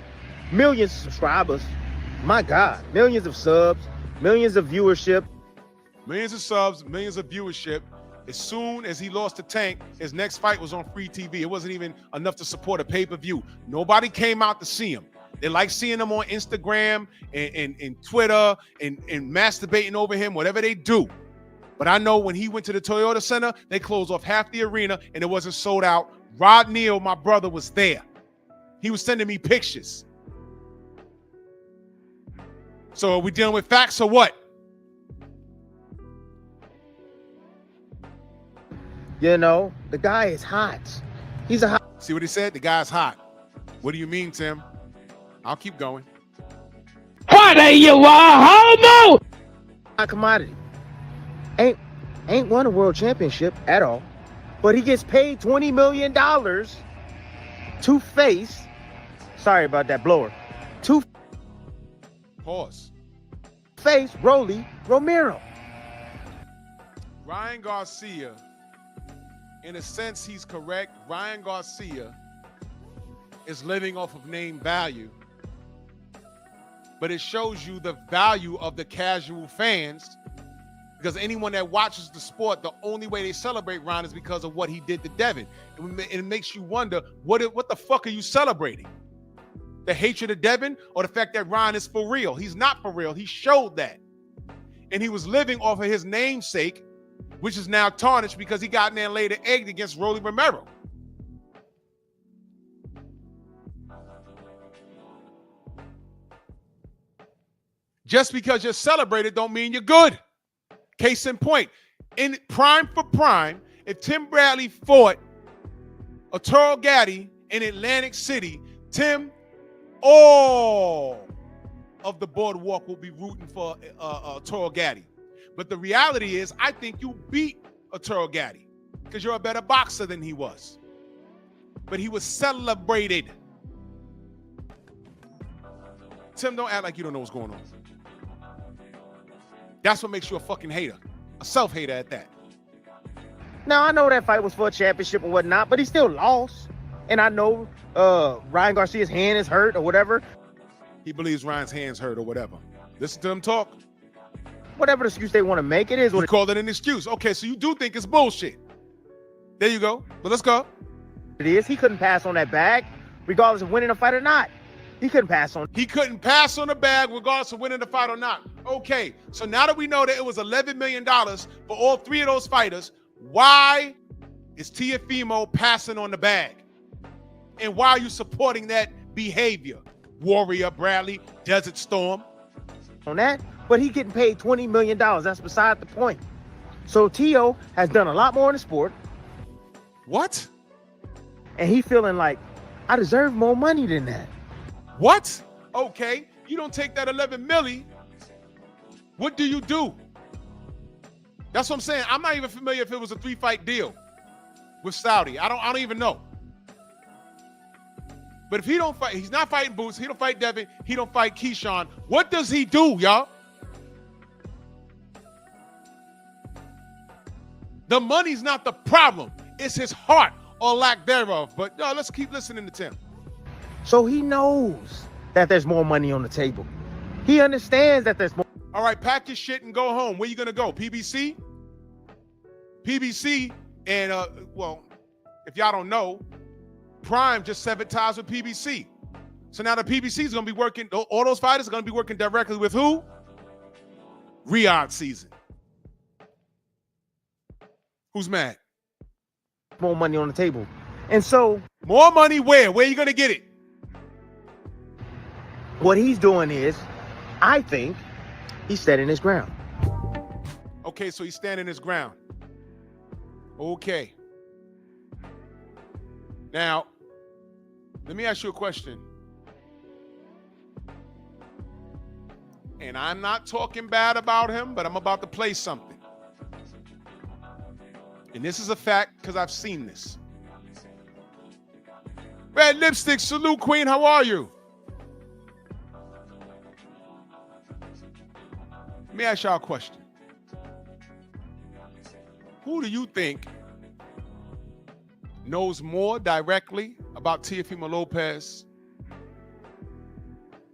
Millions of subscribers. My God. Millions of subs. Millions of viewership. Millions of subs, millions of viewership. As soon as he lost to Tank, his next fight was on free TV. It wasn't even enough to support a pay-per-view. Nobody came out to see him. They like seeing him on Instagram and Twitter and masturbating over him, whatever they do. But I know when he went to the Toyota Center, they closed off half the arena and it wasn't sold out. Rod Neal, my brother, was there. He was sending me pictures. So are we dealing with facts or what? You know, the guy is hot. He's a hot. See what he said? The guy's hot. What do you mean, Tim? I'll keep going. What are you, a homo? Commodity. Ain't won a world championship at all, but he gets paid $20 million to face. Sorry about that blower. To Pause. face Rolly Romero. Ryan Garcia, in a sense, he's correct. Ryan Garcia is living off of name value, but it shows you the value of the casual fans, because anyone that watches the sport, the only way they celebrate Ryan is because of what he did to Devin. And it makes you wonder, what the fuck are you celebrating? The hatred of Devin or the fact that Ryan is for real? He's not for real. He showed that. And he was living off of his namesake, which is now tarnished because he got in there and laid an egg against Rolly Romero. Just because you're celebrated don't mean you're good. Case in point, in prime for prime, if Tim Bradley fought Arturo Gatti in Atlantic City, Tim, all of the boardwalk will be rooting for Arturo Gatti. But the reality is, I think you beat Arturo Gatti because you're a better boxer than he was. But he was celebrated. Tim, don't act like you don't know what's going on. That's what makes you a fucking hater. A self-hater at that. Now, I know that fight was for a championship and whatnot, but he still lost. And I know Ryan Garcia's hand is hurt or whatever. He believes Ryan's hand's hurt or whatever. Listen to him talk. Whatever the excuse they want to make, it is what You called it an excuse. Okay, so you do think it's bullshit. There you go. But let's go. it is. He couldn't pass on that bag, regardless of winning a fight or not. He couldn't pass on. He couldn't pass on the bag regardless of winning the fight or not. Okay, so now that we know that it was $11 million for all three of those fighters, why is Teofimo passing on the bag? And why are you supporting that behavior? Warrior, Bradley, Desert Storm. On that, but he getting paid $20 million. That's beside the point. So Tio has done a lot more in the sport. What? And he feeling like, I deserve more money than that. What? Okay, you don't take that 11 milli. What do you do? That's what I'm saying. I'm not even familiar if it was a 3-fight deal with Saudi. I don't even know. But if he don't fight, he's not fighting Boots, he don't fight Devin, he don't fight Keyshawn. What does he do, y'all? The money's not the problem. It's his heart or lack thereof. But no, let's keep listening to Tim. So he knows that there's more money on the table. He understands that there's more. All right, pack your shit and go home. Where you gonna go? PBC? PBC and well, if y'all don't know, Prime just severed ties with PBC. So now the PBC is gonna be working, all those fighters are gonna be working directly with who? Riyadh season. Who's mad? More money on the table. And so more money where? Where you gonna get it? What he's doing is, I think, he's standing his ground. Okay, so he's standing his ground. Okay. Now, let me ask you a question. And I'm not talking bad about him, but I'm about to play something. And this is a fact because I've seen this. Red Lipstick, salute, Queen. How are you? Let me ask y'all a question. Who do you think knows more directly about Teofimo Lopez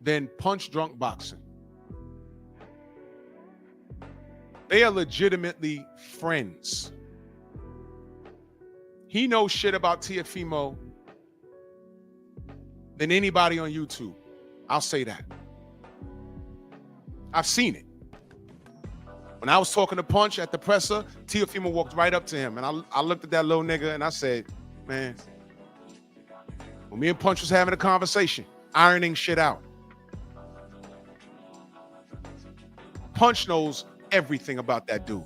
than Punch Drunk Boxing? They are legitimately friends. He knows shit about Teofimo than anybody on YouTube. I'll say that. I've seen it. When I was talking to Punch at the presser, Teofimo walked right up to him. And I looked at that little nigga and I said, man, when me and Punch was having a conversation, ironing shit out, Punch knows everything about that dude.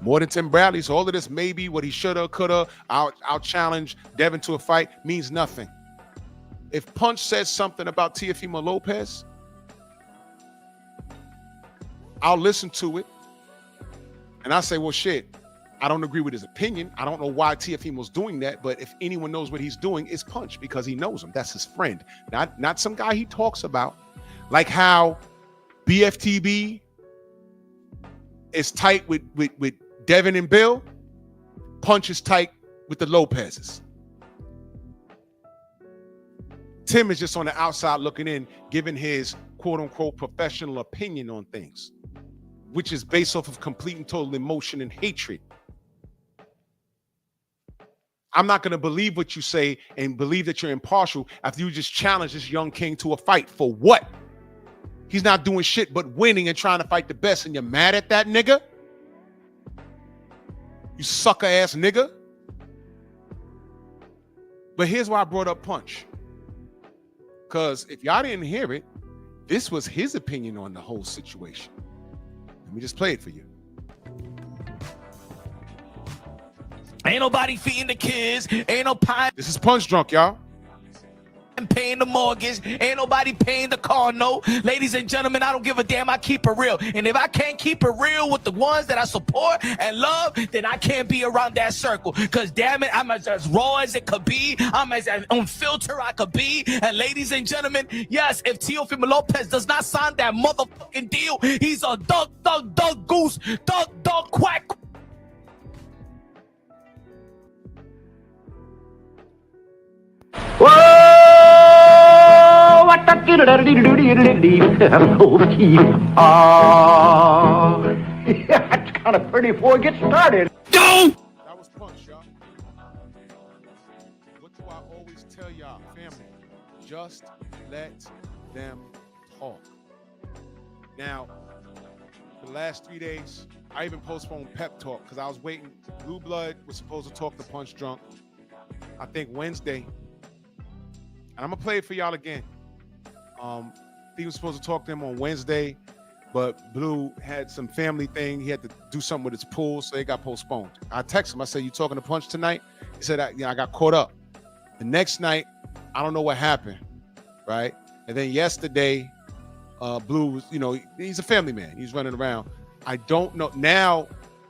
More than Tim Bradley. So all of this maybe what he shoulda, coulda, I'll challenge Devin to a fight means nothing. If Punch says something about Teofimo Lopez, I'll listen to it, and I say, well, shit, I don't agree with his opinion. I don't know why Teofimo's doing that, but if anyone knows what he's doing, it's Punch because he knows him. That's his friend, not some guy he talks about. Like how BFTB is tight with Devin and Bill, Punch is tight with the Lopezes. Tim is just on the outside looking in, giving his quote-unquote professional opinion on things, which is based off of complete and total emotion and hatred. I'm not going to believe what you say and believe that you're impartial after you just challenge this young king to a fight. For what? He's not doing shit but winning and trying to fight the best, and you're mad at that nigga? You sucker-ass nigga? But here's why I brought up Punch. Because if y'all didn't hear it, this was his opinion on the whole situation. Let me just play it for you. Ain't nobody feeding the kids. Ain't no pie. This is Punch Drunk, y'all. Paying the mortgage. Ain't nobody paying the car note. Ladies and gentlemen, I don't give a damn. I keep it real. And if I can't keep it real with the ones that I support and love, then I can't be around that circle. Because damn it, I'm as raw as it could be. I'm as unfiltered I could be. And ladies and gentlemen, yes, if Teofimo Lopez does not sign that motherfucking deal, he's a duck, goose, duck, quack. Whoa! What the that's kind of pretty before it gets started. That was Punch, y'all. always tell y'all, family, just let them talk. Now, for the last 3 days, I even postponed pep talk because I was waiting. Blue Blood was supposed to talk to Punch Drunk, I think Wednesday. And I'm gonna play it for y'all again. He was supposed to talk to him on Wednesday, but Blue had some family thing. He had to do something with his pool, so it got postponed. I texted him. I said, "You talking to Punch tonight?" He said, I got caught up. The next night, I don't know what happened, right? And then yesterday, Blue was, he's a family man. He's running around. I don't know. Now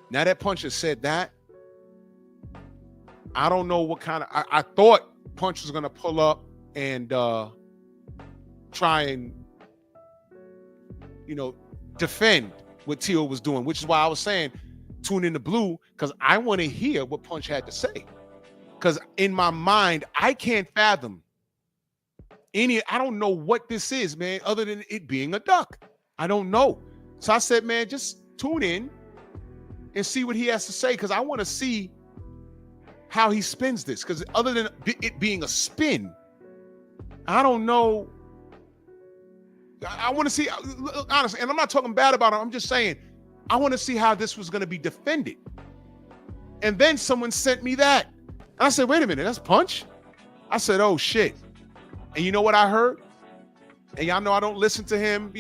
that Punch has said that, I don't know what kind of, I thought Punch was going to pull up and try and, defend what Tio was doing, which is why I was saying tune into Blue, because I want to hear what Punch had to say. Because in my mind, I can't fathom I don't know what this is, man, other than it being a duck. I don't know. So I said, man, just tune in and see what he has to say, because I want to see how he spins this. Because other than it being a spin, I don't know. I want to see, honestly, and I'm not talking bad about it. I'm just saying, I want to see how this was going to be defended. And then someone sent me that. And I said, wait a minute, that's Punch? I said, oh, shit. And you know what I heard? And y'all know I don't listen to him.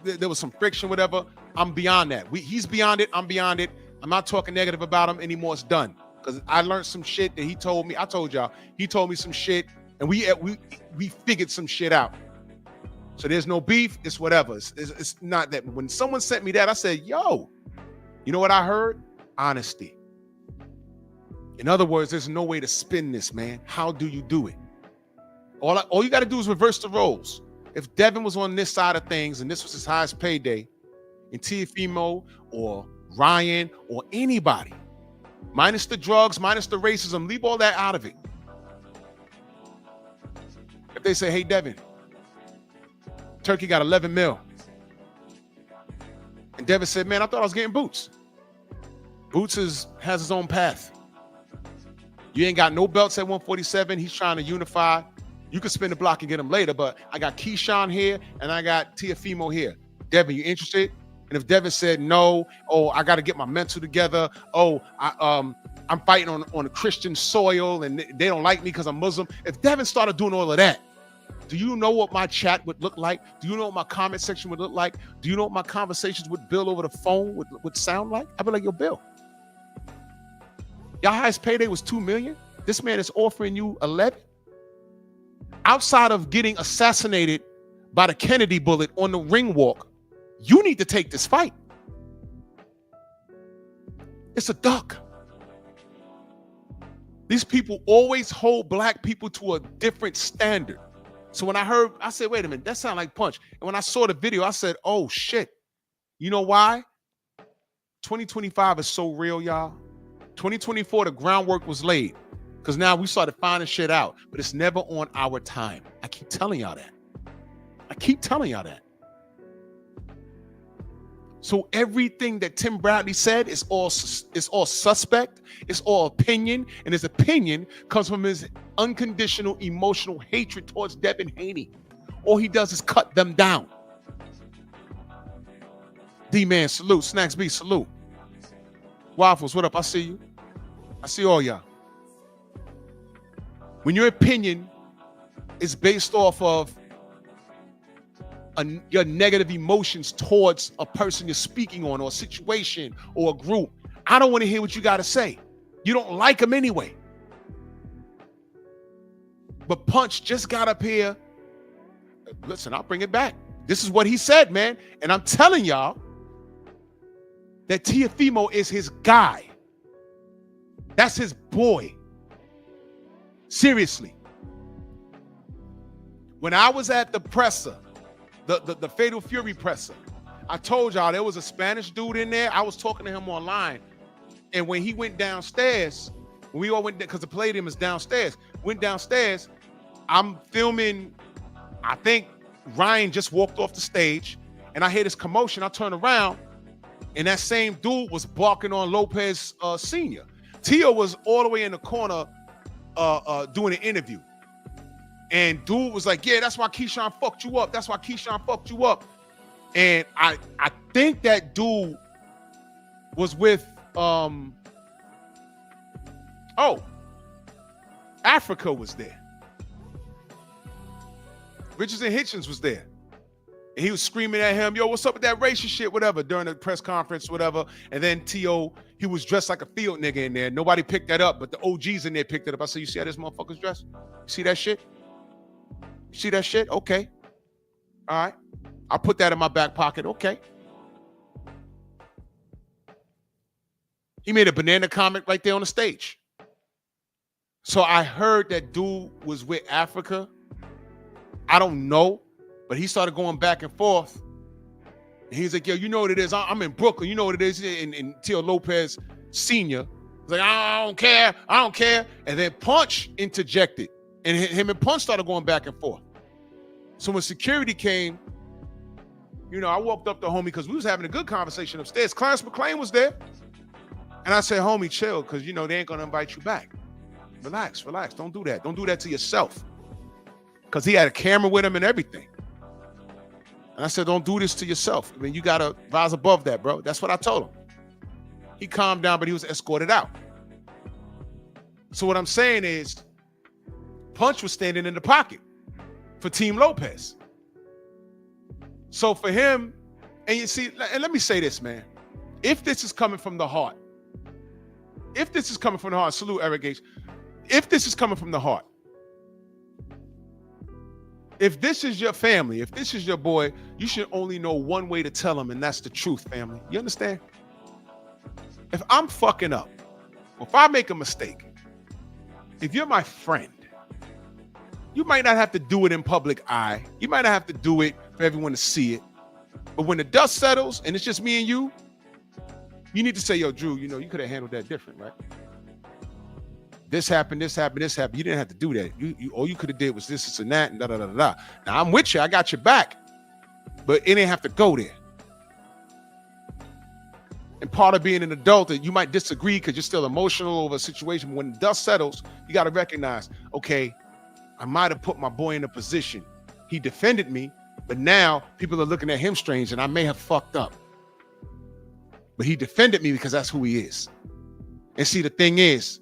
There was some friction, whatever. I'm beyond that. He's beyond it. I'm beyond it. I'm not talking negative about him anymore. It's done. Because I learned some shit that he told me. I told y'all. He told me some shit, and we figured some shit out. So there's no beef. It's whatever. It's not that. When someone sent me that, I said, yo, you know what I heard? Honesty. In other words, there's no way to spin this, man. How do you do it? All you got to do is reverse the roles. If Devin was on this side of things and this was his highest payday, and Tiafimo or Ryan or anybody, minus the drugs, minus the racism, leave all that out of it. If they say, hey, Devin, Turkey got 11 mil. And Devin said, man, I thought I was getting Boots. Boots has his own path. You ain't got no belts at 147. He's trying to unify. You can spin the block and get him later, but I got Keyshawn here and I got Tiafimo here. Devin, you interested? And if Devin said no, I got to get my mental together. I'm fighting on a Christian soil and they don't like me because I'm Muslim. If Devin started doing all of that, do you know what my chat would look like? Do you know what my comment section would look like? Do you know what my conversations with Bill over the phone would sound like? I'd be like, yo, Bill, your highest payday was $2 million. This man is offering you 11. Outside of getting assassinated by the Kennedy bullet on the ring walk, you need to take this fight. It's a duck. These people always hold black people to a different standard. So when I said, wait a minute, that sounds like Punch. And when I saw the video, I said, oh shit. You know why? 2025 is so real, y'all. 2024, the groundwork was laid. Because now we started finding shit out. But it's never on our time. I keep telling y'all that. So everything that Tim Bradley said is all suspect. It's all opinion. And his opinion comes from his unconditional emotional hatred towards Devin Haney. All he does is cut them down. D-Man, salute. Snacks B, salute. Waffles, what up? I see you. I see all y'all. When your opinion is based off of your negative emotions towards a person you're speaking on or a situation or a group, I don't want to hear what you got to say. You don't like them anyway. But Punch just got up here. Listen, I'll bring it back. This is what he said, man. And I'm telling y'all that Tiafimo is his guy. That's his boy. Seriously. When I was at the presser, the Fatal Fury presser, I told y'all there was a Spanish dude in there. I was talking to him online. And when he went downstairs, when we all went there, because the Palladium is downstairs, went downstairs, I'm filming, I think Ryan just walked off the stage, and I hear this commotion. I turn around, and that same dude was barking on Lopez Sr. Tio was all the way in the corner doing an interview. And dude was like, yeah, that's why Keyshawn fucked you up. That's why Keyshawn fucked you up. And I think that dude was with Africa was there. Richards and Hitchens was there. And he was screaming at him, yo, what's up with that racist shit, whatever, during the press conference, whatever. And then T.O., he was dressed like a field nigga in there. Nobody picked that up, but the OGs in there picked it up. I said, you see how this motherfucker's dressed? You see that shit? You see that shit? Okay. All right. I'll put that in my back pocket. Okay. He made a banana comment right there on the stage. So I heard that dude was with Africa. I don't know, but he started going back and forth. And he's like, yo, you know what it is? I'm in Brooklyn. You know what it is? And Tio Lopez Sr. was like, I don't care. I don't care. And then Punch interjected. And him and Punch started going back and forth. So when security came, you know, I walked up to homie because we was having a good conversation upstairs. Clarence McClain was there. And I said, homie, chill, because, you know, they ain't going to invite you back. Relax. Don't do that. Don't do that to yourself. Because he had a camera with him and everything. And I said, don't do this to yourself. I mean, you got to rise above that, bro. That's what I told him. He calmed down, but he was escorted out. So what I'm saying is, Punch was standing in the pocket for Team Lopez. So for him, and you see, and let me say this, man. If this is coming from the heart, salute Eric H. If this is coming from the heart, if this is your family, if this is your boy, you should only know one way to tell him, and that's the truth, family. You understand? If I'm fucking up, if I make a mistake, if you're my friend, you might not have to do it in public eye. You might not have to do it for everyone to see it. But when the dust settles and it's just me and you need to say, yo, Drew, you know, you could have handled that different, right? This happened. You didn't have to do that. You all you could have did was this and that and da da da da. Now I'm with you. I got your back, but it didn't have to go there. And part of being an adult, that you might disagree because you're still emotional over a situation. But when the dust settles, you got to recognize, okay, I might have put my boy in a position. He defended me, but now people are looking at him strange, and I may have fucked up. But he defended me because that's who he is. And see, the thing is,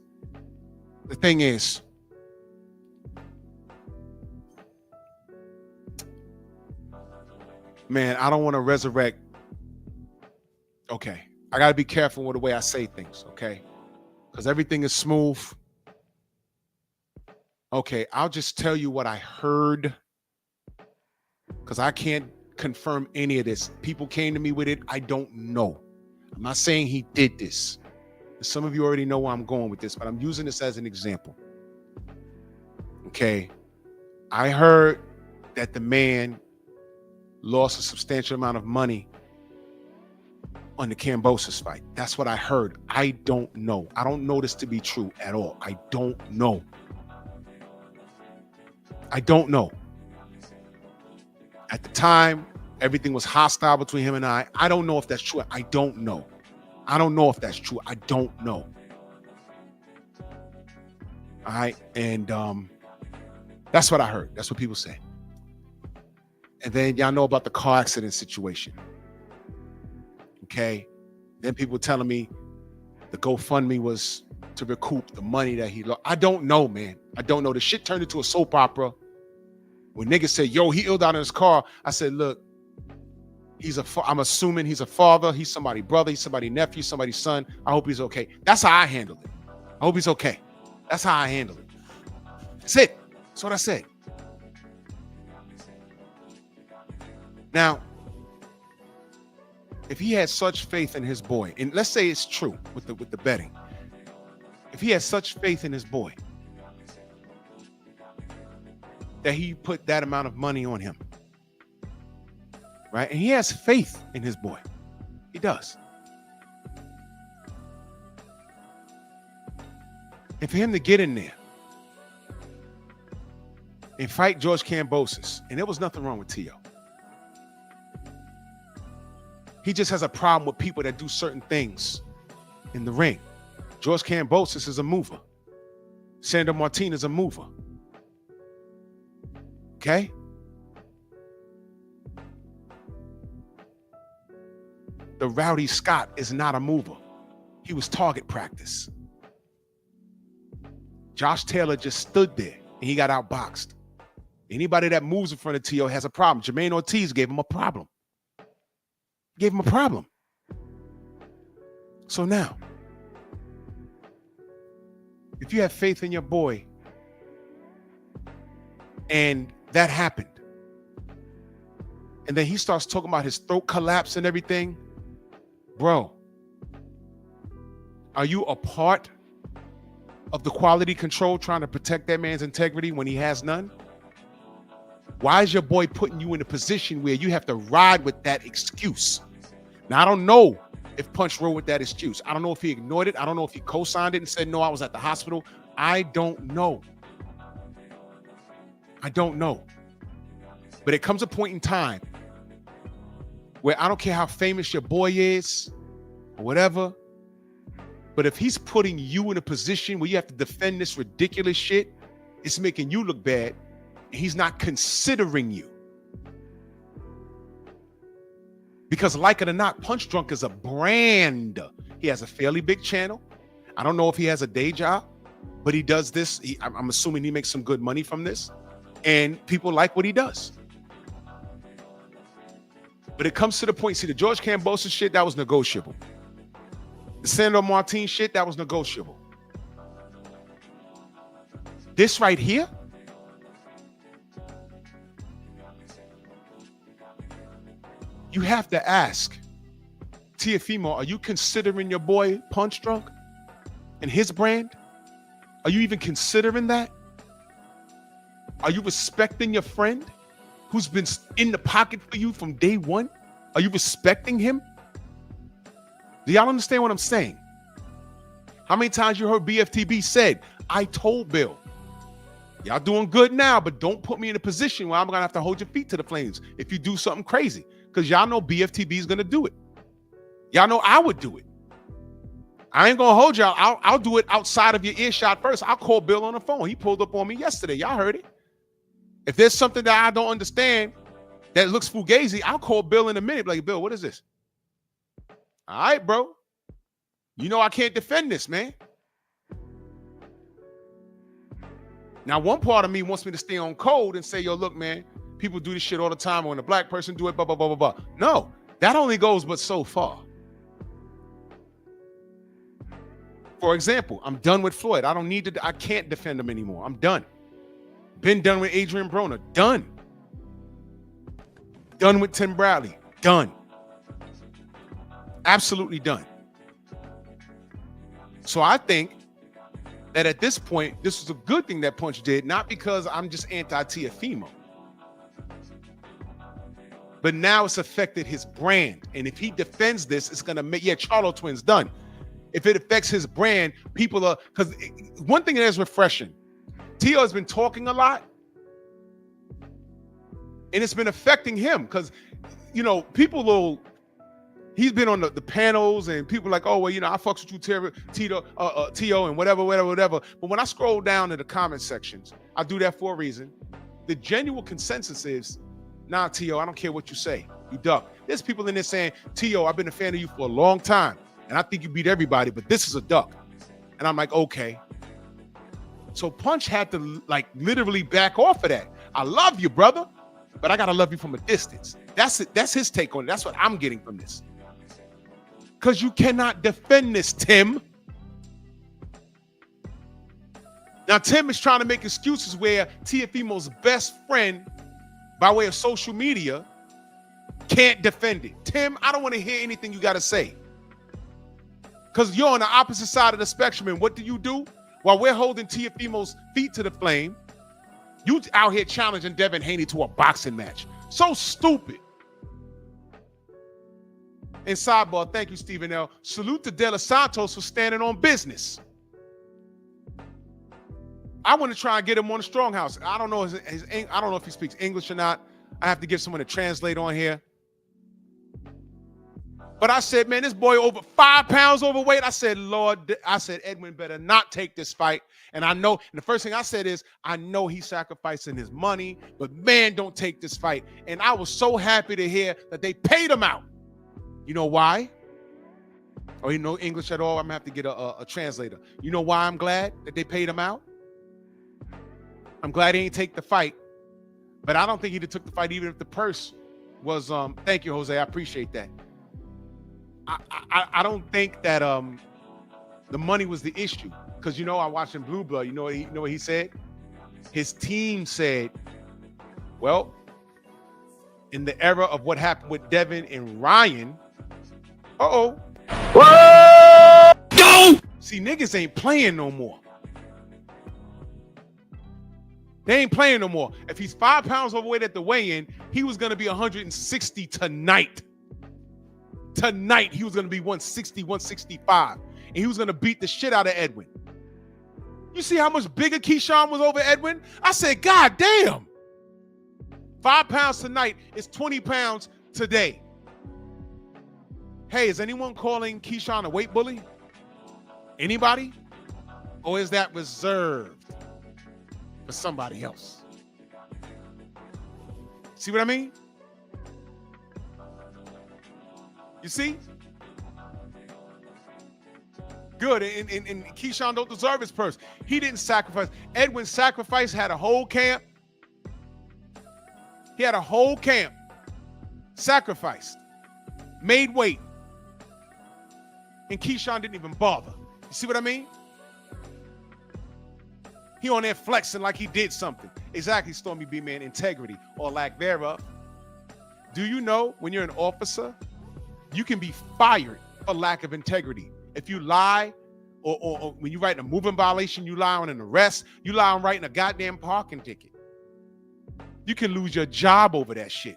man, I don't want to resurrect. Okay, I got to be careful with the way I say things, okay? Because everything is smooth. Okay, I'll just tell you what I heard, because I can't confirm any of this. People came to me with it. I don't know. I'm not saying he did this. Some of you already know where I'm going with this, but I'm using this as an example. Okay, I heard that the man lost a substantial amount of money on the Kambosos fight. That's what I heard. I don't know. I don't know this to be true at all. I don't know. At the time, everything was hostile between him and I. I don't know if that's true. I don't know. I don't know if that's true. I don't know. All right. And that's what I heard. That's what people say. And then y'all know about the car accident situation. Okay. Then people telling me the GoFundMe was to recoup the money that he lost. I don't know, man. I don't know. The shit turned into a soap opera. When niggas said, yo, he illed out in his car, I said, look, I'm assuming he's a father. He's somebody's brother. He's somebody's nephew, somebody's son. I hope he's okay. That's how I handled it. I hope he's okay. That's how I handled it. That's it. That's what I said. Now, if he had such faith in his boy, and let's say it's true with the betting, if he had such faith in his boy that he put that amount of money on him, right? And he has faith in his boy. He does. And for him to get in there and fight George Kambosos, and there was nothing wrong with T.O. He just has a problem with people that do certain things in the ring. George Kambosos is a mover. Sandro Martinez is a mover. Okay? The Rowdy Scott is not a mover. He was target practice. Josh Taylor just stood there and he got outboxed. Anybody that moves in front of T.O. has a problem. Jermaine Ortiz gave him a problem. Gave him a problem. So now, if you have faith in your boy and that happened, and then he starts talking about his throat collapse and everything, bro, are you a part of the quality control trying to protect that man's integrity when he has none? Why is your boy putting you in a position where you have to ride with that excuse? Now, I don't know if Punch rode with that excuse. I don't know if he ignored it. I don't know if he co-signed it and said, no, I was at the hospital. I don't know. I don't know. But it comes a point in time where I don't care how famous your boy is or whatever, but if he's putting you in a position where you have to defend this ridiculous shit, it's making you look bad, and he's not considering you. Because like it or not, Punch Drunk is a brand. He has a fairly big channel. I don't know if he has a day job, but he does this. I'm assuming he makes some good money from this, and people like what he does. But it comes to the point, see, the George Cambosa shit, that was negotiable. The Sandro Martin shit, that was negotiable. This right here, you have to ask, Tiafimo, are you considering your boy Punch Drunk and his brand? Are you even considering that? Are you respecting your friend who's been in the pocket for you from day one? Are you respecting him? Do y'all understand what I'm saying? How many times you heard BFTB said, I told Bill, y'all doing good now, but don't put me in a position where I'm going to have to hold your feet to the flames if you do something crazy. Because y'all know BFTB is going to do it. Y'all know I would do it. I ain't going to hold y'all. I'll do it outside of your earshot first. I'll call Bill on the phone. He pulled up on me yesterday. Y'all heard it. If there's something that I don't understand that looks fugazi, I'll call Bill in a minute. Like, Bill, what is this? All right, bro. You know I can't defend this, man. Now, one part of me wants me to stay on code and say, yo, look, man, people do this shit all the time. When a black person do it, blah, blah, blah, blah, blah. No, that only goes but so far. For example, I'm done with Floyd. I can't defend him anymore. I'm done. Been done with Adrian Broner. Done. Done with Tim Bradley. Done. Absolutely done. So I think that at this point, this was a good thing that Punch did, not because I'm just anti-Tiafimo. But now it's affected his brand. And if he defends this, it's going to make, Charlo Twins done. If it affects his brand, people are, because one thing that is refreshing, T.O. has been talking a lot, and it's been affecting him because, people will, he's been on the panels and people are like, oh, well, I fucks with you, T.O. and whatever. But when I scroll down to the comment sections, I do that for a reason. The genuine consensus is, nah, T.O., I don't care what you say. You duck. There's people in there saying, T.O., I've been a fan of you for a long time, and I think you beat everybody, but this is a duck. And I'm like, okay. So Punch had to, literally back off of that. I love you, brother, but I got to love you from a distance. That's it. That's his take on it. That's what I'm getting from this. Because you cannot defend this, Tim. Now, Tim is trying to make excuses where Tiafimo's best friend, by way of social media, can't defend it. Tim, I don't want to hear anything you got to say. Because you're on the opposite side of the spectrum. And what do? While we're holding Tiafimo's feet to the flame, you out here challenging Devin Haney to a boxing match. So stupid. And sidebar, thank you, Stephen L. Salute to De Los Santos for standing on business. I want to try and get him on the Stronghouse. I don't know I don't know if he speaks English or not. I have to get someone to translate on here. But I said, man, this boy over 5 pounds overweight. I said, Lord, I said, Edwin better not take this fight. And I know, and the first thing I said is, I know he's sacrificing his money, but man, don't take this fight. And I was so happy to hear that they paid him out. You know why? Oh, you know English at all? I'm gonna have to get a translator. You know why I'm glad that they paid him out? I'm glad he ain't take the fight, but I don't think he'd have took the fight even if the purse was, thank you, Jose, I appreciate that. I don't think that the money was the issue, because you know I watched in Blue Blood. You know what he said? His team said, well, in the era of what happened with Devin and Ryan, go! See, niggas ain't playing no more. They ain't playing no more. If he's 5 pounds overweight at the weigh-in, he was gonna be 160 tonight. Tonight, he was going to be 160, 165. And he was going to beat the shit out of Edwin. You see how much bigger Keyshawn was over Edwin? I said, God damn. 5 pounds tonight is 20 pounds today. Hey, is anyone calling Keyshawn a weight bully? Anybody? Or is that reserved for somebody else? See what I mean? You see? Good. And Keyshawn don't deserve his purse. He didn't sacrifice. Edwin's sacrifice had a whole camp. He had a whole camp. Sacrificed. Made weight. And Keyshawn didn't even bother. You see what I mean? He on there flexing like he did something. Exactly, Stormy B, man. Integrity or lack thereof. Do you know when you're an officer, you can be fired for lack of integrity? If you lie, or when you write a moving violation, you lie on an arrest, you lie on writing a goddamn parking ticket. You can lose your job over that shit.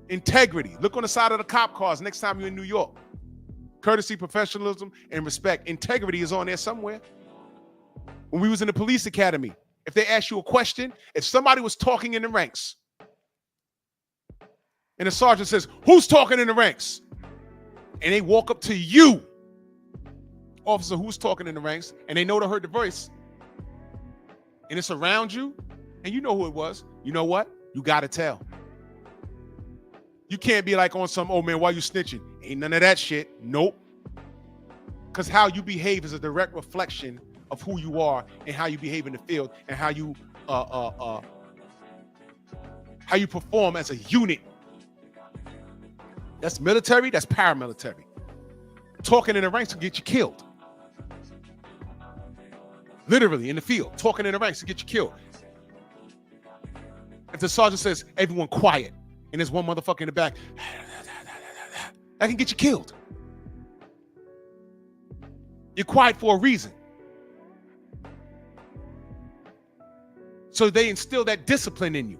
Integrity. Look on the side of the cop cars next time you're in New York. Courtesy, professionalism, and respect. Integrity is on there somewhere. When we was in the police academy, if they ask you a question, if somebody was talking in the ranks, and the sergeant says, who's talking in the ranks? And they walk up to you, officer, who's talking in the ranks, and they know to heard the voice, and it's around you, and you know who it was. You know what? You got to tell. You can't be like on some, oh man, why you snitching? Ain't none of that shit. Nope. Because how you behave is a direct reflection of who you are and how you behave in the field and how you perform as a unit. That's military, that's paramilitary. Talking in the ranks will get you killed. Literally in the field, talking in the ranks to get you killed. If the sergeant says, everyone quiet, and there's one motherfucker in the back, that can get you killed. You're quiet for a reason. So they instill that discipline in you.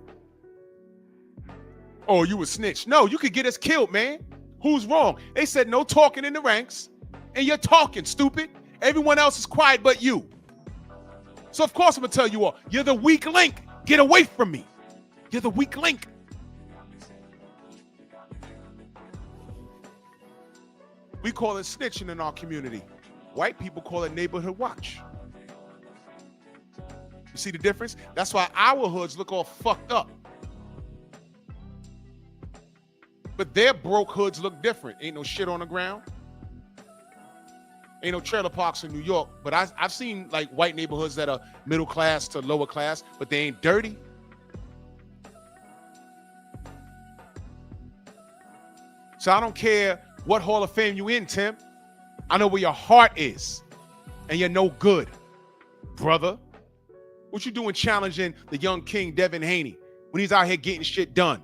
Oh, you a snitch. No, you could get us killed, man. Who's wrong? They said no talking in the ranks, and you're talking, stupid. Everyone else is quiet but you. So of course I'm gonna tell you all, you're the weak link. Get away from me. You're the weak link. We call it snitching in our community. White people call it neighborhood watch. You see the difference? That's why our hoods look all fucked up. But their broke hoods look different. Ain't no shit on the ground. Ain't no trailer parks in New York. But I've seen like white neighborhoods that are middle class to lower class, but they ain't dirty. So I don't care what Hall of Fame you in, Tim. I know where your heart is. And you're no good, brother. What you doing challenging the young king, Devin Haney, when he's out here getting shit done?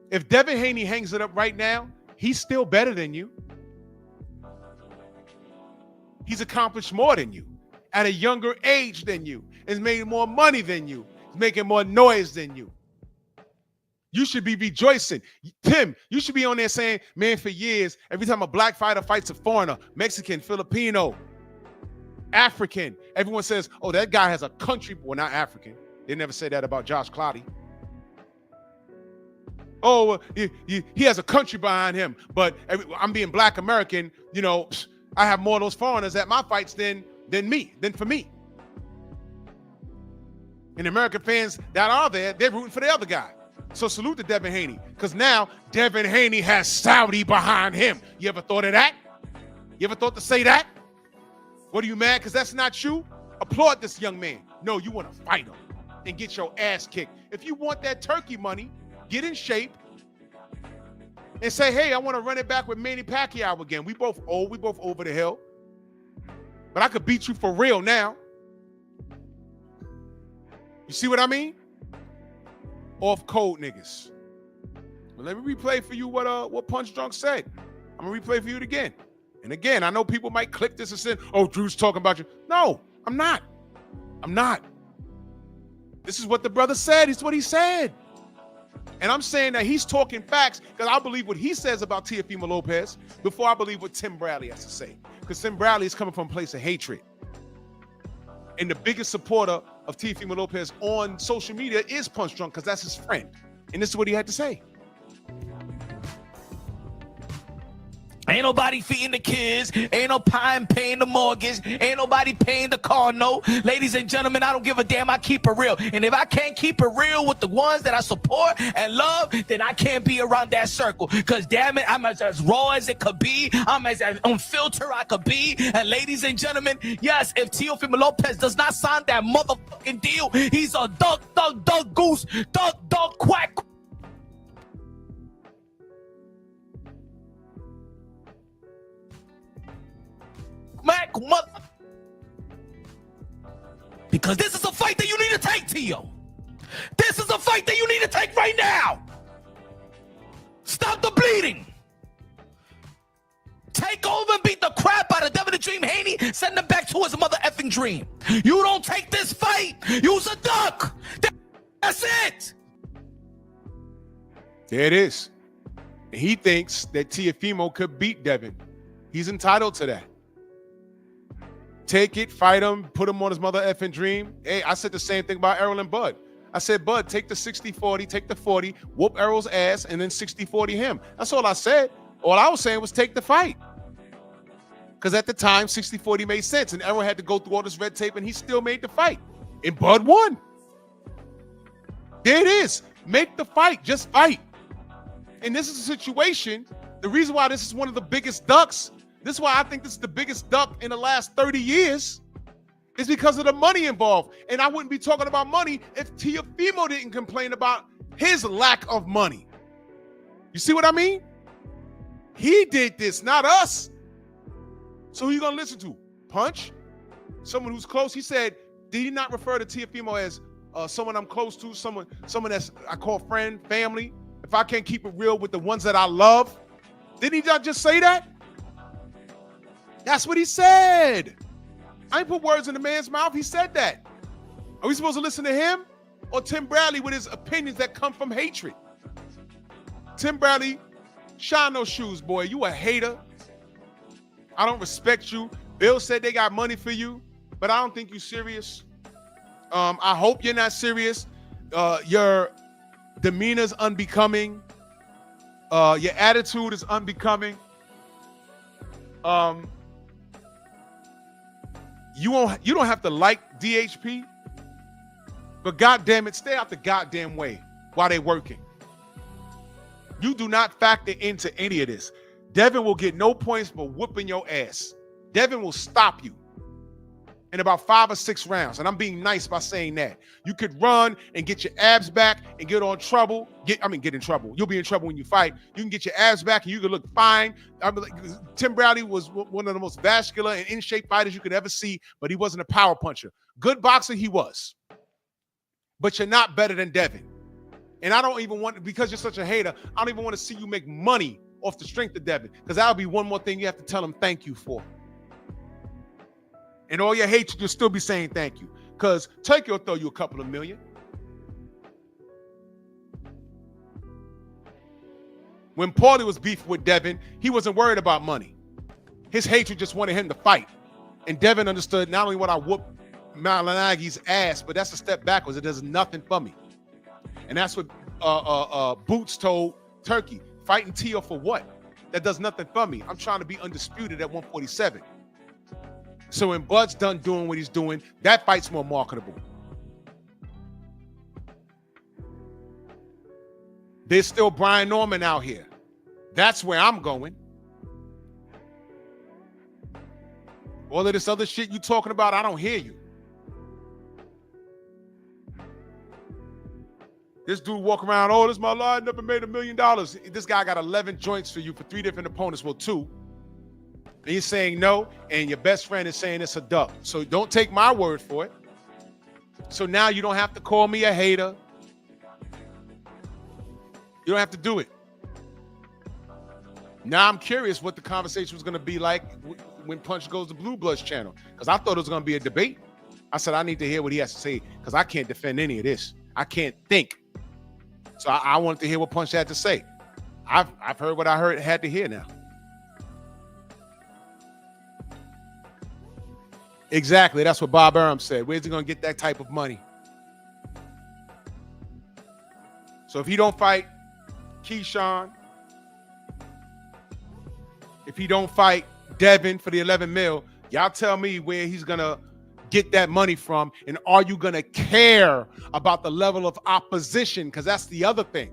If Devin Haney hangs it up right now, he's still better than you. He's accomplished more than you at a younger age than you. Has made more money than you. He's making more noise than you. You should be rejoicing. Tim, you should be on there saying, man, for years, every time a black fighter fights a foreigner, Mexican, Filipino, African, everyone says, oh, that guy has a country. Well, not African. They never say that about Josh Clottey. oh, he has a country behind him, but I'm being Black American. You know, I have more of those foreigners at my fights than for me. And American fans that are there, they're rooting for the other guy. So salute to Devin Haney, because now Devin Haney has Saudi behind him. You ever thought of that? You ever thought to say that? What are you mad because that's not you? Applaud this young man. No, you want to fight him and get your ass kicked. If you want that turkey money, get in shape and say, hey, I want to run it back with Manny Pacquiao again. We both old, we both over the hill. But I could beat you for real now. You see what I mean? Off code niggas. Well, let me replay for you what Punch Drunk said. I'm gonna replay for you again. And again, I know people might click this and say, oh, Drew's talking about you. No, I'm not. I'm not. This is what the brother said. It's what he said. And I'm saying that he's talking facts because I believe what he says about Teofimo Lopez before I believe what Tim Bradley has to say. Because Tim Bradley is coming from a place of hatred. And the biggest supporter of Teofimo Lopez on social media is Punch Drunk because that's his friend. And this is what he had to say. Ain't nobody feeding the kids. Ain't no paying the mortgage. Ain't nobody paying the car note. Ladies and gentlemen, I don't give a damn. I keep it real. And if I can't keep it real with the ones that I support and love, then I can't be around that circle. Because damn it, I'm as raw as it could be. I'm as unfiltered I could be. And ladies and gentlemen, yes, if Teofimo Lopez does not sign that motherfucking deal, he's a duck, goose, duck, quack. Mac, mother. Because this is a fight that you need to take, Tio. This is a fight that you need to take right now. Stop the bleeding. Take over and beat the crap out of Devin the Dream Haney. Send him back to his mother effing dream. You don't take this fight. Use a duck. That's it. There it is. He thinks that Teofimo could beat Devin. He's entitled to that. Take it, fight him, put him on his mother effing dream. Hey, I said the same thing about Errol and Bud. I said, Bud, take the 60-40, take the 40, whoop Errol's ass, and then 60-40 him. That's all I said. All I was saying was take the fight. Because at the time, 60-40 made sense, and Errol had to go through all this red tape, and he still made the fight. And Bud won. There it is. Make the fight. Just fight. And this is a situation, the reason why this is one of the biggest ducks, this is why I think this is the biggest duck in the last 30 years, is because of the money involved. And I wouldn't be talking about money if Teofimo didn't complain about his lack of money. You see what I mean? He did this, not us. So who you going to listen to? Punch? Someone who's close? He said, did he not refer to Teofimo as someone I'm close to, someone that's I call friend, family? If I can't keep it real with the ones that I love, didn't he not just say that? That's what he said. I ain't put words in the man's mouth. He said that. Are we supposed to listen to him or Tim Bradley with his opinions that come from hatred? Tim Bradley, shine those shoes, boy. You a hater. I don't respect you. Bill said they got money for you, but I don't think you're serious. I hope you're not serious. Your demeanor's unbecoming. Your attitude is unbecoming. You don't have to like DHP, but goddamn it, stay out the goddamn way while they're working. You do not factor into any of this. Devin will get no points for whooping your ass. Devin will stop you in about 5 or 6 rounds. And I'm being nice by saying that. You could run and get your abs back and get in trouble. Get in trouble. You'll be in trouble when you fight. You can get your abs back and you can look fine. Tim Bradley was one of the most vascular and in-shape fighters you could ever see, but he wasn't a power puncher. Good boxer he was. But you're not better than Devin. And I don't even want, because you're such a hater, I don't even want to see you make money off the strength of Devin, because that'll be one more thing you have to tell him thank you for. And all your hatred, you'll still be saying thank you. Because Turkey will throw you a couple of million. When Paulie was beefing with Devin, he wasn't worried about money. His hatred just wanted him to fight. And Devin understood not only what I whooped Malinagi's ass, but that's a step backwards. It does nothing for me. And that's what Boots told Turkey, fighting Tio for what? That does nothing for me. I'm trying to be undisputed at 147. So when Bud's done doing what he's doing, that fight's more marketable. There's still Brian Norman out here. That's where I'm going. All of this other shit you talking about, I don't hear you. This dude walk around, oh, this is my line, never made $1 million. This guy got 11 joints for you for 3 different opponents, well, 2. And you're saying no, and your best friend is saying it's a duck. So don't take my word for it. So now you don't have to call me a hater. You don't have to do it. Now I'm curious what the conversation was going to be like when Punch goes to Blue Bloods channel, because I thought it was going to be a debate. I said, I need to hear what he has to say, because I can't defend any of this. I can't think. So I wanted to hear what Punch had to say. I've heard what I had to hear now. Exactly. That's what Bob Arum said. Where's he going to get that type of money? So if he don't fight Keyshawn, if he don't fight Devin for the 11 mil, y'all tell me where he's going to get that money from, and are you going to care about the level of opposition? Because that's the other thing.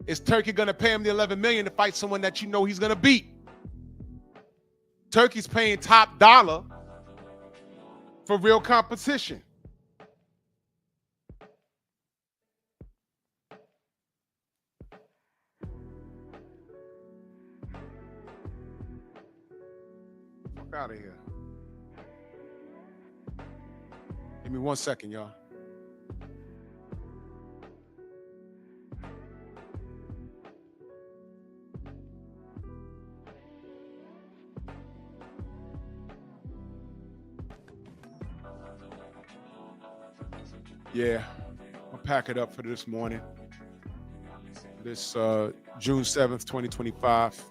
Is Turkey going to pay him the 11 million to fight someone that you know he's going to beat? Turkey's paying top dollar for real competition. Fuck out of here. Give me 1 second, y'all. Yeah, I'll pack it up for this morning. This June 7th, 2025.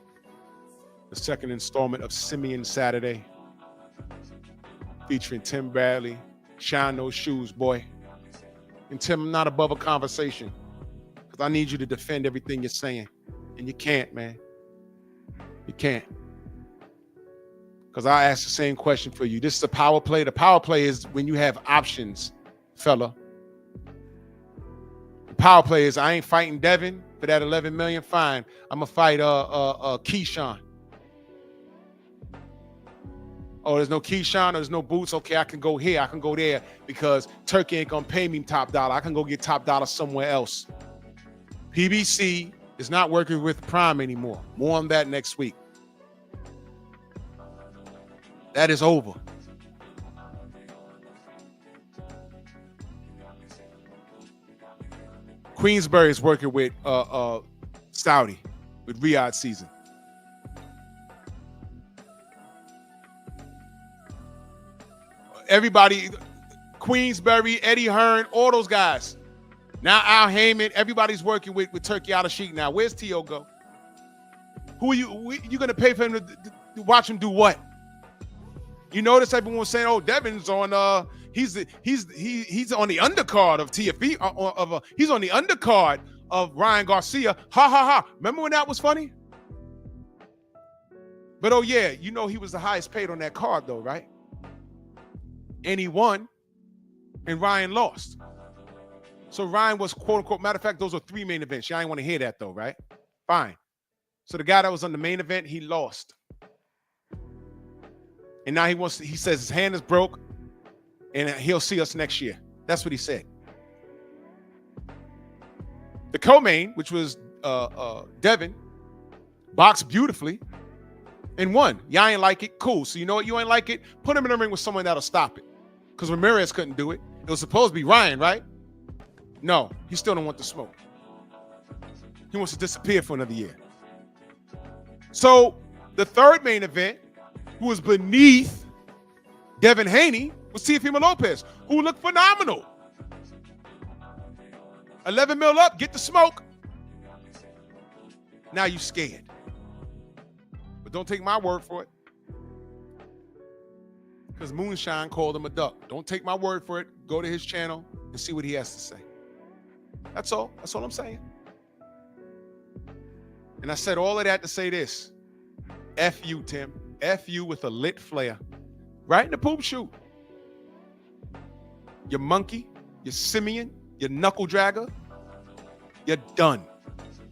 The second installment of Simian Saturday. Featuring Tim Bradley. Shine those shoes, boy. And Tim, I'm not above a conversation, because I need you to defend everything you're saying. And you can't, man. You can't. Because I asked the same question for you. This is a power play. The power play is when you have options, fella. The power play is, I ain't fighting Devin for that 11 million. Fine. I'm going to fight Keyshawn. Oh, there's no Keyshawn, there's no Boots. Okay, I can go here, I can go there, because Turkey ain't gonna pay me top dollar. I can go get top dollar somewhere else. PBC is not working with Prime anymore. More on that next week. That is over. Queensberry is working with Saudi, with Riyadh season. Everybody, Queensberry, Eddie Hearn, all those guys. Now Al Heyman, everybody's working with Turkey out of Sheik now. Where's T.O. go? Who are you going to pay for him to watch him do what? You notice everyone was saying, oh, Devin's on, he's on the undercard of TFE, he's on the undercard of Ryan Garcia. Ha, ha, ha. Remember when that was funny? But, oh, yeah, you know he was the highest paid on that card, though, right? And he won, and Ryan lost. So Ryan was, quote unquote, matter of fact, those are 3 main events. Y'all ain't want to hear that though, right? Fine. So the guy that was on the main event, he lost. And now he says his hand is broke, and he'll see us next year. That's what he said. The co-main, which was Devin, boxed beautifully and won. Y'all ain't like it? Cool. So you know what? You ain't like it? Put him in the ring with someone that'll stop it. Because Ramirez couldn't do it. It was supposed to be Ryan, right? No, he still don't want the smoke. He wants to disappear for another year. So the third main event, who was beneath Devin Haney, was Teofimo Lopez, who looked phenomenal. 11 mil up, get the smoke. Now you scared. But don't take my word for it. Because Moonshine called him a duck. Don't take my word for it. Go to his channel and see what he has to say. That's all. That's all I'm saying. And I said all of that to say this. F you, Tim. F you with a lit flare. Right in the poop shoot. You monkey, you simian, you knuckle dragger. You're done.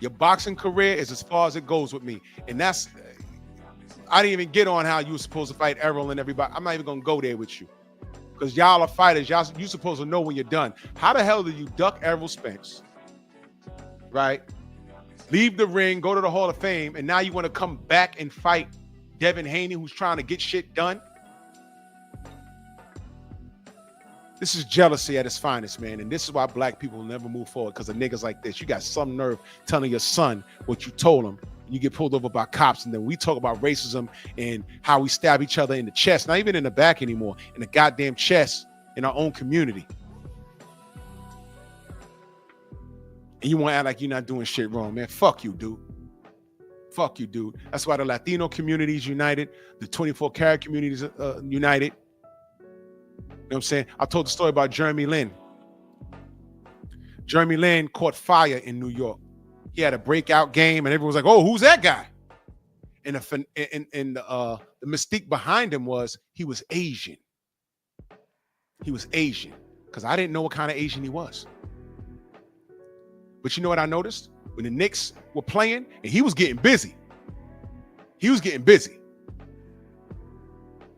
Your boxing career is as far as it goes with me. And that's, I didn't even get on how you were supposed to fight Errol and everybody. I'm not even going to go there with you. Because y'all are fighters. You supposed to know when you're done. How the hell did you duck Errol Spence? Right? Leave the ring, go to the Hall of Fame, and now you want to come back and fight Devin Haney, who's trying to get shit done? This is jealousy at its finest, man. And this is why black people will never move forward, because of niggas like this. You got some nerve telling your son what you told him. And you get pulled over by cops. And then we talk about racism and how we stab each other in the chest, not even in the back anymore, in the goddamn chest in our own community. And you want to act like you're not doing shit wrong, man. Fuck you, dude. Fuck you, dude. That's why the Latino community is united. The 24 karat community is united. You know what I'm saying? I told the story about Jeremy Lin. Jeremy Lin caught fire in New York. He had a breakout game, and everyone was like, "Oh, who's that guy?" And the mystique behind him was he was Asian. He was Asian, because I didn't know what kind of Asian he was. But you know what I noticed? When the Knicks were playing, and he was getting busy. He was getting busy.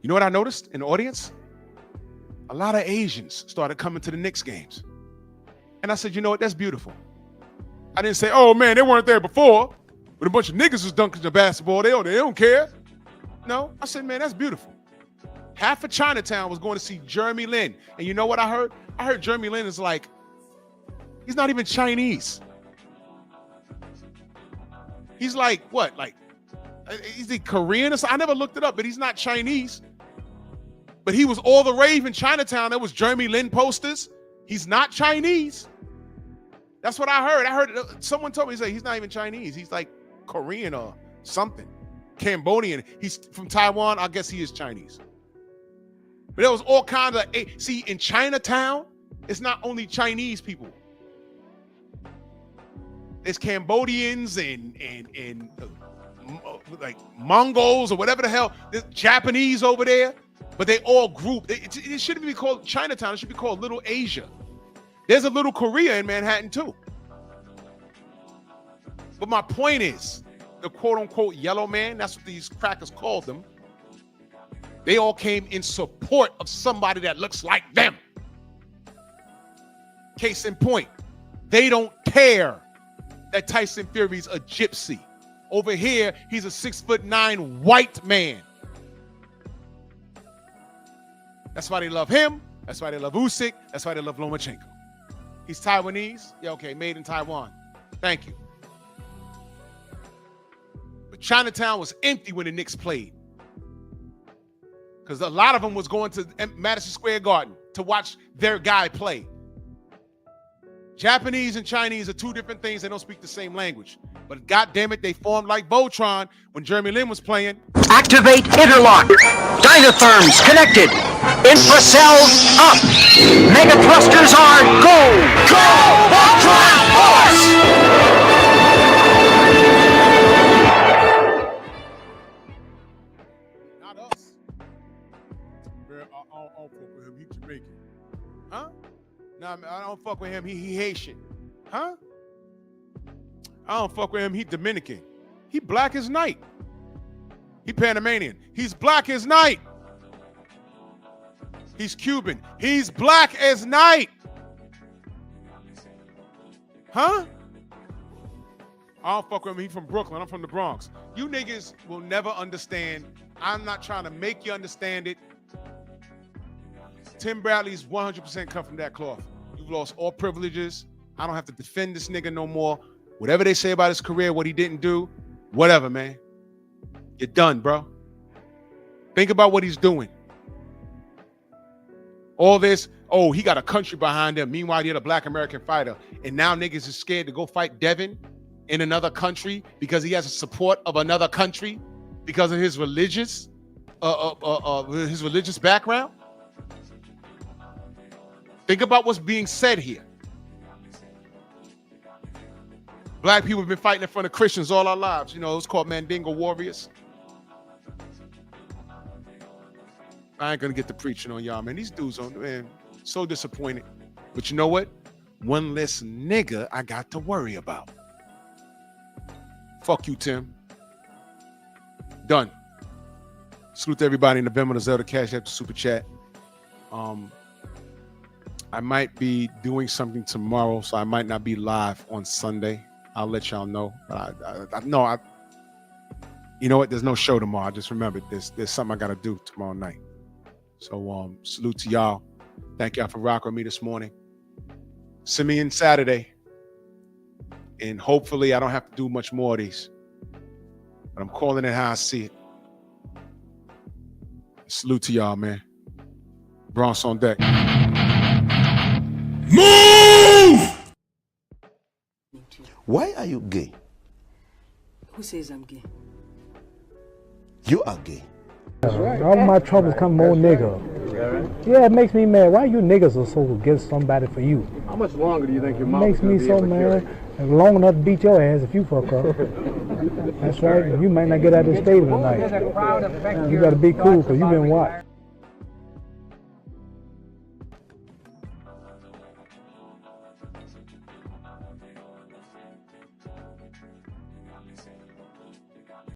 You know what I noticed in the audience? A lot of Asians started coming to the Knicks games. And I said, you know what? That's beautiful. I didn't say, oh, man, they weren't there before. But a bunch of niggas was dunking the basketball. They don't care. No, I said, man, that's beautiful. Half of Chinatown was going to see Jeremy Lin. And you know what I heard? I heard Jeremy Lin is like, he's not even Chinese. He's like, what? Like, is he Korean or something? I never looked it up, but he's not Chinese. But he was all the rave in Chinatown. There was Jeremy Lin posters. He's not Chinese. That's what I heard. I heard someone told me, he's not even Chinese. He's like Korean or something. Cambodian. He's from Taiwan. I guess he is Chinese. But there was all kinds of, see, in Chinatown, it's not only Chinese people. There's Cambodians and like Mongols or whatever the hell. There's Japanese over there. But they all group. It shouldn't be called Chinatown. It should be called Little Asia. There's a little Korea in Manhattan too. But my point is, the quote-unquote yellow man, that's what these crackers called them, they all came in support of somebody that looks like them. Case in point, they don't care that Tyson Fury's a gypsy. Over here, he's a 6'9" white man. That's why they love him. That's why they love Usyk. That's why they love Lomachenko. He's Taiwanese. Yeah, okay, made in Taiwan. Thank you. But Chinatown was empty when the Knicks played. Because a lot of them was going to Madison Square Garden to watch their guy play. Japanese and Chinese are two different things. They don't speak the same language. But goddammit, they formed like Voltron when Jeremy Lin was playing. Activate interlock. Dynatherms connected. Infracells up. Mega thrusters are go. Go! Voltron force! Not us. I don't fuck with him. He Jamaican. Huh? No, I don't fuck with him. He Haitian. Huh? I don't fuck with him. He Dominican. He black as night. He Panamanian. He's black as night. He's Cuban. He's black as night. Huh? I don't fuck with him. He's from Brooklyn. I'm from the Bronx. You niggas will never understand. I'm not trying to make you understand it. Tim Bradley's 100% cut from that cloth. You've lost all privileges. I don't have to defend this nigga no more. Whatever they say about his career, what he didn't do, whatever, man. You're done, bro. Think about what he's doing. All this, oh, he got a country behind him. Meanwhile, you're a black American fighter. And now niggas is scared to go fight Devin in another country because he has the support of another country because of his religious background. Think about what's being said here. Black people have been fighting in front of Christians all our lives. You know, it was called Mandingo warriors. I ain't gonna get to preaching on y'all, man. These dudes man, so disappointed. But you know what? One less nigga I got to worry about. Fuck you, Tim. Done. Salute to everybody in the Venmo, the Zelda Cash App, the Super Chat. I might be doing something tomorrow, so I might not be live on Sunday. I'll let y'all know. You know what? There's no show tomorrow. I just remembered there's something I gotta do tomorrow night. So salute to y'all. Thank y'all for rocking with me this morning. Simian Saturday. And hopefully I don't have to do much more of these. But I'm calling it how I see it. Salute to y'all, man. Bronx on deck. Move! Why are you gay? Who says I'm gay? You are gay. All my troubles come more nigga. Yeah, it makes me mad. Why you niggas are so against somebody for you? How much longer do you think your mom makes me so mad. Long enough to beat your ass if you fuck up. That's right. You might not get out of this stable tonight. You gotta be cool because you've been watched.